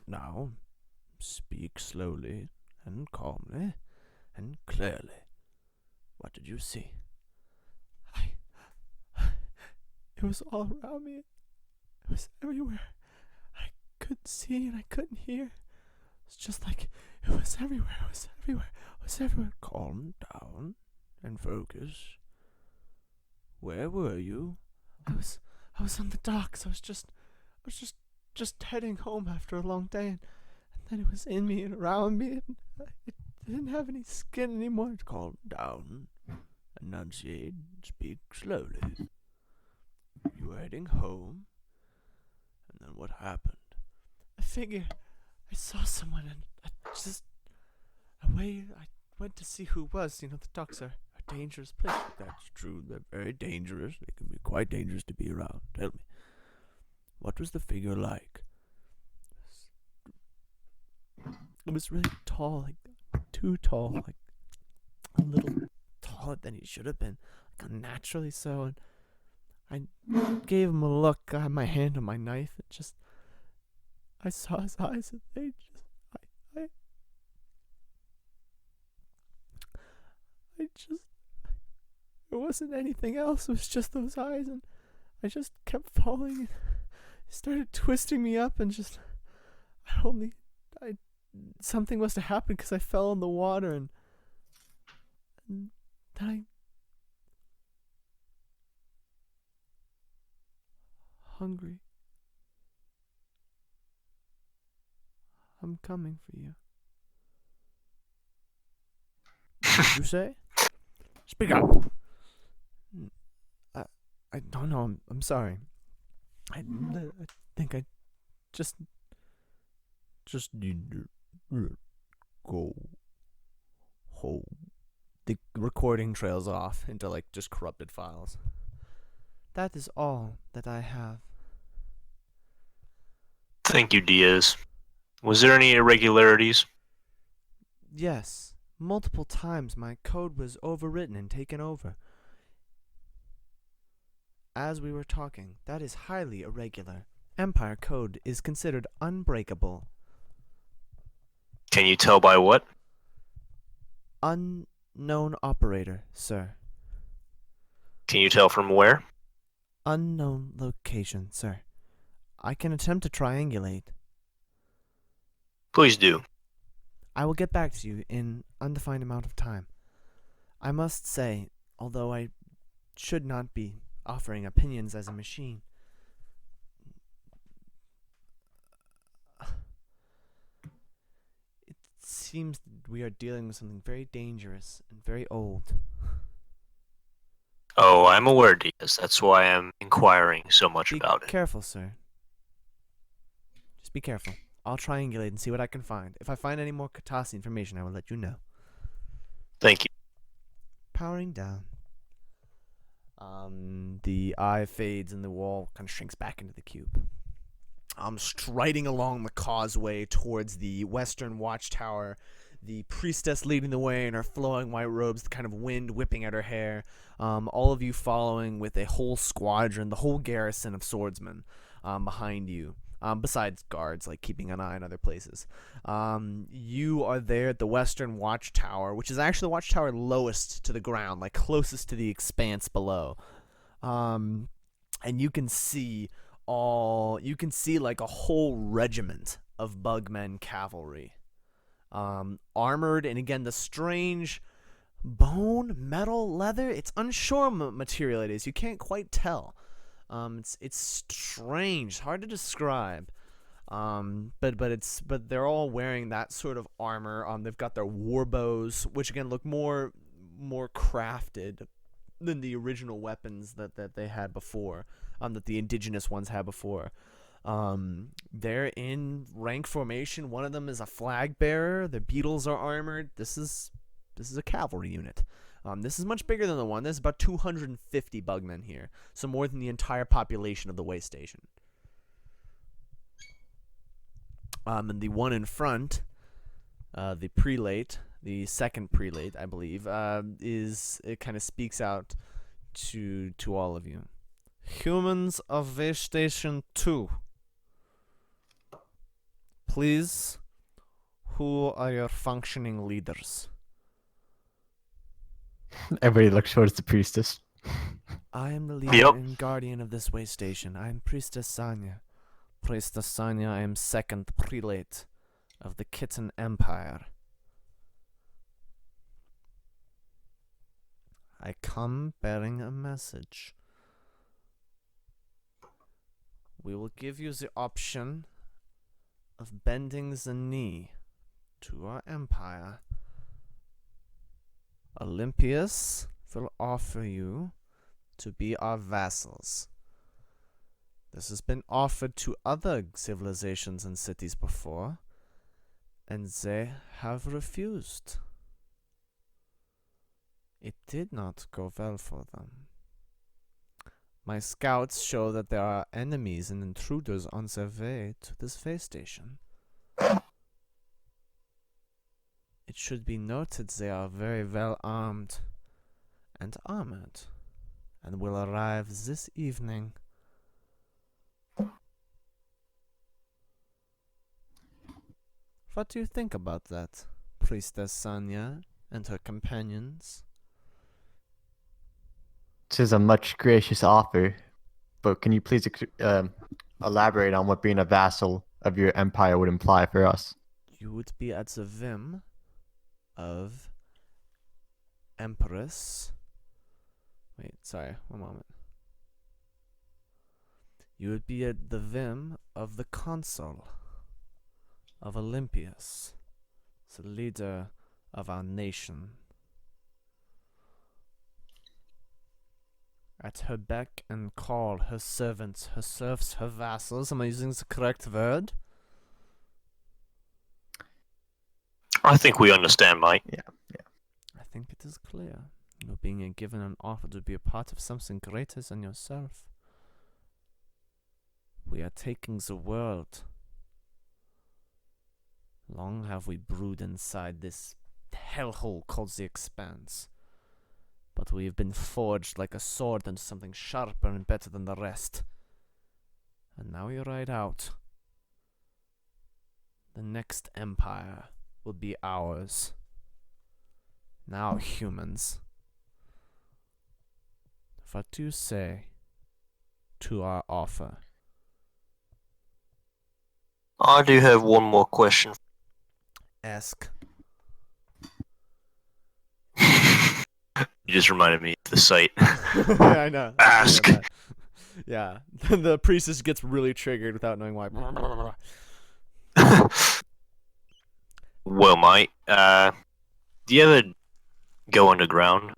Now, speak slowly and calmly and clearly. What did you see? It was all around me. It was everywhere. I couldn't see and I couldn't hear. It's just like it was everywhere. It was everywhere. It was everywhere. Calm down and focus. Where were you? I was on the docks. I was just heading home after a long day, and then it was in me and around me, and it didn't have any skin anymore. Calm down, enunciate, speak slowly. You were heading home, and then what happened? I saw someone, and I went to see who it was. You know, the docks are a dangerous place. That's true. They're very dangerous. They can be quite dangerous to be around. Tell me, what was the figure like? It was really tall, like too tall, like a little taller than he should have been, like unnaturally so. And I gave him a look. I had my hand on my knife. I saw his eyes, and they there wasn't anything else. It was just those eyes, and I just kept falling. And it started twisting me up, and something must have happened because I fell in the water, and that I hungry. I'm coming for you. What did you say? Speak up. I don't know. I'm sorry. I think I just need to go home. The recording trails off into like just corrupted files. That is all that I have. Thank you, Diaz. Was there any irregularities? Yes, multiple times my code was overwritten and taken over. As we were talking, that is highly irregular. Empire code is considered unbreakable. Can you tell by what? Unknown operator, sir. Can you tell from where? Unknown location, sir. I can attempt to triangulate. Please do. I will get back to you in undefined amount of time. I must say, although I should not be offering opinions as a machine, it seems we are dealing with something very dangerous and very old. Oh, I'm aware, Diaz. That's why I'm inquiring so much Be about it. careful, sir. Just be careful. I'll triangulate and see what I can find. If I find any more Katasi information, I will let you know. Thank you. Powering down. The eye fades and the wall kind of shrinks back into the cube. Striding along the causeway towards the western watchtower, the priestess leading the way in her flowing white robes, the kind of wind whipping at her hair. All of you following with a whole squadron, the whole garrison of swordsmen behind you. Besides guards, like keeping an eye on other places. You are there at the western watchtower, which is actually the watchtower lowest to the ground, like closest to the expanse below. And you can see like a whole regiment of bugmen cavalry. Armored, and again, the strange bone, metal, leather, it's unsure what material it is. You can't quite tell. It's strange, hard to describe. But they're all wearing that sort of armor. They've got their war bows, which again look more crafted than the original weapons that they had before. That the indigenous ones had before. They're in rank formation. One of them is a flag bearer. The beetles are armored. This is a cavalry unit. This is much bigger than the one. There's about 250 bugmen here, so more than the entire population of the way station. And the one in front, the prelate, the second prelate, I believe, it kind of speaks out to all of you. Humans of way station 2. Please, who are your functioning leaders? Everybody looks towards the priestess. I am the leader Yep. and guardian of this way station. I am Priestess Sanya. Priestess Sanya, I am second prelate of the Ketan Empire. I come bearing a message. We will give you the option of bending the knee to our empire. Olympius will offer you to be our vassals. This has been offered to other civilizations and cities before, and they have refused. It did not go well for them. My scouts show that there are enemies and intruders on their way to this space station. It should be noted they are very well armed and armored, and will arrive this evening. What do you think about that, Priestess Sanya and her companions? This is a much gracious offer, but can you please elaborate on what being a vassal of your empire would imply for us? You would be at the whim of Empress. Wait, sorry, one moment. You would be at the whim of the consul of Olympias, the leader of our nation. At her beck and call, her servants, her serfs, her vassals. Am I using the correct word? I think we understand, mate. I think it is clear. You're being given an offer to be a part of something greater than yourself. We are taking the world. Long have we brewed inside this hellhole called the Expanse. But we have been forged like a sword into something sharper and better than the rest. And now we ride out. The next empire will be ours. Now, humans. What do you say to our offer? I do have one more question. Ask. You just reminded me of the site. Yeah, I know. Ask. Yeah, the priestess gets really triggered without knowing why. Well, mate, do you ever go underground?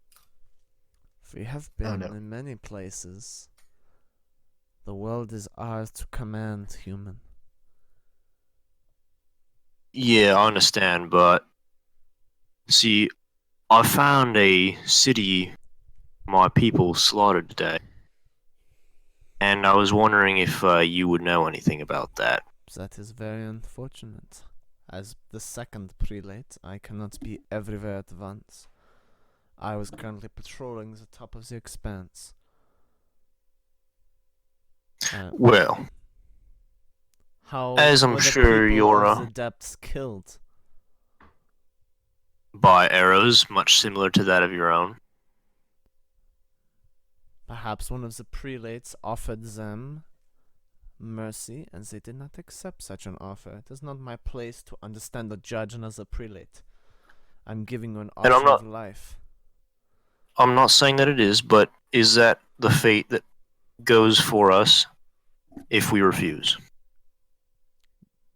We have Oh, been no. in many places. The world is ours to command, human. Yeah, I understand, but see, I found a city my people slaughtered today, and I was wondering if you would know anything about that. That is very unfortunate. As the second prelate, I cannot be everywhere at once. I was currently patrolling the top of the Expanse. Well, How as I'm were the sure people you're, of the depths killed? by arrows, much similar to that of your own. Perhaps one of the prelates offered them mercy, and they did not accept such an offer. It is not my place to understand or judge another prelate. I'm giving you an And I'm option not- of life. I'm not saying that it is, but is that the fate that goes for us if we refuse?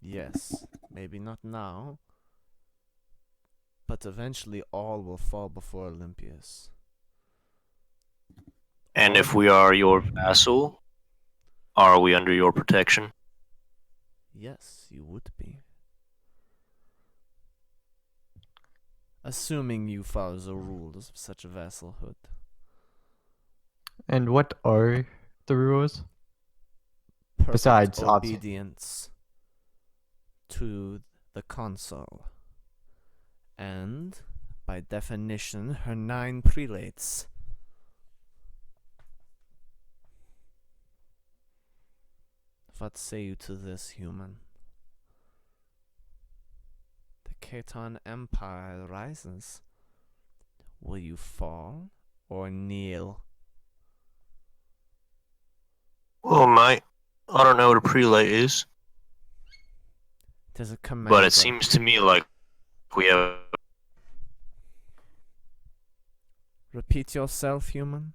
Yes, maybe not now, but eventually all will fall before Olympias. And All if of we are your vassal, are we under your protection? Yes, you would be. Assuming you follow the rules of such a vassalhood. And what are the rules? Perfect Besides, obedience to the consul. And, by definition, her 9 prelates. What say you to this, human? The Ketan Empire rises. Will you fall or kneel? Well, mate, I don't know what a prelate is, It is a command. but it seems to me like we have. Repeat yourself, human.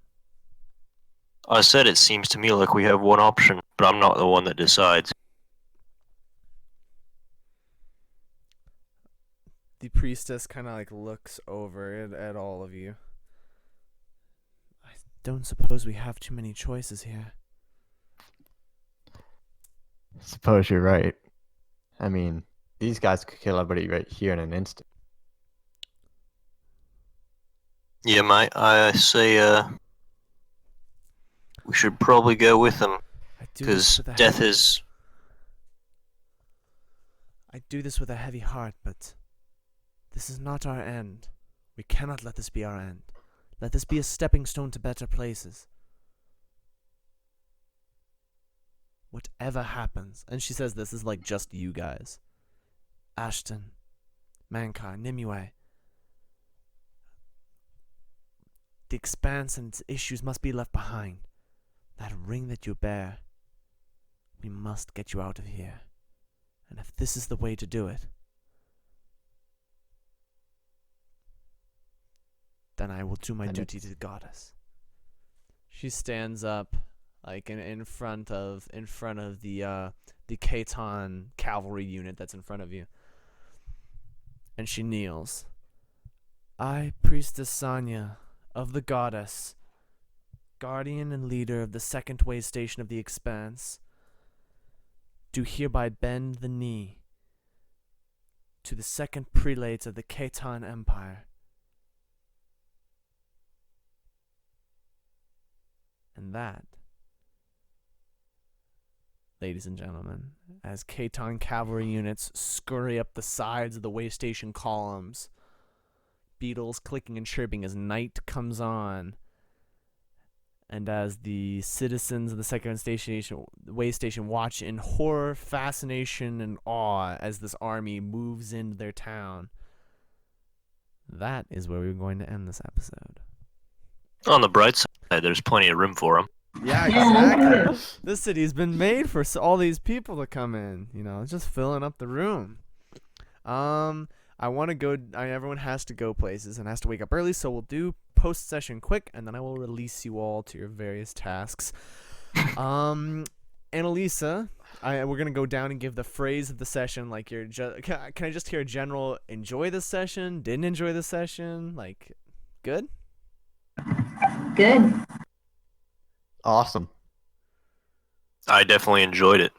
I said it seems to me like we have one option, but I'm not the one that decides. The priestess kind of like looks over at all of you. I don't suppose we have too many choices here. Suppose you're right. I mean, these guys could kill everybody right here in an instant. Yeah, mate, I say we should probably go with them, I do this because with a death heavy- is. I do this with a heavy heart, but this is not our end. We cannot let this be our end. Let this be a stepping stone to better places. Whatever happens, and she says this is like just you guys. Ashton, Mankar, Nimue. The Expanse and its issues must be left behind. That ring that you bear, we must get you out of here. And if this is the way to do it, then I will do my And duty to the goddess. She stands up, like in front of the Ketan cavalry unit that's in front of you, and she kneels. I, Priestess Sanya, of the goddess, guardian and leader of the second way station of the Expanse, do hereby bend the knee to the second prelate of the Ketan Empire. And that, ladies and gentlemen, as Ketan cavalry units scurry up the sides of the way station columns, beetles clicking and chirping as night comes on, and as the citizens of the second way station watch in horror, fascination, and awe as this army moves into their town. That is where we're going to end this episode. On the bright side, there's plenty of room for them. Yeah, Yeah, exactly. This city's been made for all these people to come in. You know, it's just filling up the room. I want to go. Everyone has to go places and has to wake up early, so we'll do post-session quick, and then I will release you all to your various tasks. Annalisa, we're gonna go down and give the phrase of the session. Like, can I just hear a general enjoy the session? Didn't enjoy the session? Like, good. Good. Awesome. I definitely enjoyed it.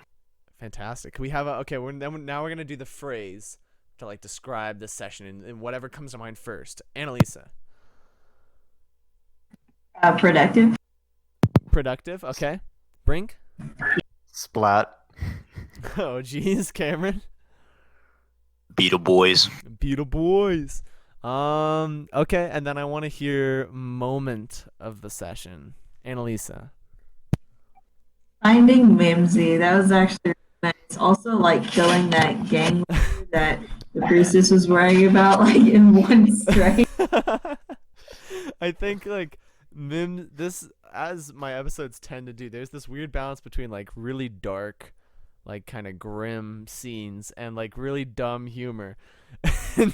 Fantastic. Can we have now we're gonna do the phrase to like describe the session and whatever comes to mind first. Annalisa. Productive. Productive. Okay. Brink. Splat. Oh geez, Cameron. Beetle Boys. Beetle Boys. Okay, and then I want to hear moment of the session. Annalisa. Finding Mimsy. That was actually nice. Also, like killing that gang leader that the priestess was worrying about, like in one strike. I think like this, as my episodes tend to do, there's this weird balance between like really dark, like kind of grim scenes and like really dumb humor. And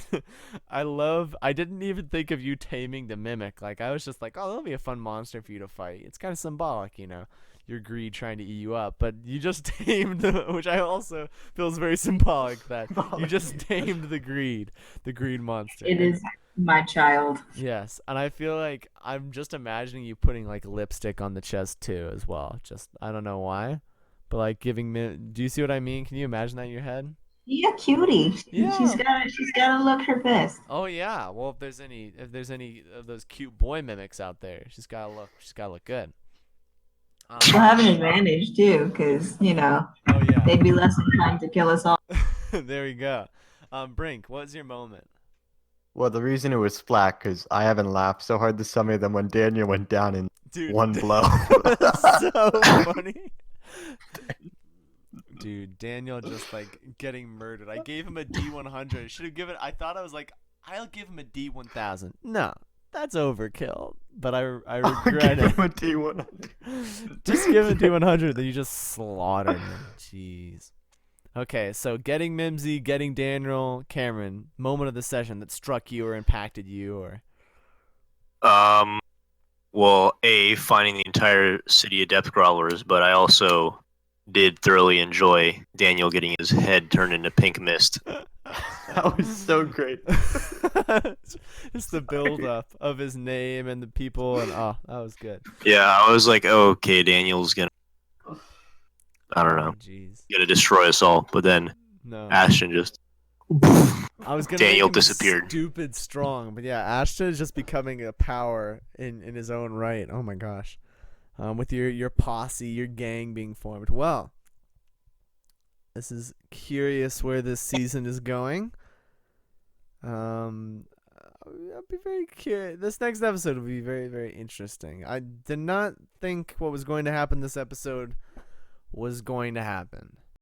I didn't even think of you taming the mimic. Like, I was just like, oh, that'll be a fun monster for you to fight. It's kind of symbolic, you know, your greed trying to eat you up. But you just tamed, which I also feels very symbolic, that you just tamed the greed monster. It is my child. Yes, and I feel like I'm just imagining you putting like lipstick on the chest too as well. Just, I don't know why, but like giving me. Do you see what I mean? Can you imagine that in your head? Yeah, cutie. Yeah. She's gotta look her best. Oh yeah. Well, if there's any of those cute boy mimics out there, she's gotta look good. We'll have an advantage too, because Oh yeah. they'd be less inclined to kill us all. There we go. Brink, what's your moment? Well, the reason it was flat because I haven't laughed so hard this summer than when Daniel went down in Dude, one blow. that's so funny. Dude, Daniel just like getting murdered. I gave him a D100. Should have given. I thought I was like, I'll give him a D1000. No, that's overkill. But I regret Give it. him a D100. Just give him a D100, then you just slaughtered him. Jeez. Okay, so getting Mimsy, getting Daniel, Cameron, moment of the session that struck you or impacted you, or Well, finding the entire city of Depth Growlers, but I also did thoroughly enjoy Daniel getting his head turned into pink mist. That was so great. just the build up of his name and the people, and that was good. Yeah, I was like, oh, okay, Daniel's gonna, I don't know, Jeez. gonna destroy us all. But then No. Ashton just, I was gonna Daniel make him disappeared. Stupid strong, but yeah, Ashton is just becoming a power in his own right. Oh my gosh, with your posse, your gang being formed. Well, this is curious where this season is going. I'll be very curious. This next episode will be very, very interesting. I did not think what was going to happen this episode was going to happen.